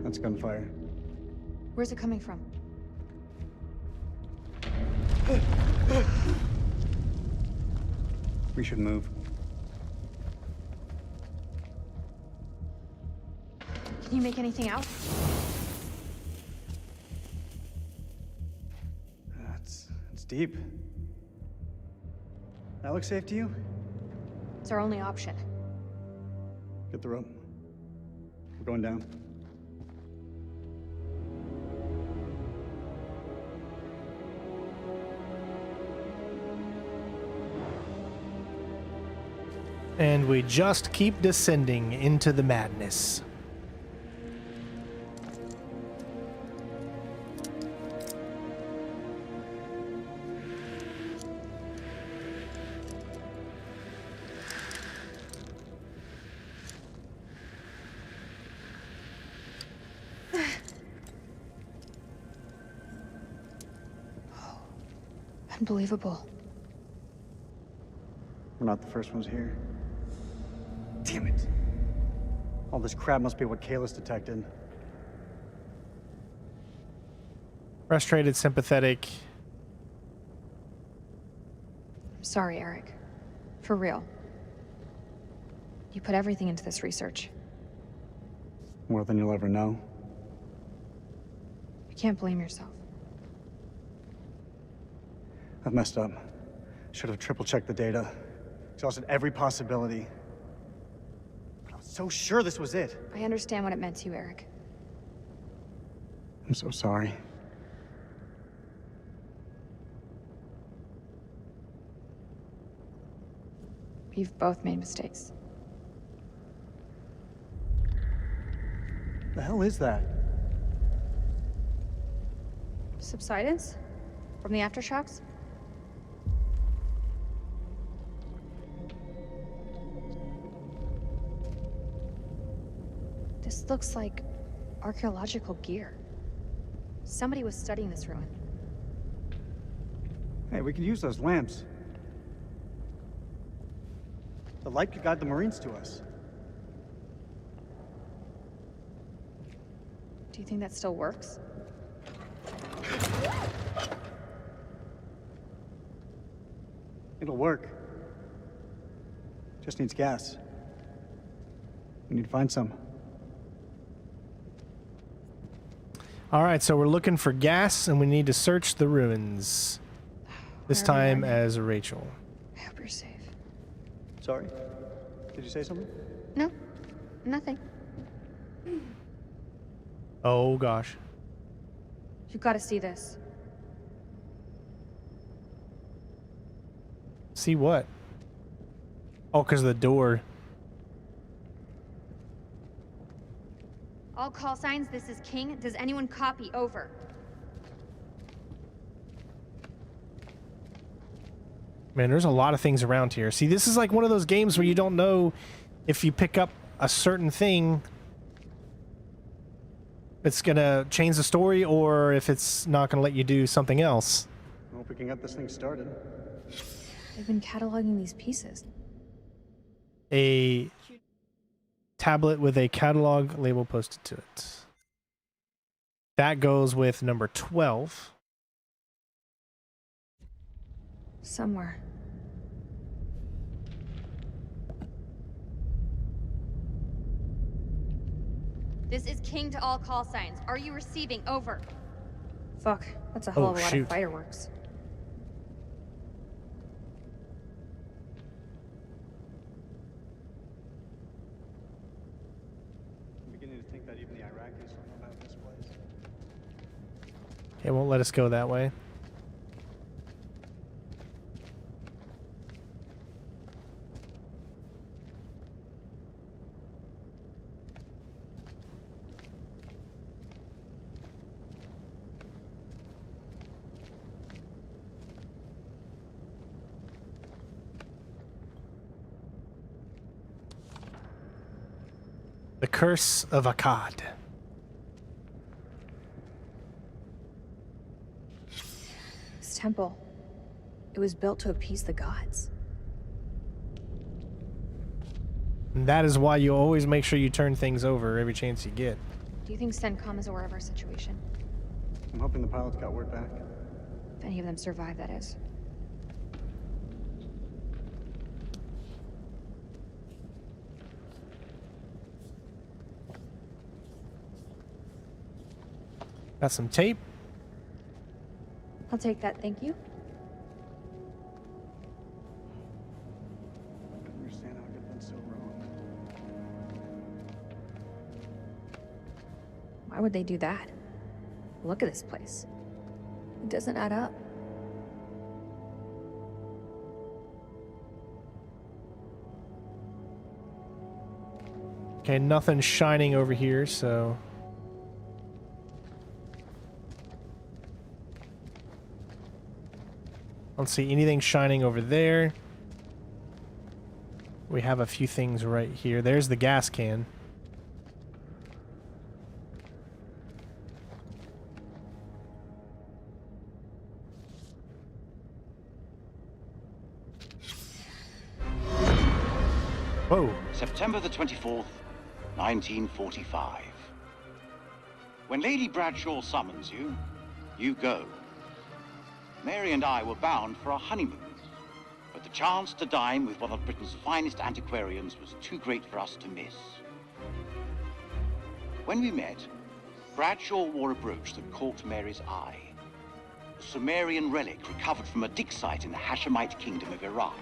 That's gunfire. Where's it coming from? We should move. Can you make anything out? It's deep. That looks safe to you? It's our only option. Get the rope. We're going down. And we just keep descending into the madness. Unbelievable. We're not the first ones here. Damn it. All this crap must be what Kayla's detected. Frustrated, sympathetic. I'm sorry, Eric. For real. You put everything into this research. More than you'll ever know. You can't blame yourself. I've messed up. Should have triple-checked the data. Exhausted every possibility. But I was so sure this was it. I understand what it meant to you, Eric. I'm so sorry. We've both made mistakes. The hell is that? Subsidence? From the aftershocks? This looks like archaeological gear. Somebody was studying this ruin. Hey, we can use those lamps. The light could guide the Marines to us. Do you think that still works? It'll work. Just needs gas. We need to find some. All right, so we're looking for gas, and we need to search the ruins. This time as Rachel. I hope you're safe. Sorry? Did you say something? No, nothing. Oh, gosh. You've got to see this. See what? Oh, because of the door. All call signs, this is King. Does anyone copy? Over. Man, there's a lot of things around here. See, this is like one of those games where you don't know if you pick up a certain thing, it's gonna change the story, or if it's not gonna let you do something else. I hope we can get this thing started. They've been cataloging these pieces. A tablet with a catalog label posted to it. That goes with number 12. Somewhere. This is King to all call signs. Are you receiving? Over. Fuck, that's a hell of a lot of fireworks. I'm beginning to think that even the Iraqis don't know about this place. It won't let us go that way. The Curse of Akkad. This temple, it was built to appease the gods. And that is why you always make sure you turn things over every chance you get. Do you think CENTCOM is aware of our situation? I'm hoping the pilots got word back. If any of them survive, that is. Got some tape. I'll take that, thank you. I don't understand how it could have been so wrong. Why would they do that? Look at this place. It doesn't add up. Okay, nothing shining over here, so... I don't see anything shining over there. We have a few things right here. There's the gas can. Whoa. September the 24th, 1945. When Lady Bradshaw summons you, you go. Mary and I were bound for a honeymoon, but the chance to dine with one of Britain's finest antiquarians was too great for us to miss. When we met, Bradshaw wore a brooch that caught Mary's eye. A Sumerian relic recovered from a dig site in the Hashemite kingdom of Iraq.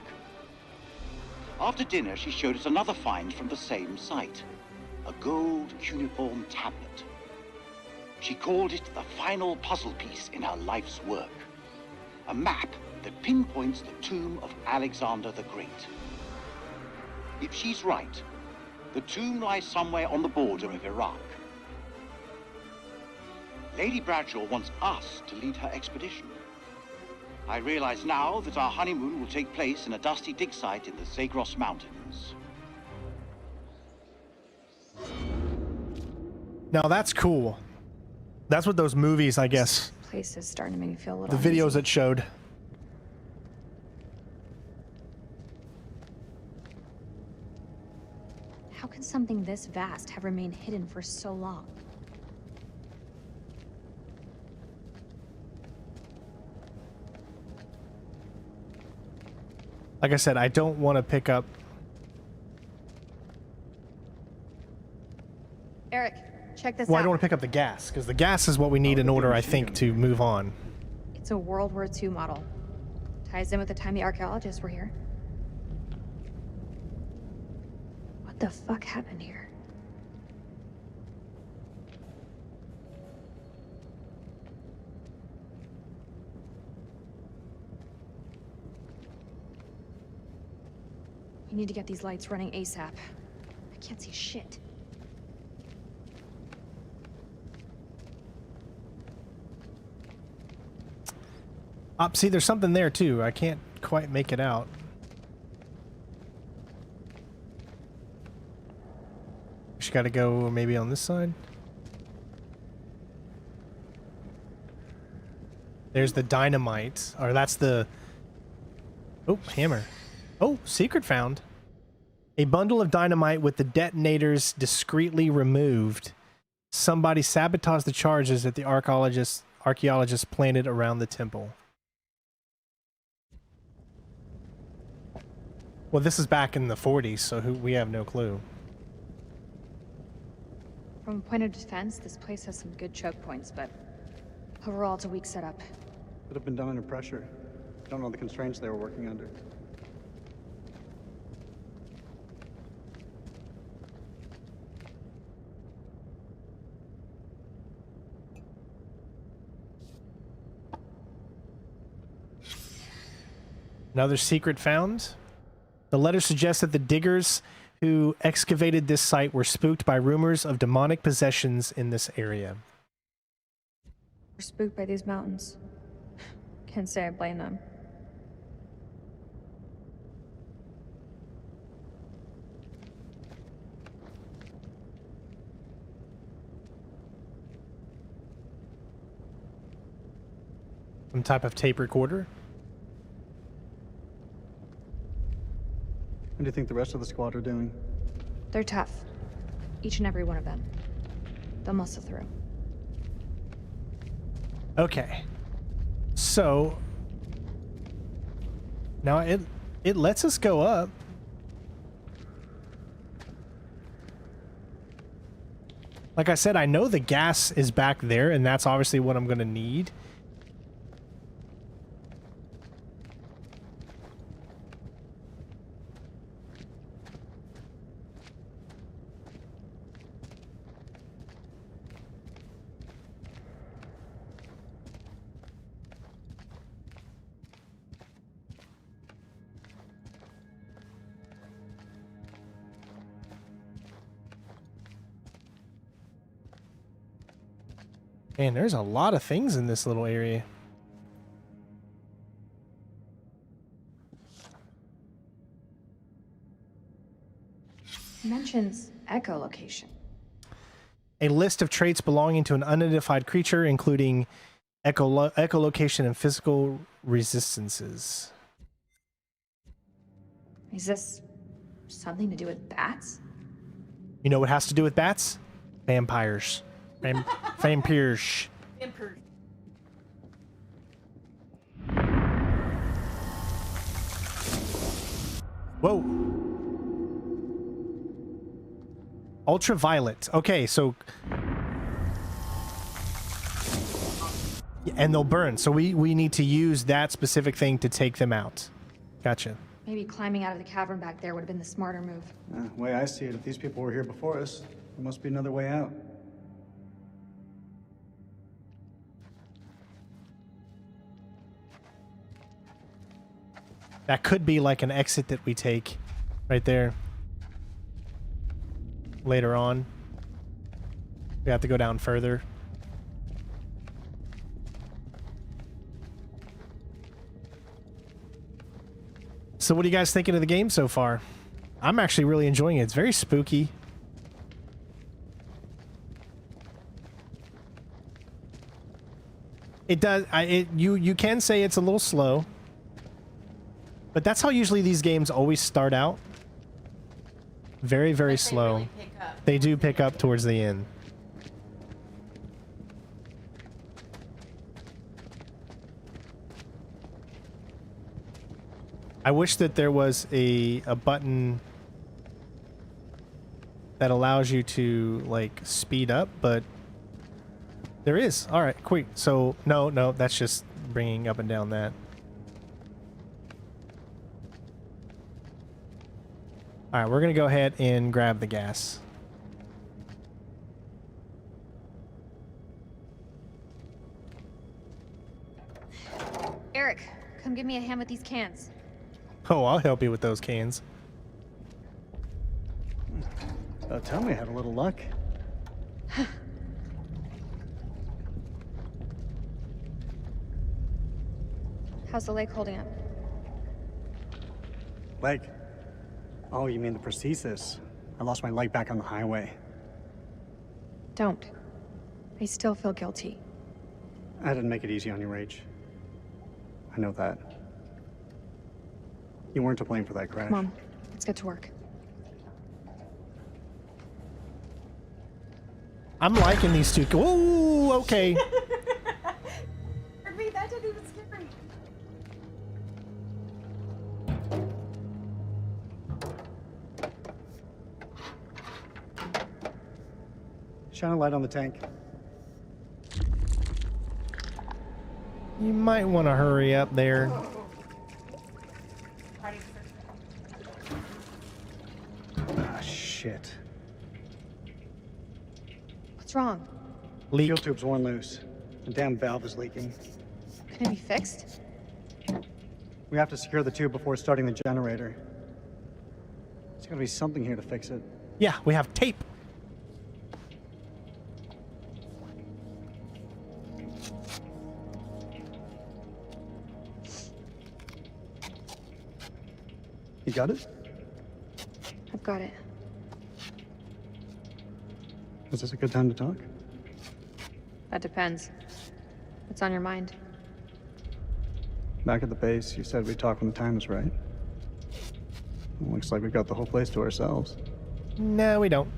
After dinner, she showed us another find from the same site, a gold cuneiform tablet. She called it the final puzzle piece in her life's work. A map that pinpoints the tomb of Alexander the Great. If she's right, the tomb lies somewhere on the border of Iraq. Lady Bradshaw wants us to lead her expedition. I realize now that our honeymoon will take place in a dusty dig site in the Zagros Mountains. Now that's cool. That's what those movies, I guess. Place is starting to make me feel a little The videos uneasy. it showed. How can something this vast have remained hidden for so long? Like I said, I don't want to pick up... Eric, check this Well, I out. don't want to pick up the gas, because the gas is what we need in order, I think, to move on. It's a World War II model. Ties in with the time the archaeologists were here. What the fuck happened here? We need to get these lights running ASAP. I can't see shit. See, there's something there too. I can't quite make it out. Just gotta go maybe on this side. There's the dynamite, or that's the... Oh, hammer. Oh, secret found. A bundle of dynamite with the detonators discreetly removed. Somebody sabotaged the charges that the archaeologists planted around the temple. Well, this is back in the 40s, so we have no clue. From a point of defense, this place has some good choke points, but overall it's a weak setup. Could have been done under pressure. Don't know the constraints they were working under. Another secret found. The letter suggests that the diggers who excavated this site were spooked by rumors of demonic possessions in this area. We're spooked by these mountains. Can't say I blame them. Some type of tape recorder. What do you think the rest of the squad are doing? They're tough. Each and every one of them. They'll muscle through. Okay. So now it lets us go up. Like I said, I know the gas is back there, and that's obviously what I'm going to need. Man, there's a lot of things in this little area. It mentions echolocation. A list of traits belonging to an unidentified creature, including echolocation and physical resistances. Is this something to do with bats? You know what has to do with bats? Vampires. Vampires. Whoa. Ultraviolet. Okay, so... And they'll burn, so we need to use that specific thing to take them out. Gotcha. Maybe climbing out of the cavern back there would have been the smarter move. The way I see it, if these people were here before us, there must be another way out. That could be like an exit that we take right there. Later on. We have to go down further. So what are you guys thinking of the game so far? I'm actually really enjoying it. It's very spooky. It does. You can say it's a little slow. But that's how usually these games always start out. Very, very slow. Really they do pick up towards the end. I wish that there was a button that allows you to like speed up, but there is. All right, quick. So no, that's just bringing up and down that. All right, we're going to go ahead and grab the gas. Eric, come give me a hand with these cans. Oh, I'll help you with those cans. Tell me I had a little luck. How's the lake holding up? Leg? Oh, you mean the prosthesis? I lost my leg back on the highway. Don't. I still feel guilty. I didn't make it easy on you, Rach. I know that. You weren't to blame for that crash. Come on, let's get to work. I'm liking these two. Ooh, okay. For me, that didn't even scare me. Shine a light on the tank. You might want to hurry up there. Ah, shit. What's wrong? Leak. Fuel tube's worn loose. The damn valve is leaking. Can it be fixed? We have to secure the tube before starting the generator. There's gotta be something here to fix it. Yeah, we have tape. You got it? I've got it. Is this a good time to talk? That depends. What's on your mind? Back at the base, you said we'd talk when the time is right. Looks like we got the whole place to ourselves. No, we don't.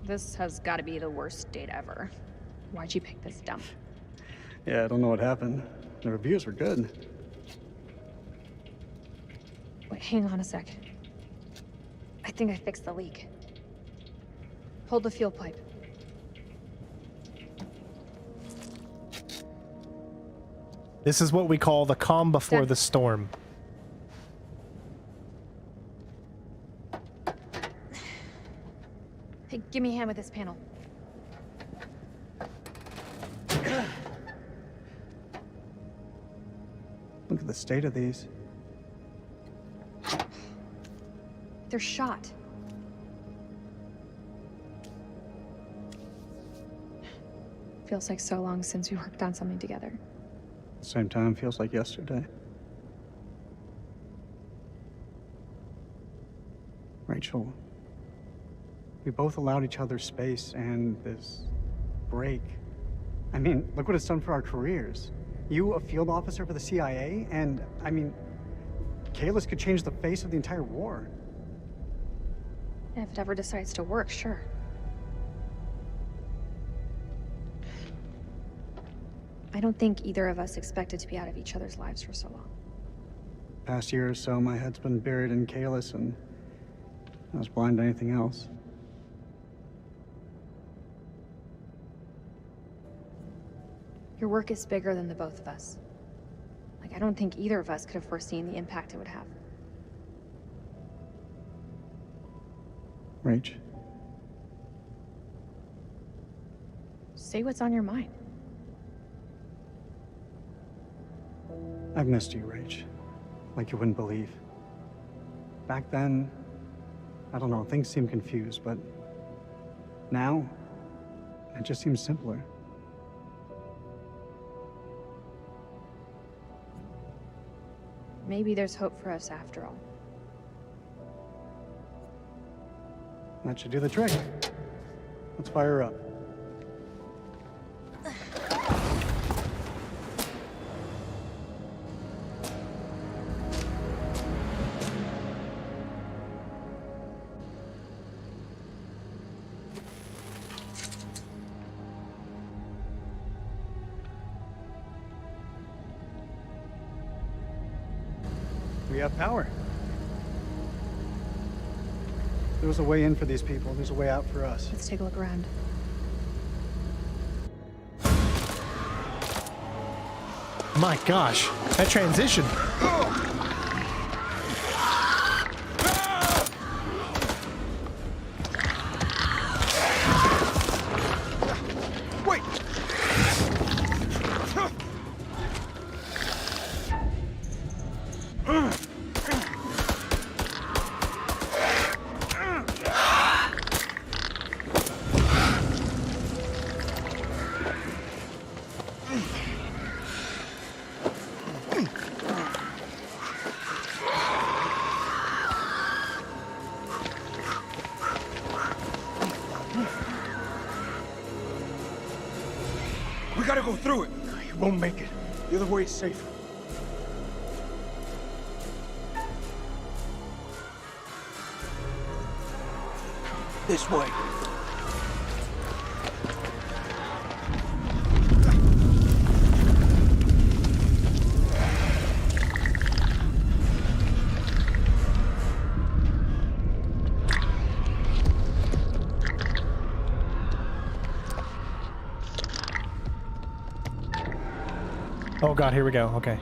This has got to be the worst date ever. Why'd you pick this dump? Yeah, I don't know what happened. The reviews were good. Wait, hang on a sec. I think I fixed the leak. Hold the fuel pipe. This is what we call the calm before Done. the storm. Hey, give me a hand with this panel. Look at the state of these. They're shot. Feels like so long since we worked on something together. At the same time, feels like yesterday. Rachel, we both allowed each other space and this break. I mean, look what it's done for our careers. You, a field officer for the CIA, and, I mean, Kalis could change the face of the entire war. If it ever decides to work, sure. I don't think either of us expected to be out of each other's lives for so long. Past year or so, my head's been buried in Kalis, and I was blind to anything else. Your work is bigger than the both of us. Like, I don't think either of us could have foreseen the impact it would have. Rach, Say what's on your mind. I've missed you, Rach. Like you wouldn't believe. Back then, I don't know, things seemed confused, but now, it just seems simpler. Maybe there's hope for us after all. That should do the trick. Let's fire her up. We have power. There was a way in for these people. There's a way out for us. Let's take a look around. My gosh, that transition. We gotta go through it. You won't make it. The other way is safer. This way. Oh god, here we go. Okay.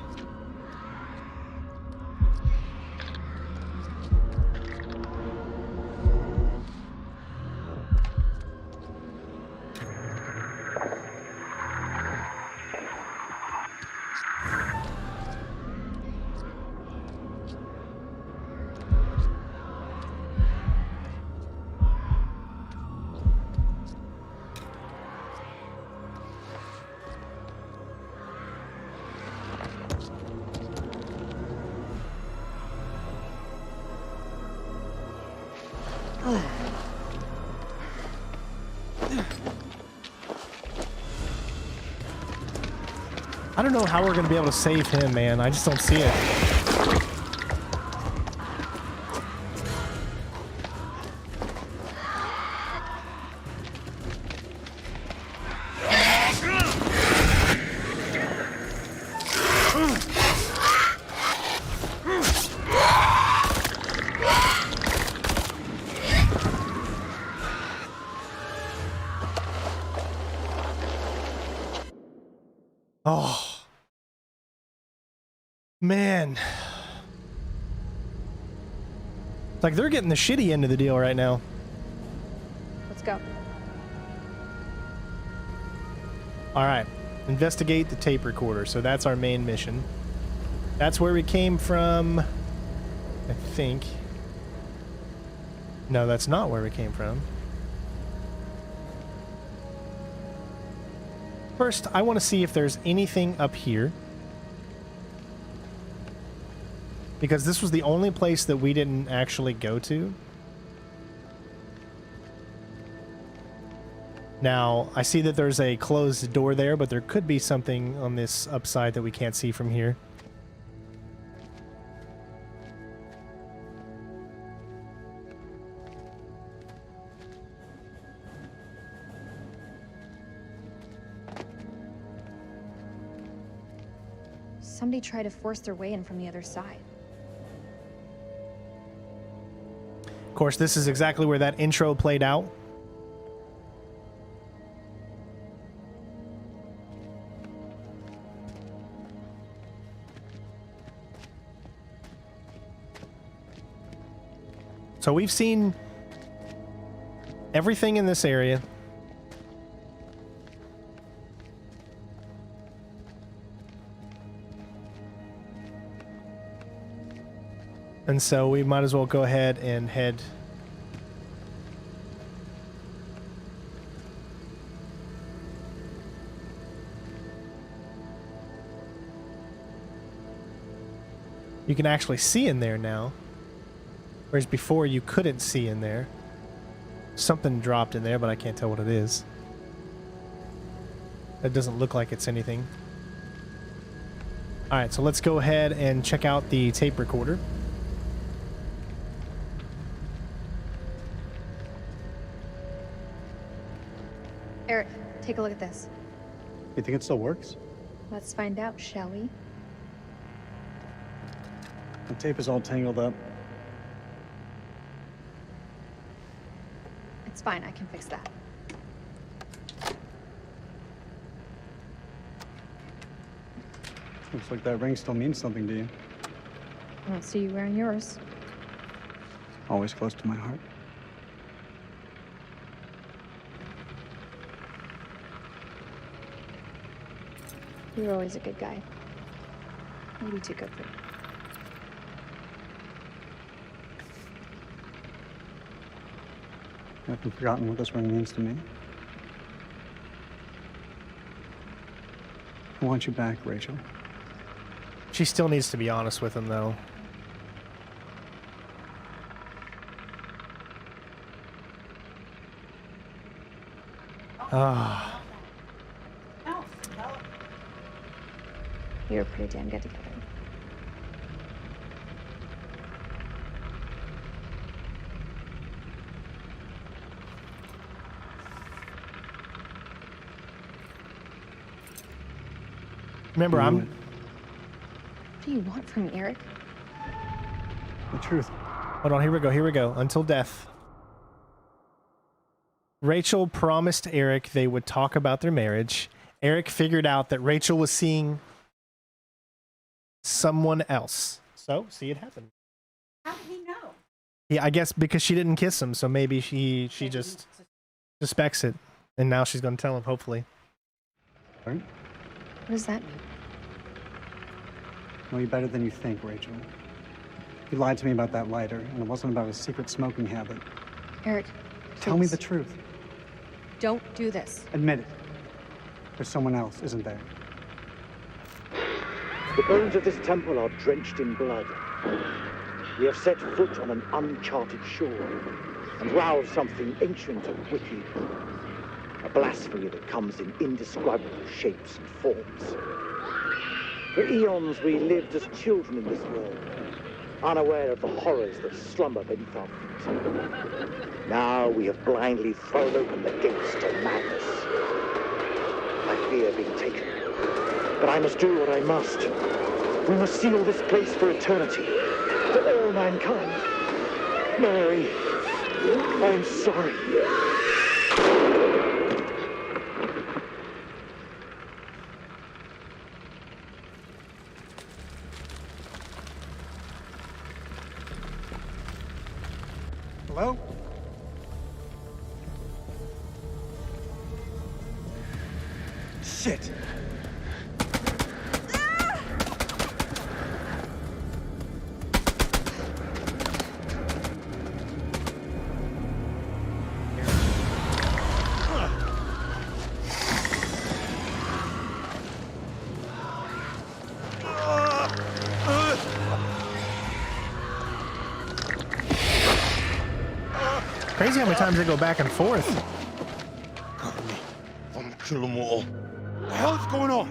I don't know how we're gonna be able to save him, man. I just don't see it. Oh. Man. Like, they're getting the shitty end of the deal right now. Let's go. Alright. Investigate the tape recorder. So that's our main mission. That's where we came from, I think. No, that's not where we came from. First, I want to see if there's anything up here. Because this was the only place that we didn't actually go to. Now, I see that there's a closed door there, but there could be something on this upside that we can't see from here. Somebody tried to force their way in from the other side. Of course, this is exactly where that intro played out. So we've seen everything in this area. And so we might as well go ahead and head you can actually see in there now, whereas before you couldn't see in there. Something dropped in there, but I can't tell what it is. It doesn't look like it's anything. Alright, so let's go ahead and check out the tape recorder. Eric, take a look at this. You think it still works? Let's find out, shall we? The tape is all tangled up. It's fine, I can fix that. Looks like that ring still means something to you. I don't see you wearing yours. Always close to my heart. You were always a good guy. Maybe too good for you. You haven't forgotten what this ring means to me. I want you back, Rachel. She still needs to be honest with him, though. We were pretty damn good together. Remember, What do you want from me, Eric? The truth. Hold on, here we go. Until death. Rachel promised Eric they would talk about their marriage. Eric figured out that Rachel was seeing someone else. So, see it happen. How did he know? Yeah, I guess because she didn't kiss him, so maybe she just suspects it. And now she's going to tell him, hopefully. Right? What does that mean? Know you better than you think, Rachel. He lied to me about that lighter, and it wasn't about his secret smoking habit. Eric, Tell me please. the truth. Don't do this. Admit it. There's someone else, isn't there? The bones of this temple are drenched in blood. We have set foot on an uncharted shore and roused something ancient and wicked. A blasphemy that comes in indescribable shapes and forms. For eons we lived as children in this world, unaware of the horrors that slumber beneath our feet. Now we have blindly thrown open the gates to madness. I fear being taken, but I must do what I must. We must seal this place for eternity, for all mankind. Mary, I'm sorry. Hello? Shit! Crazy how many times they go back and forth. Cover me. I'm gonna kill them all. What the hell is going on?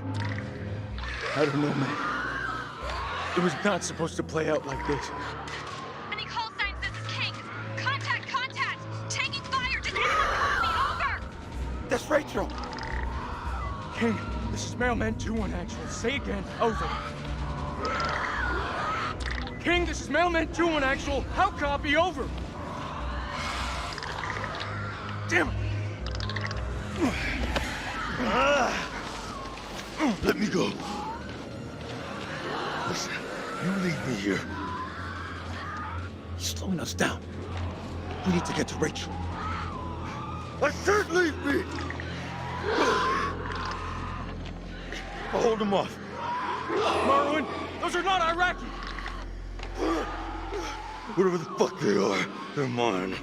I don't know, man. It was not supposed to play out like this. Any call signs? This is King. Contact! Taking fire! Does anyone call me? Over! That's Rachel. King, this is Mailman 2-1 actual. Say again. Over. King, this is Mailman 2-1 actual. How copy? Over. Damn it! Let me go. Listen, you leave me here. You're slowing us down. We need to get to Rachel. I said leave me! I'll hold them off. Marwin, those are not Iraqi! Whatever the fuck they are, they're mine.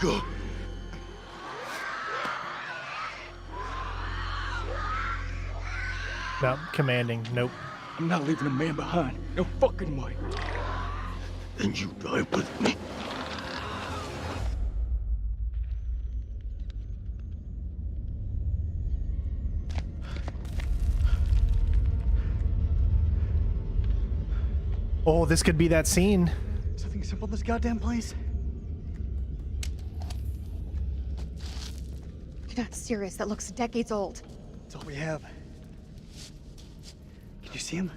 Go. No, commanding. Nope. I'm not leaving a man behind. No fucking way. Then you die with me. Oh, this could be that scene. Something simple, this goddamn place. You're not serious. That looks decades old. That's all we have. Can you see him?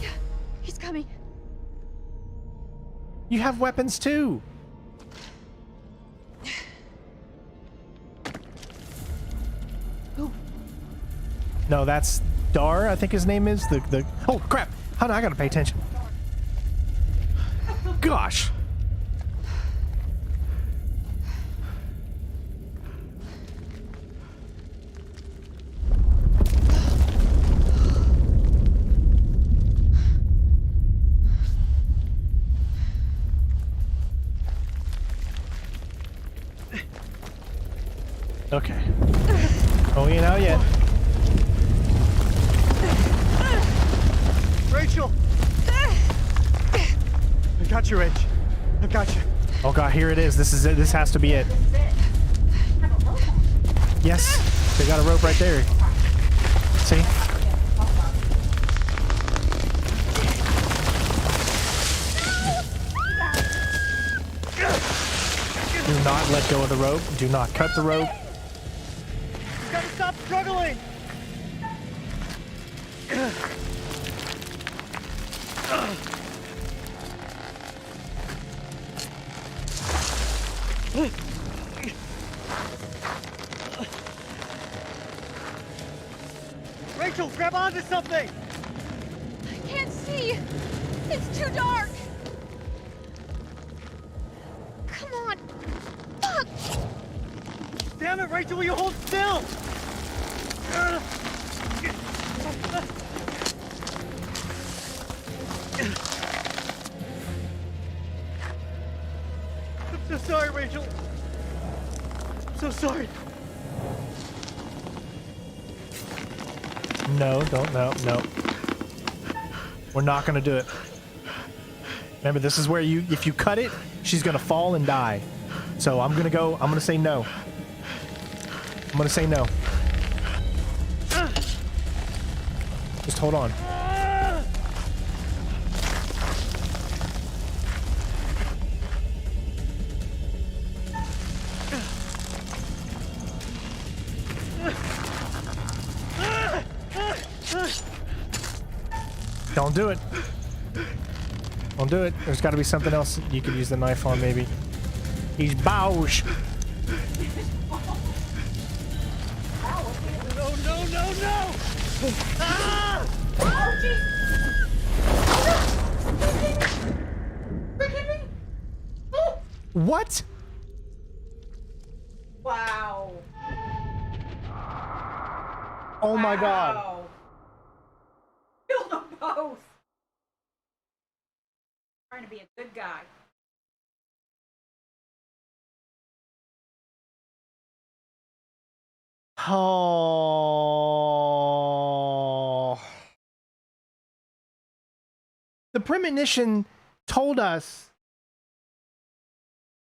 Yeah, he's coming. You have weapons too. Who? No, that's Dar, I think his name is. The oh crap! How do I gotta pay attention? Gosh. Okay. Oh, you know yet. Rachel! I got you, Rach. I got you. Oh god, here it is. This is it. This has to be it. Yes, they got a rope right there. See? Do not let go of the rope. Do not cut the rope. You gotta stop struggling! Rachel, grab onto something! I can't see. It's too dark. Come on. Fuck. Damn it, Rachel, will you hold still? I'm so sorry, Rachel. I'm so sorry. No, don't, no. We're not gonna do it. Remember, this is where if you cut it, she's gonna fall and die. So I'm gonna say no. I'm gonna say no. Just hold on. Don't do it. Don't do it. There's got to be something else you could use the knife on, maybe. He's Bausch. No! Ah! What? Wow. Oh my God. Killed them both. Trying to be a good guy. Oh. The premonition told us,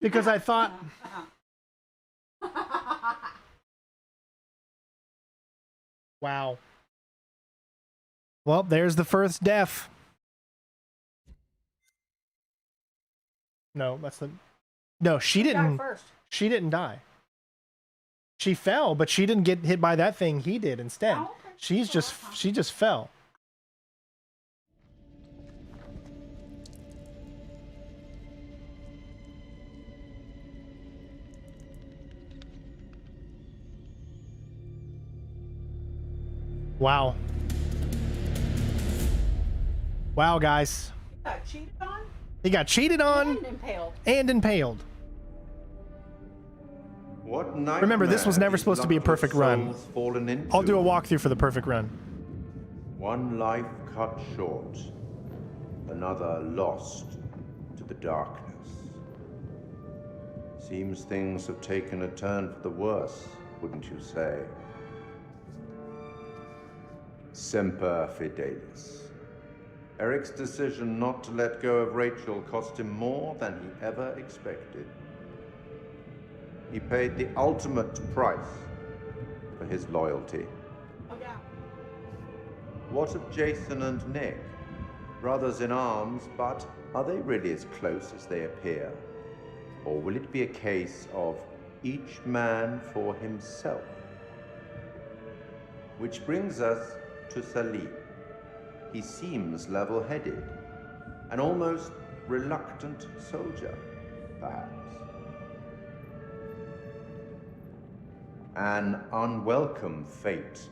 because I thought... Wow. Well, there's the first death. No, that's the... No, she didn't... She didn't die. She fell, but she didn't get hit by that thing. He did instead. Oh, okay. She just fell. Wow. Wow, guys. He got cheated on? He got cheated on And impaled. And impaled. What Remember, this was never supposed to be a perfect run. I'll do a walkthrough for the perfect run. One life cut short, another lost to the darkness. Seems things have taken a turn for the worse, wouldn't you say? Semper Fidelis. Eric's decision not to let go of Rachel cost him more than he ever expected. He paid the ultimate price for his loyalty. Oh, yeah. What of Jason and Nick? Brothers in arms, but are they really as close as they appear? Or will it be a case of each man for himself? Which brings us to Salim. He seems level-headed, an almost reluctant soldier, perhaps. An unwelcome fate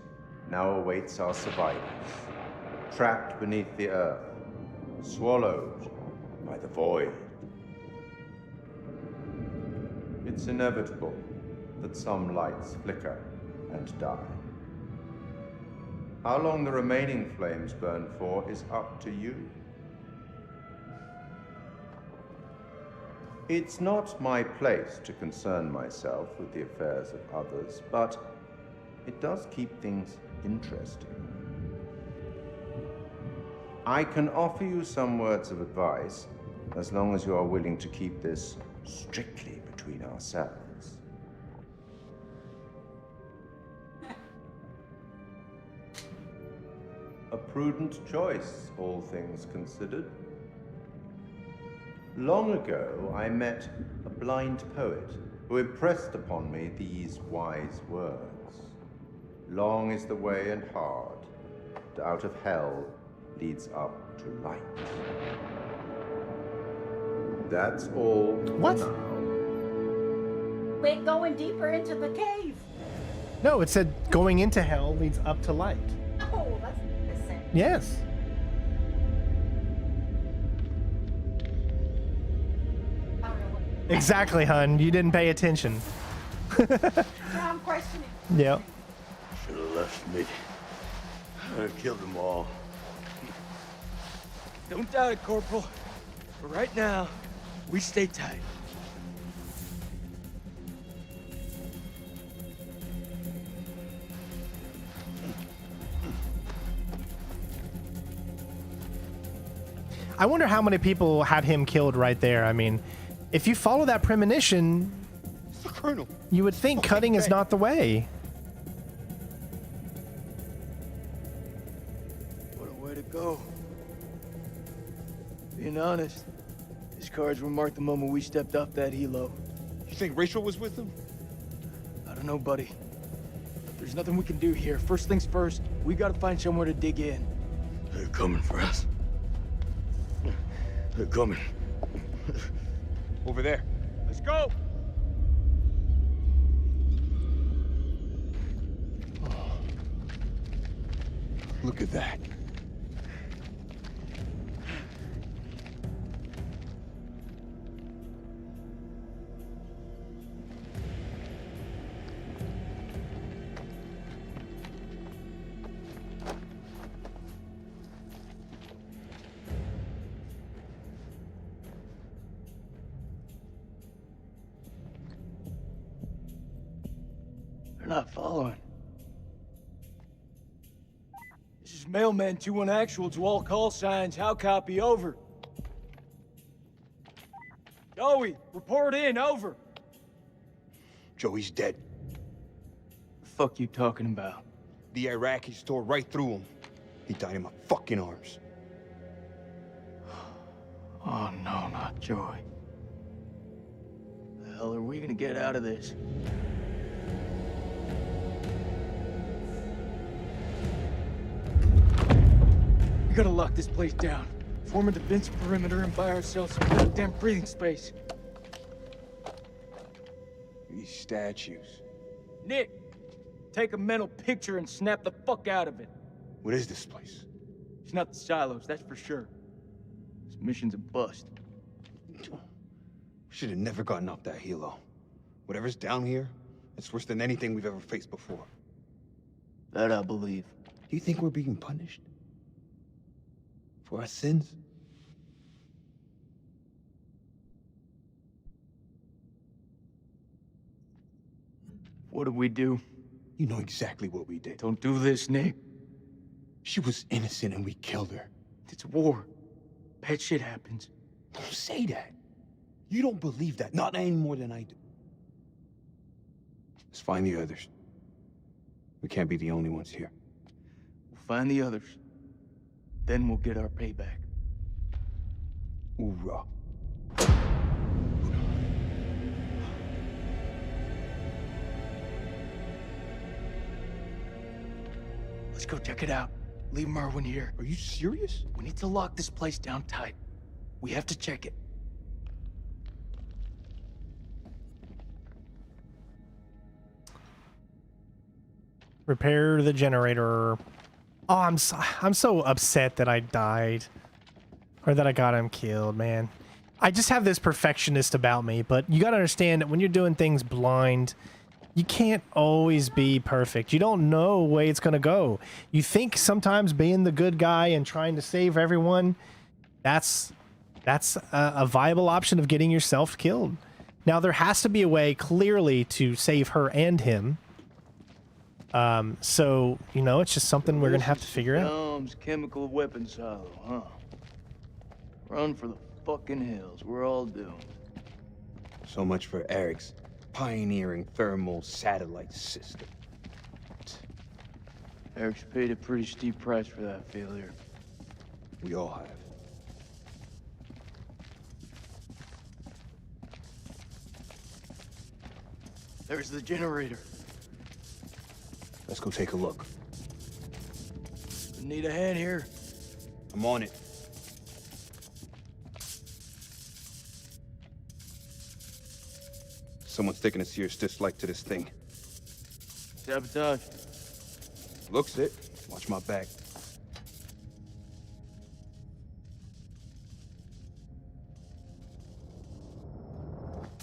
now awaits our survivors, trapped beneath the earth, swallowed by the void. It's inevitable that some lights flicker and die. How long the remaining flames burn for is up to you. It's not my place to concern myself with the affairs of others, but it does keep things interesting. I can offer you some words of advice, as long as you are willing to keep this strictly between ourselves. A prudent choice, all things considered. Long ago, I met a blind poet who impressed upon me these wise words. Long is the way and hard, and out of hell leads up to light. That's all. What? We're going deeper into the cave. No, it said going into hell leads up to light. Oh, that's innocent. Yes. Exactly, hun. You didn't pay attention. Now I'm questioning. Yep. Should have left me. I killed them all. Don't doubt it, Corporal. But right now, we stay tight. I wonder how many people had him killed right there. I mean, if you follow that premonition, It's the Colonel. you would think cutting is not the way. What a way to go. Being honest, his cards were marked the moment we stepped off that helo. You think Rachel was with him? I don't know, buddy. There's nothing we can do here. First things first, we gotta find somewhere to dig in. They're coming for us. They're coming. Over there. Let's go! Look at that. They're not following. This is Mailman 2-1 actual to all call signs. How copy? Over. Joey, report in. Over. Joey's dead. The fuck you talking about? The Iraqis tore right through him. He died in my fucking arms. Oh no, not Joey. The hell are we gonna get out of this? We gotta lock this place down. Form a defense perimeter and buy ourselves some goddamn breathing space. These statues. Nick, take a mental picture and snap the fuck out of it. What is this place? It's not the silos, that's for sure. This mission's a bust. We should have never gotten off that helo. Whatever's down here, it's worse than anything we've ever faced before. That I believe. Do you think we're being punished? For our sins? What did we do? You know exactly what we did. Don't do this, Nick. She was innocent and we killed her. It's war. Bad shit happens. Don't say that. You don't believe that, not any more than I do. Let's find the others. We can't be the only ones here. We'll find the others. Then we'll get our payback. Hoorah. Let's go check it out. Leave Merwin here. Are you serious? We need to lock this place down tight. We have to check it. Repair the generator. Oh, I'm so upset that I died. Or that I got him killed, man. I just have this perfectionist about me, but you gotta understand that when you're doing things blind, you can't always be perfect. You don't know the way it's gonna go. You think sometimes being the good guy and trying to save everyone, that's a viable option of getting yourself killed. Now, there has to be a way, clearly, to save her and him. So, you know, it's just something we're gonna have to figure out. Saddam's chemical weapon silo, huh? Run for the fucking hills. We're all doomed. So much for Eric's pioneering thermal satellite system. Eric's paid a pretty steep price for that failure. We all have. There's the generator. Let's go take a look. Need a hand here. I'm on it. Someone's taking a serious dislike to this thing. Sabotage. Looks it. Watch my back.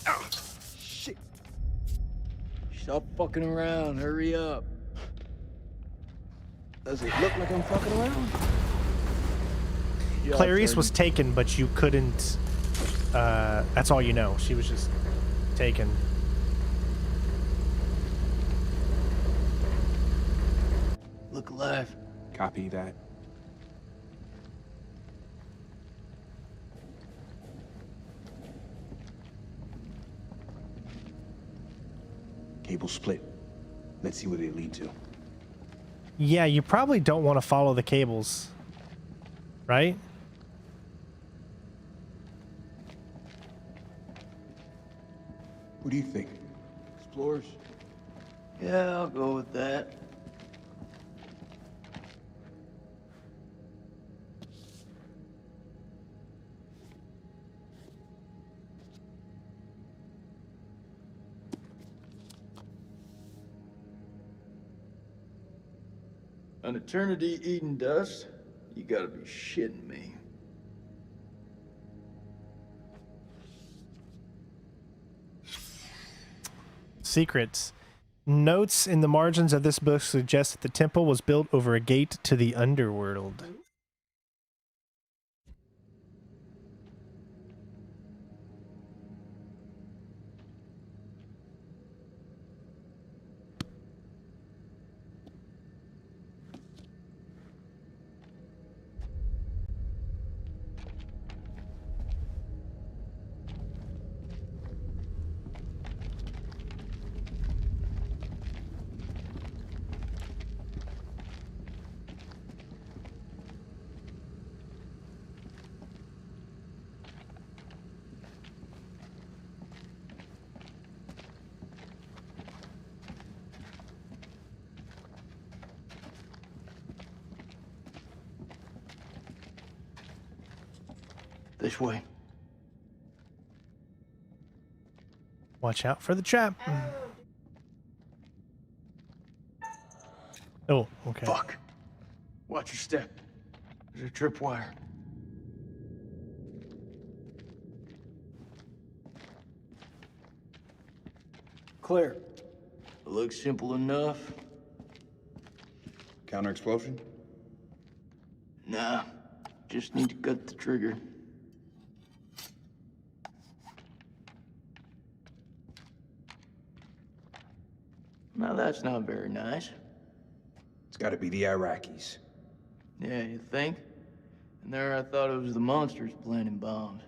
Ah, shit. Stop fucking around. Hurry up. Does it look like I'm fucking around? Yeah, Clarice was taken, but you couldn't. That's all you know. She was just taken. Look alive. Copy that. Cable split. Let's see where they lead to. Yeah, you probably don't want to follow the cables, right? What do you think? Explorers? Yeah, I'll go with that. An eternity eating dust? You gotta be shitting me. Secrets. Notes in the margins of this book suggest that the temple was built over a gate to the underworld. This way. Watch out for the trap. Oh, okay. Fuck. Watch your step. There's a tripwire. Clear. It looks simple enough. Counter explosion? Nah. Just need to cut the trigger. Now that's not very nice. It's gotta be the Iraqis. Yeah, you think? And there I thought it was the monsters planting bombs.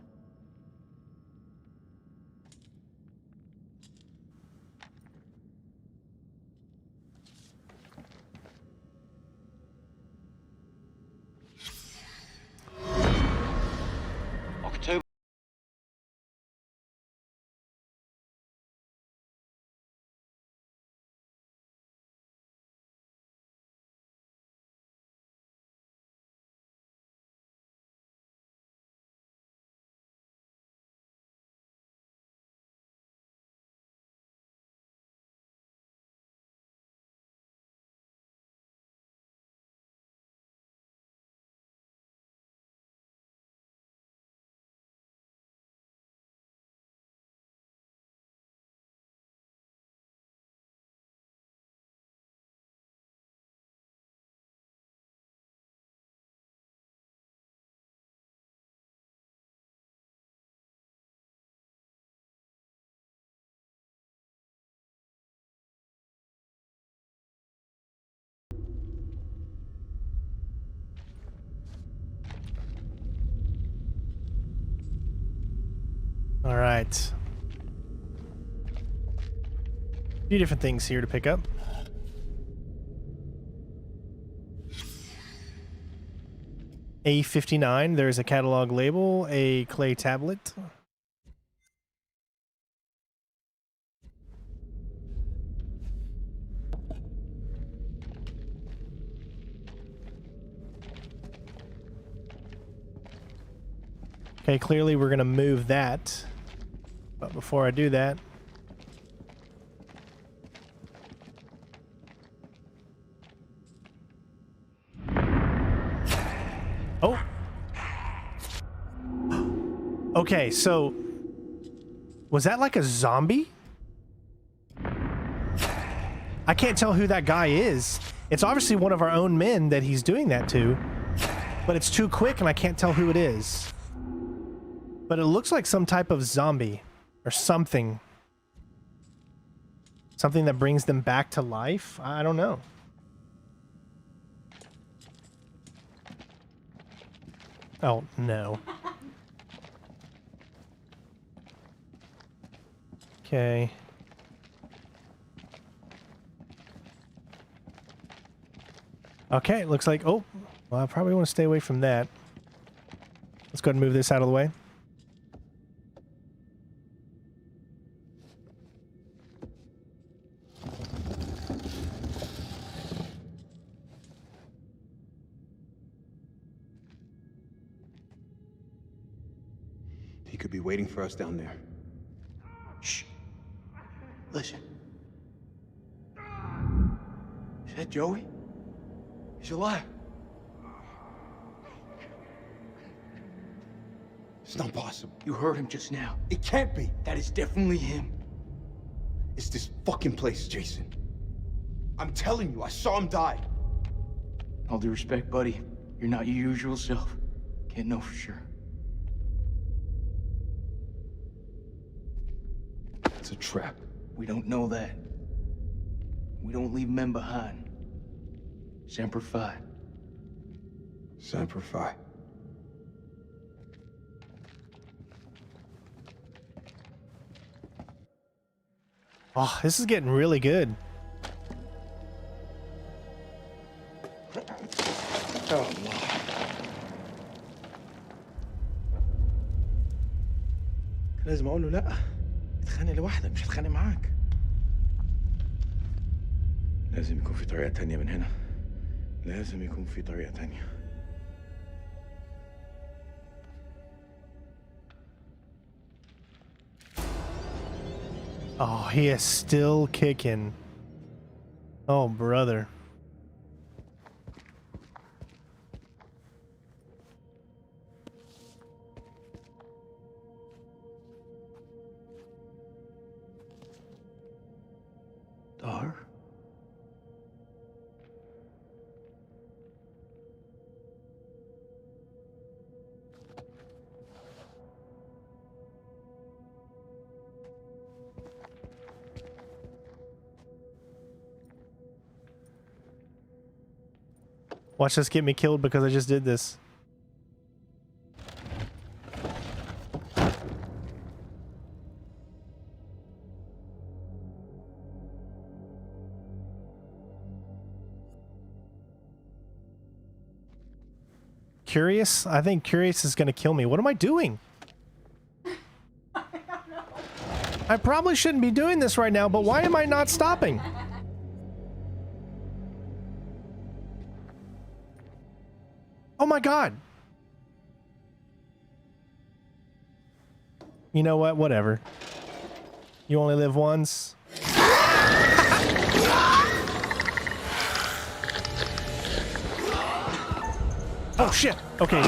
October. All right. A few different things here to pick up. A59. There's a catalog label, a clay tablet. Okay, clearly we're going to move that. But before I do that... Oh! Okay, so... Was that like a zombie? I can't tell who that guy is. It's obviously one of our own men that he's doing that to. But it's too quick and I can't tell who it is. But it looks like some type of zombie or something. Something that brings them back to life? I don't know. Oh, no. Okay. Okay, it looks like... Oh, well, I probably want to stay away from that. Let's go ahead and move this out of the way. He could be waiting for us down there. Shh. Listen. Is that Joey? He's alive. It's not possible. You heard him just now. It can't be. That is definitely him. It's this fucking place, Jason. I'm telling you, I saw him die. All due respect, buddy. You're not your usual self. Can't know for sure. It's a trap. We don't know that. We don't leave men behind. Semper Fi. Semper Fi. Oh, this is getting really good. Oh, Allah. لازم اقول له لا. اتخانق لوحدك مش هتخانق معاك. لازم يكون في طريقة تانية من هنا. لازم يكون في طريقة تانية. Oh, he is still kicking. Oh, brother. Dar? Watch this get me killed because I just did this. Curious? I think Curious is going to kill me. What am I doing? I probably shouldn't be doing this right now, but why am I not stopping? Oh my God. You know what? Whatever. You only live once. Oh shit. Okay.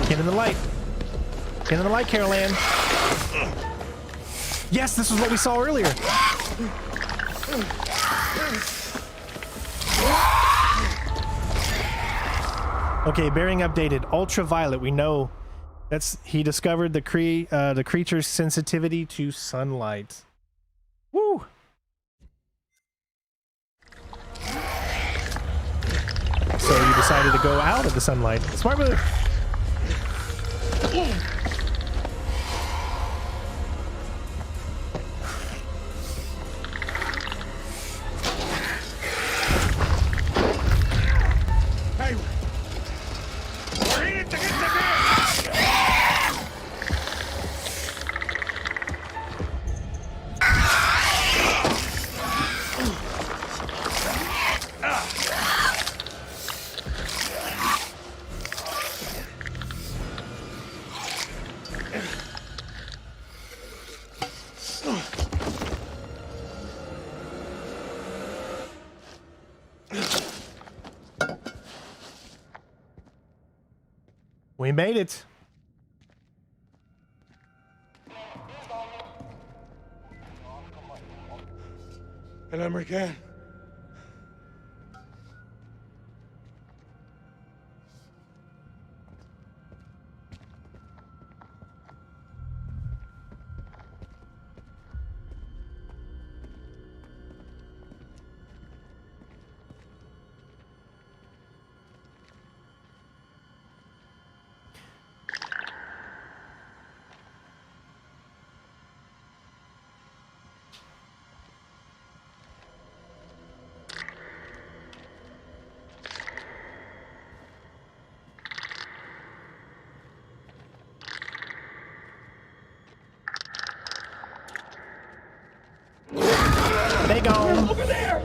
Get in the light. Get in the light, Carol Ann. Yes, this was what we saw earlier. Okay, bearing updated. Ultraviolet. We know that's he discovered the creature's sensitivity to sunlight. Woo! so you decided to go out of the sunlight. Smart move. Hey, we're in it to get the We made it. الأمريكان. They gone. Over there.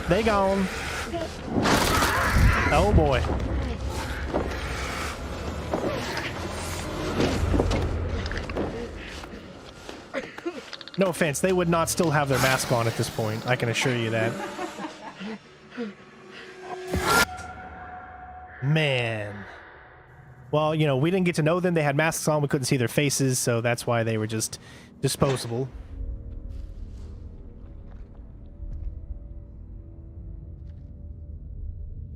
They gone. Oh boy. No offense, they would not still have their mask on at this point. I can assure you that. Man. Well, you know, we didn't get to know them. They had masks on. We couldn't see their faces, so that's why they were just disposable.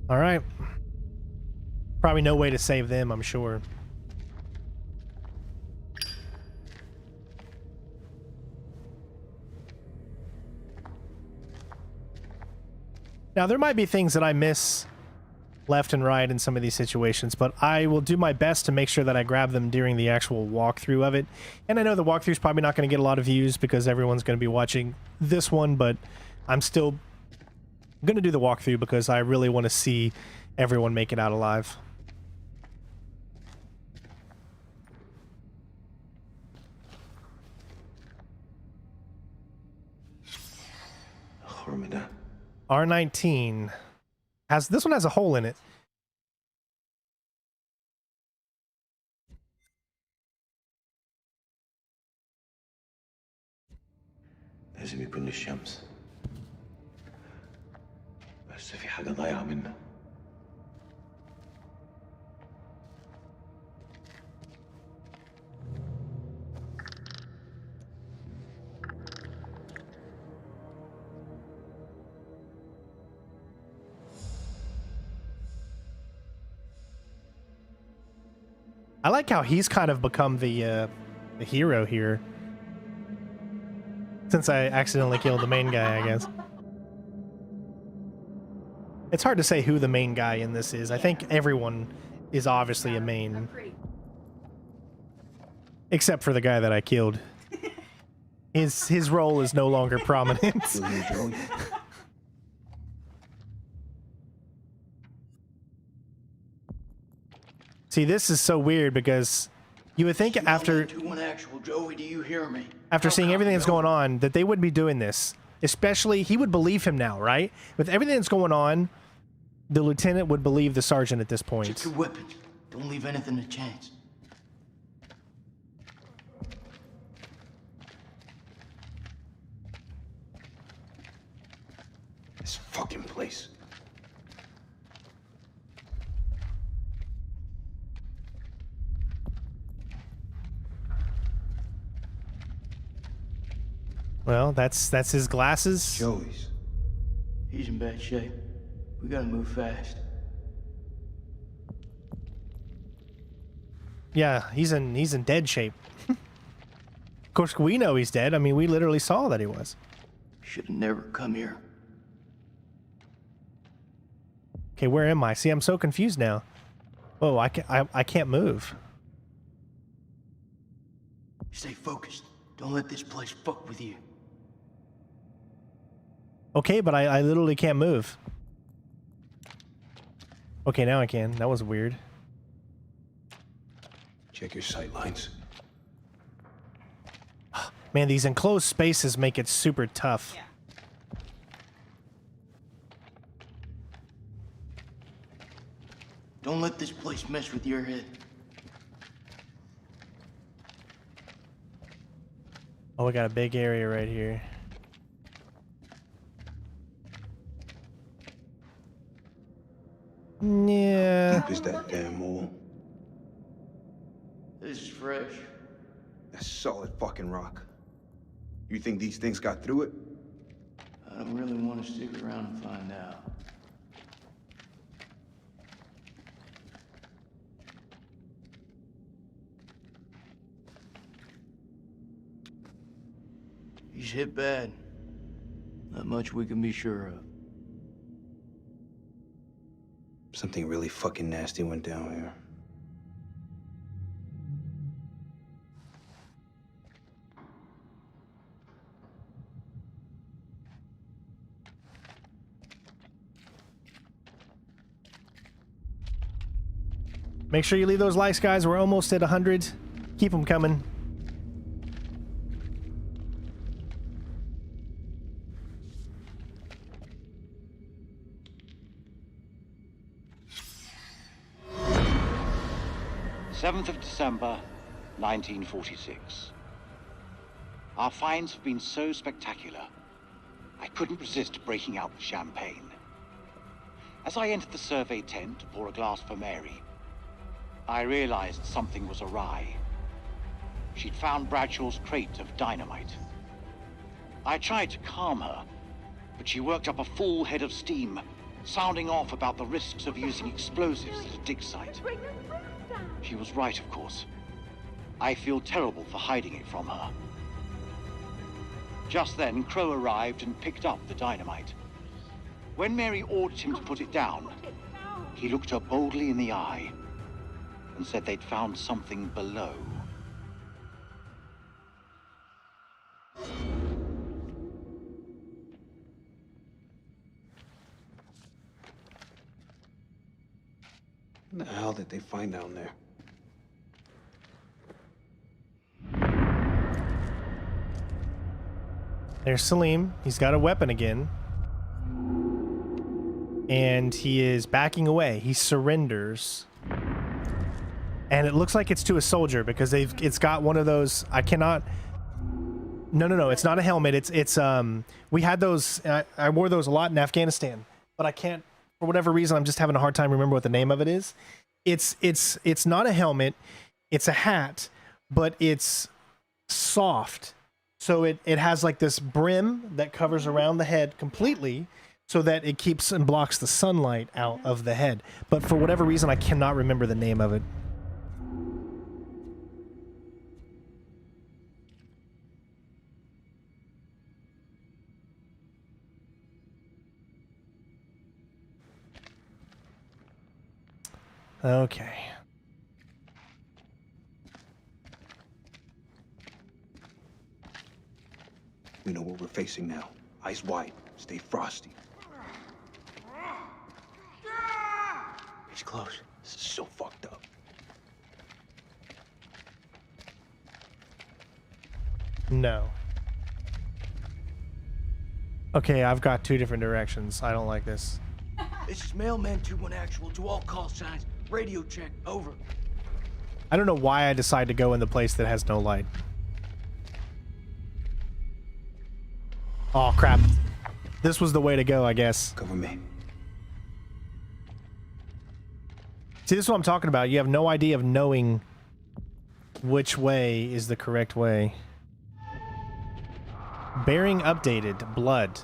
All right. Probably no way to save them, I'm sure. Now, there might be things that I miss left and right in some of these situations, but I will do my best to make sure that I grab them during the actual walkthrough of it. And I know the walkthrough is probably not going to get a lot of views because everyone's going to be watching this one, but I'm still going to do the walkthrough because I really want to see everyone make it out alive. R19 has, this one has a hole in it. لازم يكون للشمس بس في حاجة ضايعة منا. I like how he's kind of become the hero here. Since I accidentally killed the main guy, I guess. It's hard to say who the main guy in this is. I think everyone is obviously a main. Except for the guy that I killed. His role is no longer prominent. See, this is so weird because you would think after Joey, do you hear me? After seeing everything that's going on that they wouldn't be doing this. Especially, he would believe him now, right? With everything that's going on, the lieutenant would believe the sergeant at this point. Check your weapons. Don't leave anything to chance. This fucking place. Well, that's his glasses. Joey's. He's in bad shape. We gotta move fast. Yeah, he's in dead shape. Of course, we know he's dead. I mean, we literally saw that he was. Should have never come here. Okay, where am I? See, I'm so confused now. Oh, I can't move. Stay focused. Don't let this place fuck with you. Okay, but I literally can't move. Okay, now I can. That was weird. Check your sight lines. Man, these enclosed spaces make it super tough. Yeah. Don't let this place mess with your head. Oh, we got a big area right here. Yeah. Deep is that damn hole? This is fresh. That's solid fucking rock. You think these things got through it? I don't really want to stick around and find out. He's hit bad. Not much we can be sure of. Something really fucking nasty went down here. Make sure you leave those likes, guys. We're almost at 100. Keep them coming. December 1946. Our finds have been so spectacular, I couldn't resist breaking out the champagne. As I entered the survey tent to pour a glass for Mary, I realized something was awry. She'd found Bradshaw's crate of dynamite. I tried to calm her, but she worked up a full head of steam, sounding off about the risks of using explosives at a dig site. She was right, of course. I feel terrible for hiding it from her. Just then, Crow arrived and picked up the dynamite. When Mary ordered him to put it down, he looked her boldly in the eye and said they'd found something below. What the hell did they find down there? There's Salim. He's got a weapon again. And he is backing away. He surrenders. And it looks like it's to a soldier because it's got one of those. I cannot. No. It's not a helmet. It's we had those. I wore those a lot in Afghanistan, but I can't, for whatever reason, I'm just having a hard time remember what the name of it is. It's not a helmet. It's a hat, but it's soft. So it has like this brim that covers around the head completely so that it keeps and blocks the sunlight out of the head. But for whatever reason, I cannot remember the name of it. Okay. We know what we're facing now. Eyes wide. Stay frosty. He's close. This is so fucked up. No. Okay, I've got two different directions. I don't like this. This is Mailman 2-1 actual to all call signs. Radio check, over. I don't know why I decided to go in the place that has no light. Oh, crap. This was the way to go, I guess. Cover me. See, this is what I'm talking about. You have no idea of knowing which way is the correct way. Bearing updated. Blood.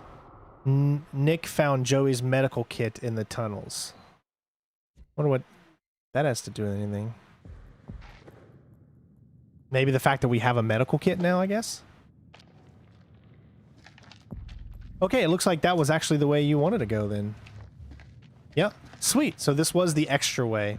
Nick found Joey's medical kit in the tunnels. Wonder what that has to do with anything. Maybe the fact that we have a medical kit now, I guess? Okay, it looks like that was actually the way you wanted to go then. Yep. Sweet. So this was the extra way.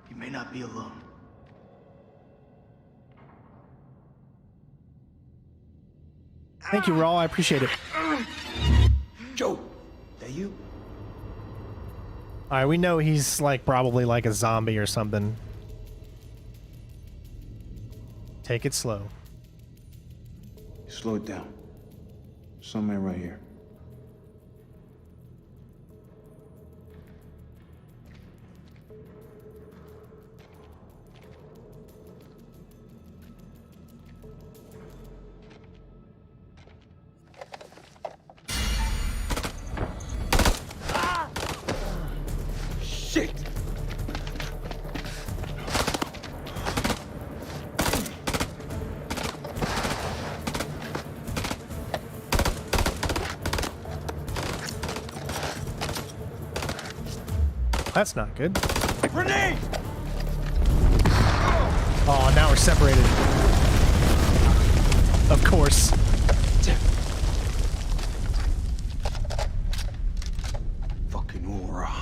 You may not be alone. Thank you, Raw. I appreciate it. Joe, that you? All right, we know he's like probably like a zombie or something. Take it slow. Slow it down. Somewhere right here. Shit! That's not good. Grenade! Oh, now we're separated. Of course. Fucking aura.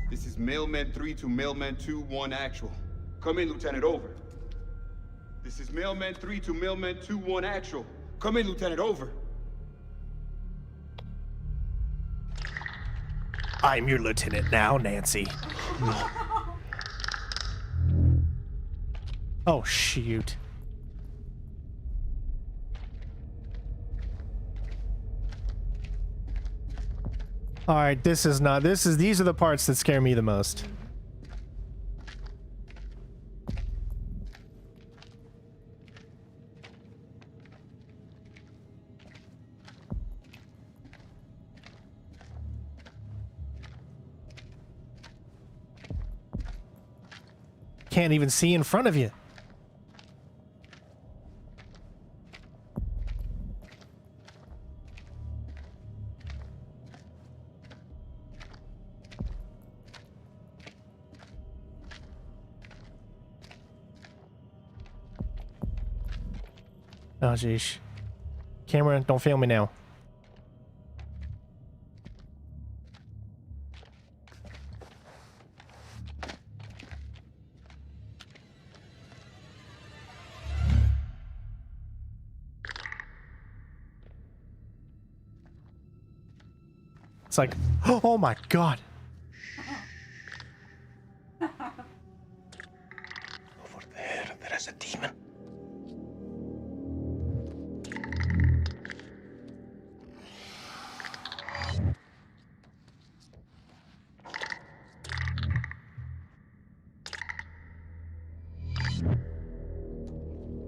This is Mailman 3 to Mailman 2-1 actual. Come in, Lieutenant, over. This is Mailman 3 to Mailman 2-1 actual. Come in, Lieutenant, over. I'm your lieutenant now, Nancy. Oh, shoot. All right, these are the parts that scare me the most. Can't even see in front of you. Oh, jeez. Camera, don't fail me now. It's like, oh my god. Over there is a demon.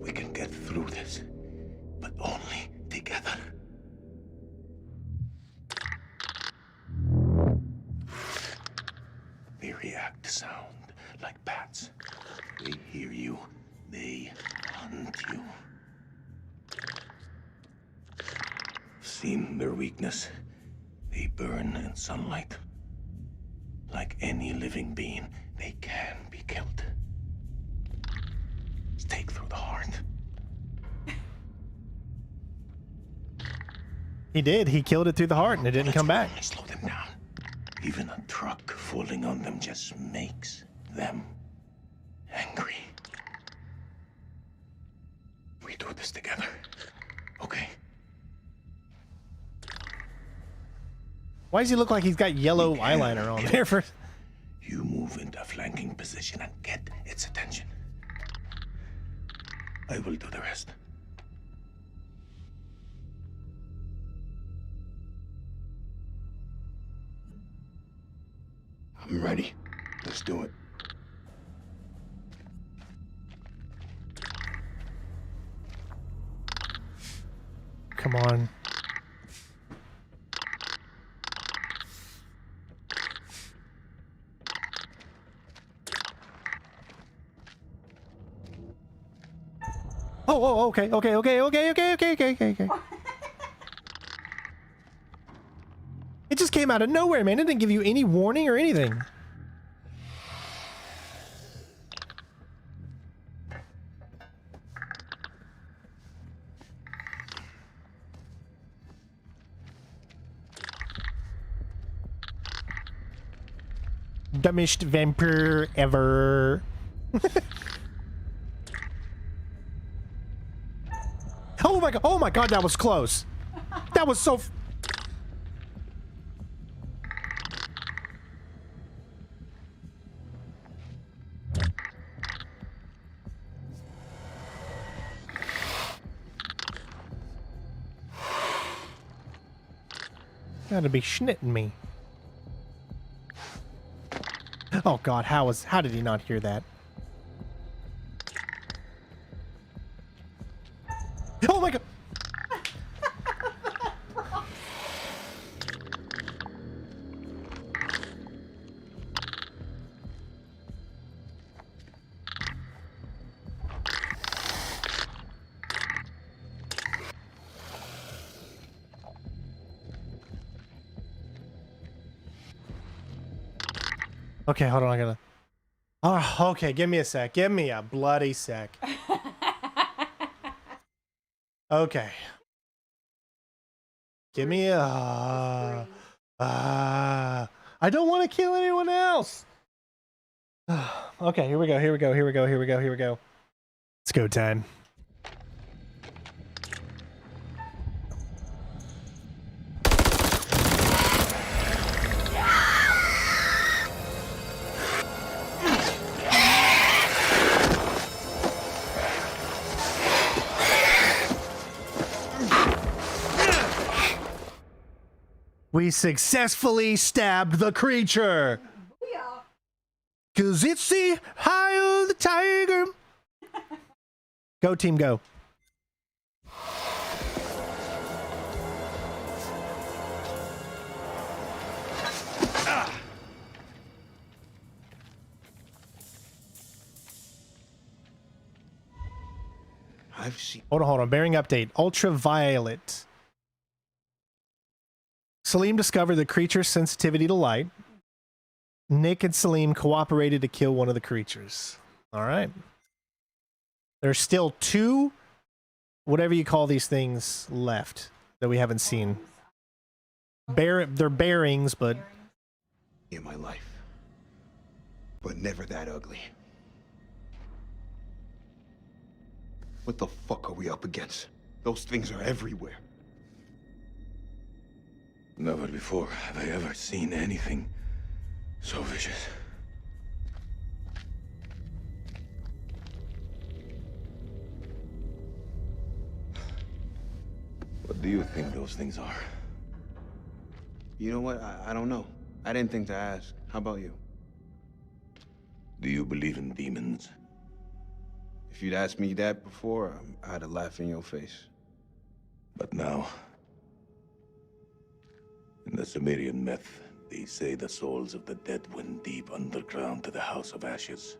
We can get through this, but only together. They react to sound like bats. They hear you, they hunt you. Seen their weakness. They burn in sunlight. Like any living being, they can be killed. Stake through the heart. He did. He killed it through the heart and it didn't come back. Slow them down. Even a truck falling on them just makes them angry. We do this together, okay? Why does he look like he's got yellow eyeliner on there for? You move into a flanking position and get its attention. I will do the rest. I'm ready. Let's do it. Come on. Oh, okay. It just came out of nowhere, man. It didn't give you any warning or anything. Dumbest vampire ever. Oh my god, that was close. That was so... Gotta be schnitting me. Oh god, how did he not hear that? Oh my god! Okay, hold on, I gotta... Oh, okay, give me a sec. Give me a bloody sec. Okay. Give me a... I don't want to kill anyone else! Okay, here we go, here we go, here we go, here we go, here we go. It's go time. We successfully stabbed the creature. Yeah. 'Cause it's the eye of the tiger. Go team, go. I've seen... Hold on. Bearing update. Ultraviolet. Salim discovered the creature's sensitivity to light. Nick and Salim cooperated to kill one of the creatures. All right. There's still 2, whatever you call these things, left that we haven't seen. They're bearings, but... In my life. But never that ugly. What the fuck are we up against? Those things are everywhere. Never before have I ever seen anything so vicious. What do you think those things are? You know what? I don't know. I didn't think to ask. How about you? Do you believe in demons? If you'd asked me that before, I'd have laughed in your face. But now... in the Sumerian myth, they say the souls of the dead went deep underground to the House of Ashes,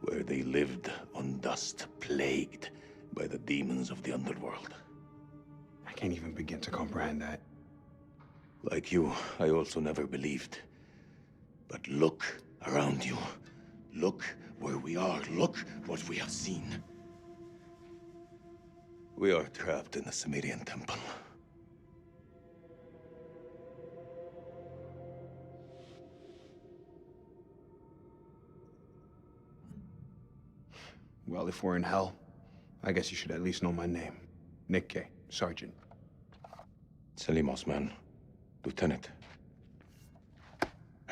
where they lived on dust, plagued by the demons of the underworld. I can't even begin to comprehend that. Like you, I also never believed. But look around you. Look where we are. Look what we have seen. We are trapped in the Sumerian temple. Well, if we're in hell, I guess you should at least know my name. Nick K, Sergeant. Salim Osman, Lieutenant.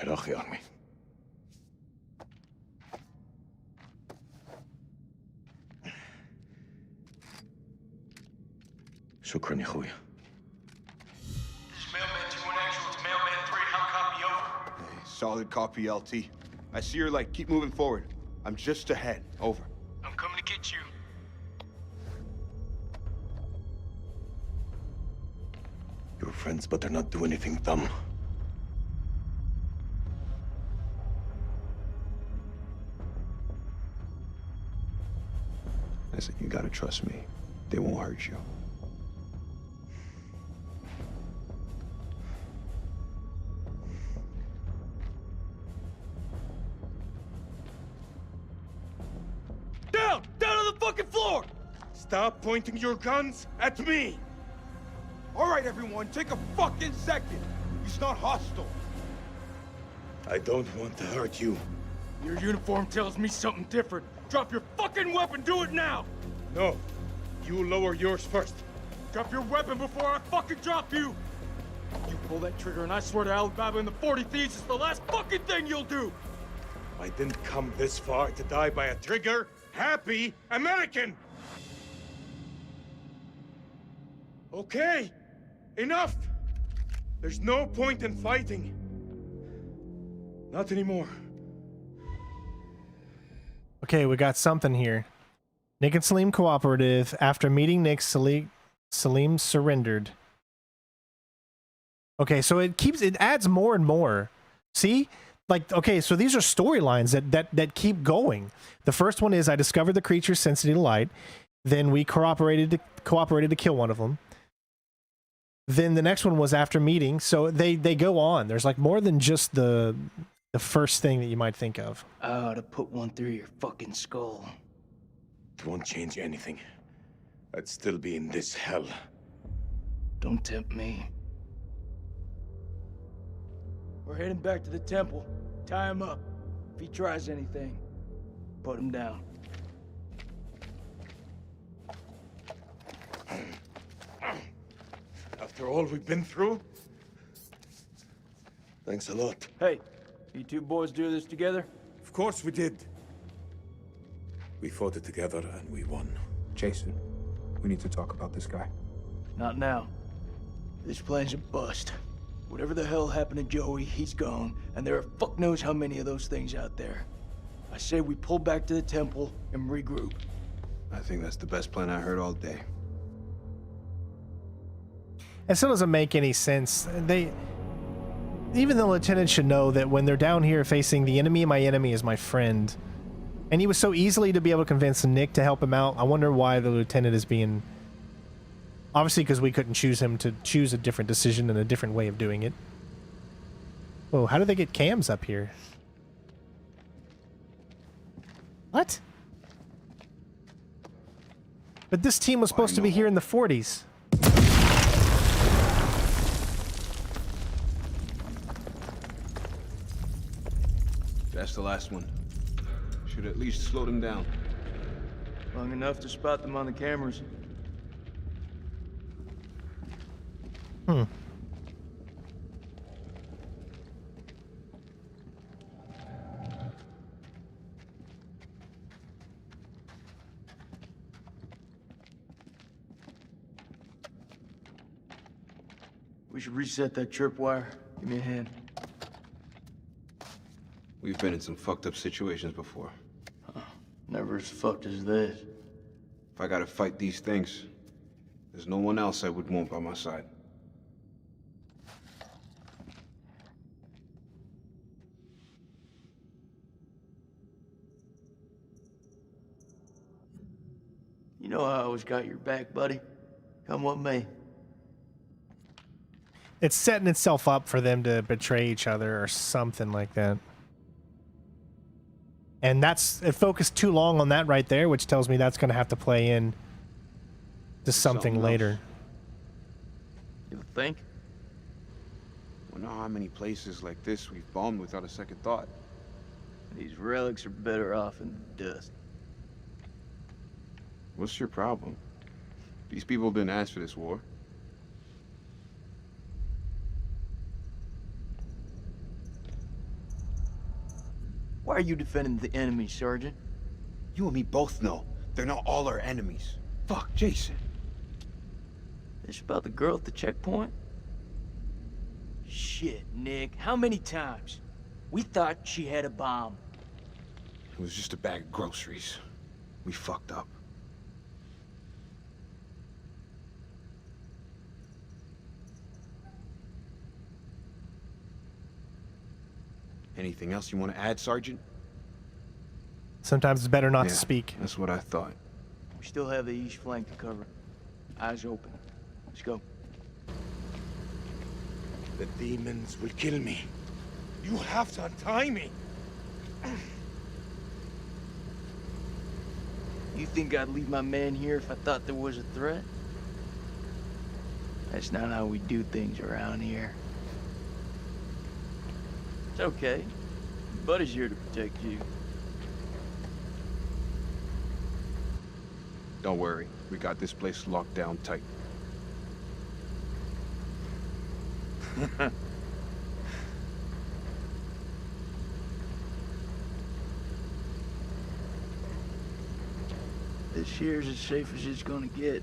Iraqi Army. Shukran, ya khoya. This is Mailman 2 on actual. It's Mailman 3. How copy over? Hey, solid copy, LT. I see your light. Keep moving forward. I'm just ahead. Over. I'm coming to get you. You're friends, but they're not doing anything dumb. Listen, you gotta trust me. They won't hurt you. Down! Down on the fucking floor! Stop pointing your guns at me! All right, everyone, take a fucking second. He's not hostile. I don't want to hurt you. Your uniform tells me something different. Drop your fucking weapon, do it now! No, you lower yours first. Drop your weapon before I fucking drop you! You pull that trigger and I swear to Alibaba and the 40 Thieves it's the last fucking thing you'll do! I didn't come this far to die by a trigger-happy American! Okay, enough! There's no point in fighting. Not anymore. Okay, we got something here. Nick and Salim cooperative. After meeting Nick, Salim surrendered. Okay, so it adds more and more. See? Like, okay, so these are storylines that keep going. The first one is I discovered the creature's sensitivity to light. Then we cooperated to kill one of them. Then the next one was after meeting. So they go on. There's like more than just the first thing that you might think of. I ought to put one through your fucking skull. It won't change anything. I'd still be in this hell. Don't tempt me. We're heading back to the temple. Tie him up. If he tries anything, put him down. After all we've been through? Thanks a lot. Hey, you two boys do this together? Of course we did. We fought it together and we won. Jason, we need to talk about this guy. Not now. This plan's a bust. Whatever the hell happened to Joey, he's gone, and there are fuck knows how many of those things out there. I say we pull back to the temple and regroup. I think that's the best plan I heard all day. It still doesn't make any sense. Even the lieutenant should know that when they're down here facing the enemy, my enemy is my friend. And he was so easily to be able to convince Nick to help him out. I wonder why the lieutenant is being... Obviously because we couldn't choose him to choose a different decision and a different way of doing it. Whoa, how did they get cams up here? What? But this team was supposed to be here in the 40s. That's the last one. Should at least slow them down. Long enough to spot them on the cameras. Hmm. We should reset that tripwire. Give me a hand. We've been in some fucked up situations before. Never as fucked as this. If I gotta fight these things, there's no one else I would want by my side. You know I always got your back, buddy. Come with me. It's setting itself up for them to betray each other or something like that. And it focused too long on that right there, which tells me that's going to have to play in to something later. You think? We know how many places like this we've bombed without a second thought. These relics are better off in the dust. What's your problem? These people didn't ask for this war. Why are you defending the enemy, Sergeant? You and me both know they're not all our enemies. Fuck, Jason. This about the girl at the checkpoint? Shit, Nick. How many times? We thought she had a bomb. It was just a bag of groceries. We fucked up. Anything else you want to add, Sergeant? Sometimes it's better not to speak. That's what I thought. We still have the east flank to cover. Eyes open. Let's go. The demons will kill me. You have to untie me. You think I'd leave my man here if I thought there was a threat? That's not how we do things around here. It's okay. Buddy's here to protect you. Don't worry. We got this place locked down tight. This here's as safe as it's gonna get.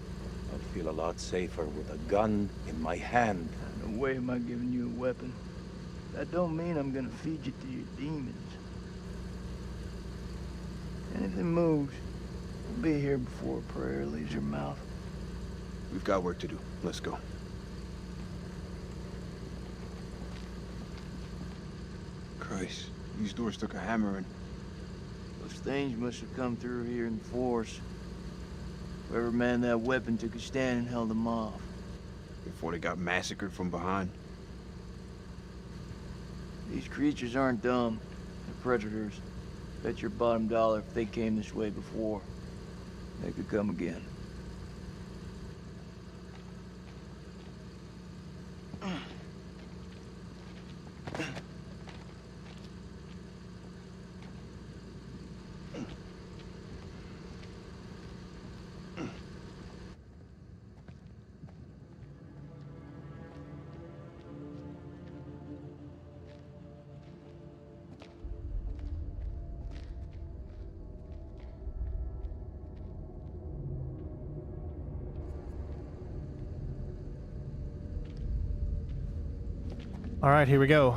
I'd feel a lot safer with a gun in my hand. No way am I giving you a weapon. That don't mean I'm gonna feed you to your demons. Anything moves, we'll be here before a prayer leaves your mouth. We've got work to do. Let's go. Christ, these doors took a hammering. Those things must have come through here in force. Whoever manned that weapon took a stand and held them off. Before they got massacred from behind. These creatures aren't dumb. They're predators. Bet your bottom dollar if they came this way before, they could come again. All right, here we go.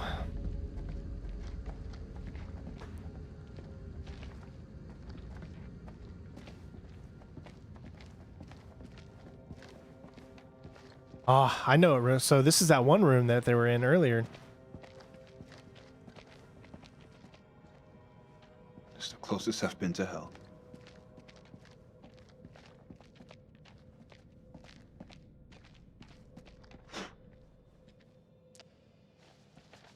Oh, I know it. So this is that one room that they were in earlier. It's the closest I've been to hell.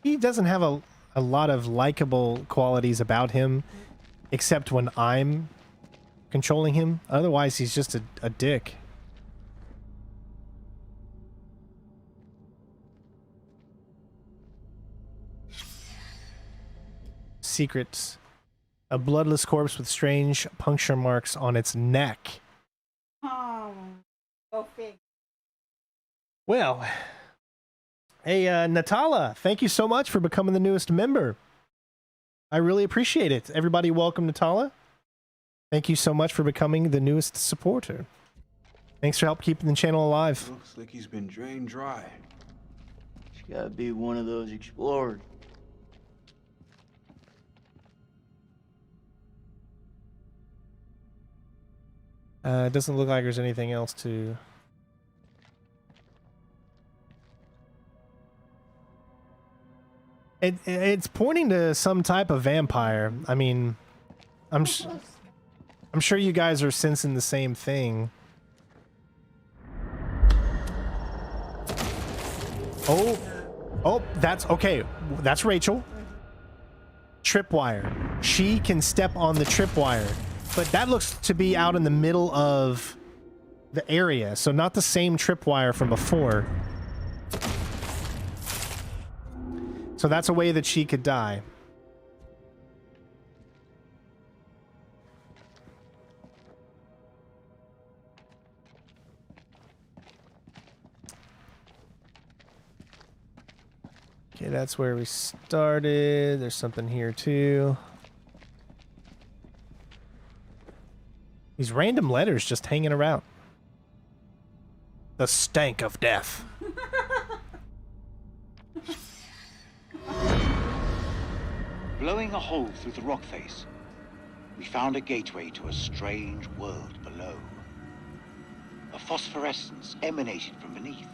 He doesn't have a lot of likable qualities about him, except when I'm controlling him. Otherwise, he's just a dick. Secrets. A bloodless corpse with strange puncture marks on its neck. Oh, go fig. Well, hey, Natala, thank you so much for becoming the newest member. I really appreciate it. Everybody, welcome Natala. Thank you so much for becoming the newest supporter. Thanks for help keeping the channel alive. Looks like he's been drained dry. It's gotta be one of those explorers. It doesn't look like there's anything else to... It's pointing to some type of vampire. I mean, I'm sure you guys are sensing the same thing. Oh, that's okay. That's Rachel. Tripwire. She can step on the tripwire, but that looks to be out in the middle of the area, so not the same tripwire from before. So that's a way that she could die. Okay, that's where we started. There's something here too. These random letters just hanging around. The stank of death. Blowing a hole through the rock face, we found a gateway to a strange world below. A phosphorescence emanated from beneath,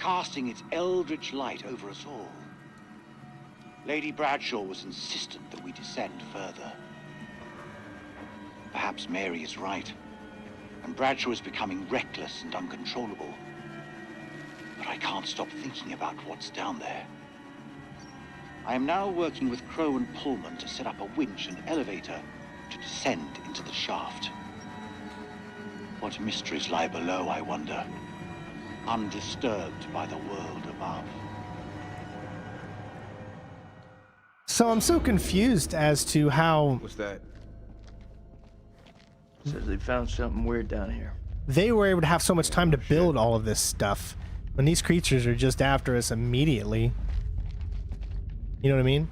casting its eldritch light over us all. Lady Bradshaw was insistent that we descend further. Perhaps Mary is right, and Bradshaw is becoming reckless and uncontrollable. But I can't stop thinking about what's down there. I am now working with Crow and Pullman to set up a winch and elevator to descend into the shaft. What mysteries lie below, I wonder, undisturbed by the world above. So I'm so confused as to how What's that? Says they found something weird down here. they were able to have so much time to build all of this stuff when these creatures are just after us immediately. You know what I mean?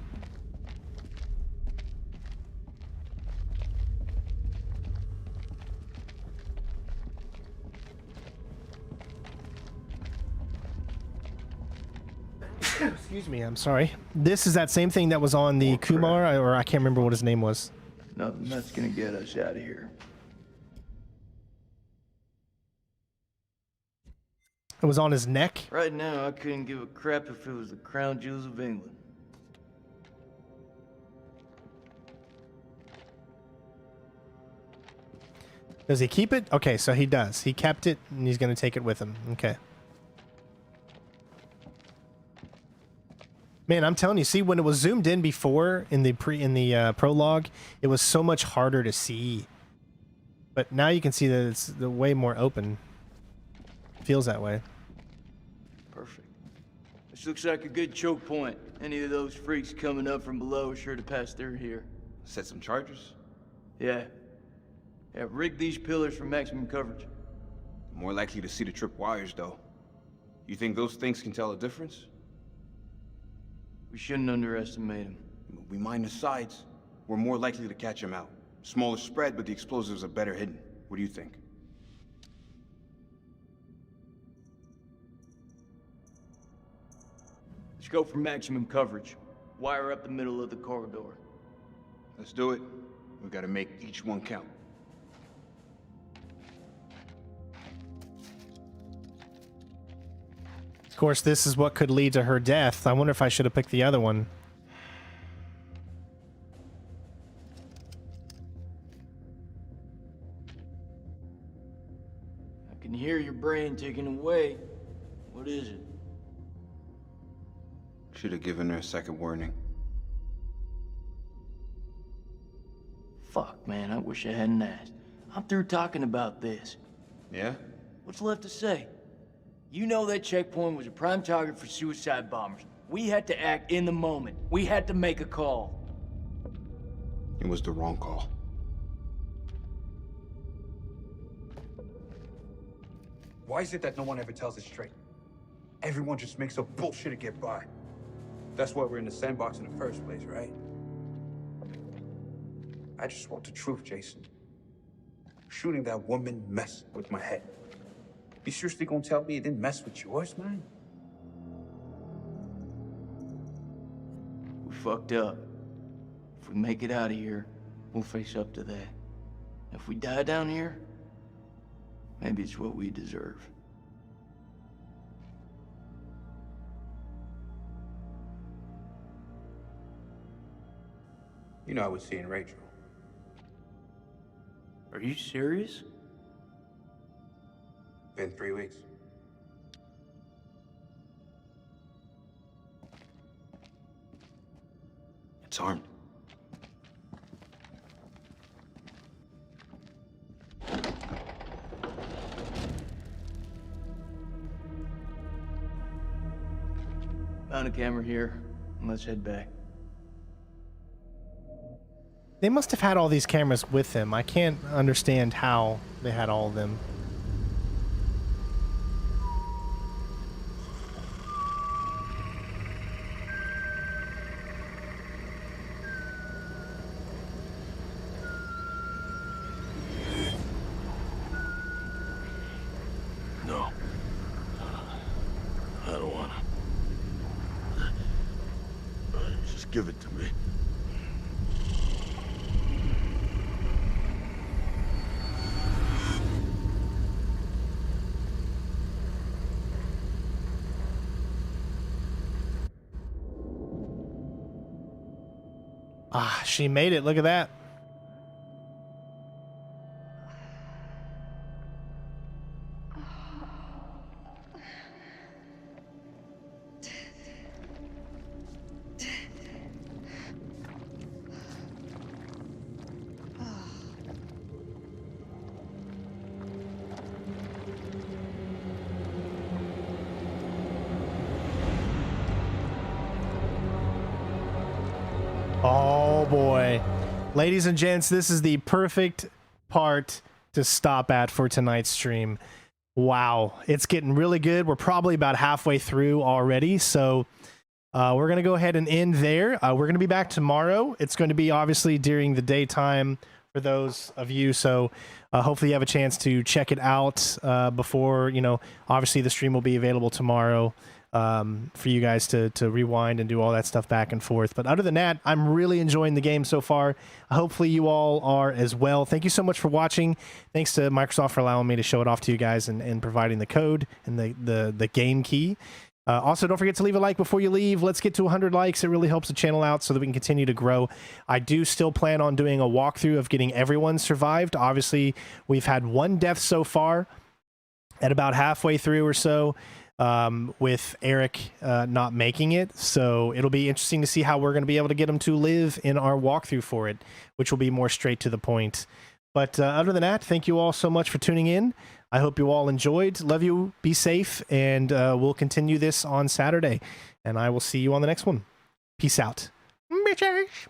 Excuse me, I'm sorry. This is that same thing that was on the Kumar, or I can't remember what his name was. Nothing that's gonna get us out of here. It was on his neck. Right now, I couldn't give a crap if it was the crown jewels of England. Does he keep it? Okay, so he does. He kept it, and he's going to take it with him. Okay. Man, I'm telling you, see, when it was zoomed in before in the prologue, it was so much harder to see. But now you can see that it's way more open. Feels that way. Perfect. This looks like a good choke point. Any of those freaks coming up from below are sure to pass through here. Set some charges? Yeah. Yeah, rig these pillars for maximum coverage. More likely to see the trip wires, though. You think those things can tell a difference? We shouldn't underestimate them. We mine the sides. We're more likely to catch them out. Smaller spread, but the explosives are better hidden. What do you think? Let's go for maximum coverage. Wire up the middle of the corridor. Let's do it. We gotta make each one count. Of course, this is what could lead to her death. I wonder if I should have picked the other one. I can hear your brain ticking away. What is it? Should have given her a second warning. Fuck, man, I wish I hadn't asked. I'm through talking about this. Yeah? What's left to say? You know that checkpoint was a prime target for suicide bombers. We had to act in the moment. We had to make a call. It was the wrong call. Why is it that no one ever tells it straight? Everyone just makes up bullshit to get by. That's why we're in the sandbox in the first place, right? I just want the truth, Jason. Shooting that woman messed with my head. You seriously gonna tell me it didn't mess with yours, man? We fucked up. If we make it out of here, we'll face up to that. If we die down here, maybe it's what we deserve. You know I was seeing Rachel. Are you serious? Been 3 weeks. It's armed. Found a camera here. Let's head back. They must have had all these cameras with them. I can't understand how they had all of them. No. I don't wanna. Just give it to me. Ah, she made it. Look at that. Oh boy. Ladies and gents, this is the perfect part to stop at for tonight's stream. Wow, it's getting really good. We're probably about halfway through already, so we're going to go ahead and end there. We're going to be back tomorrow. It's going to be obviously during the daytime for those of you, so hopefully you have a chance to check it out before, you know, obviously the stream will be available tomorrow for you guys to rewind and do all that stuff back and forth. But other than that, I'm really enjoying the game so far. Hopefully you all are as well. Thank you so much for watching. Thanks to Microsoft for allowing me to show it off to you guys and providing the code and the game key. Also, don't forget to leave a like before you leave. Let's get to 100 likes. It really helps the channel out so that we can continue to grow. I do still plan on doing a walkthrough of getting everyone survived. Obviously, we've had 1 death so far at about halfway through or so, with Eric not making it. So it'll be interesting to see how we're going to be able to get him to live in our walkthrough for it, which will be more straight to the point. But other than that, thank you all so much for tuning in. I hope you all enjoyed. Love you. Be safe. And we'll continue this on Saturday. And I will see you on the next one. Peace out. Bitches.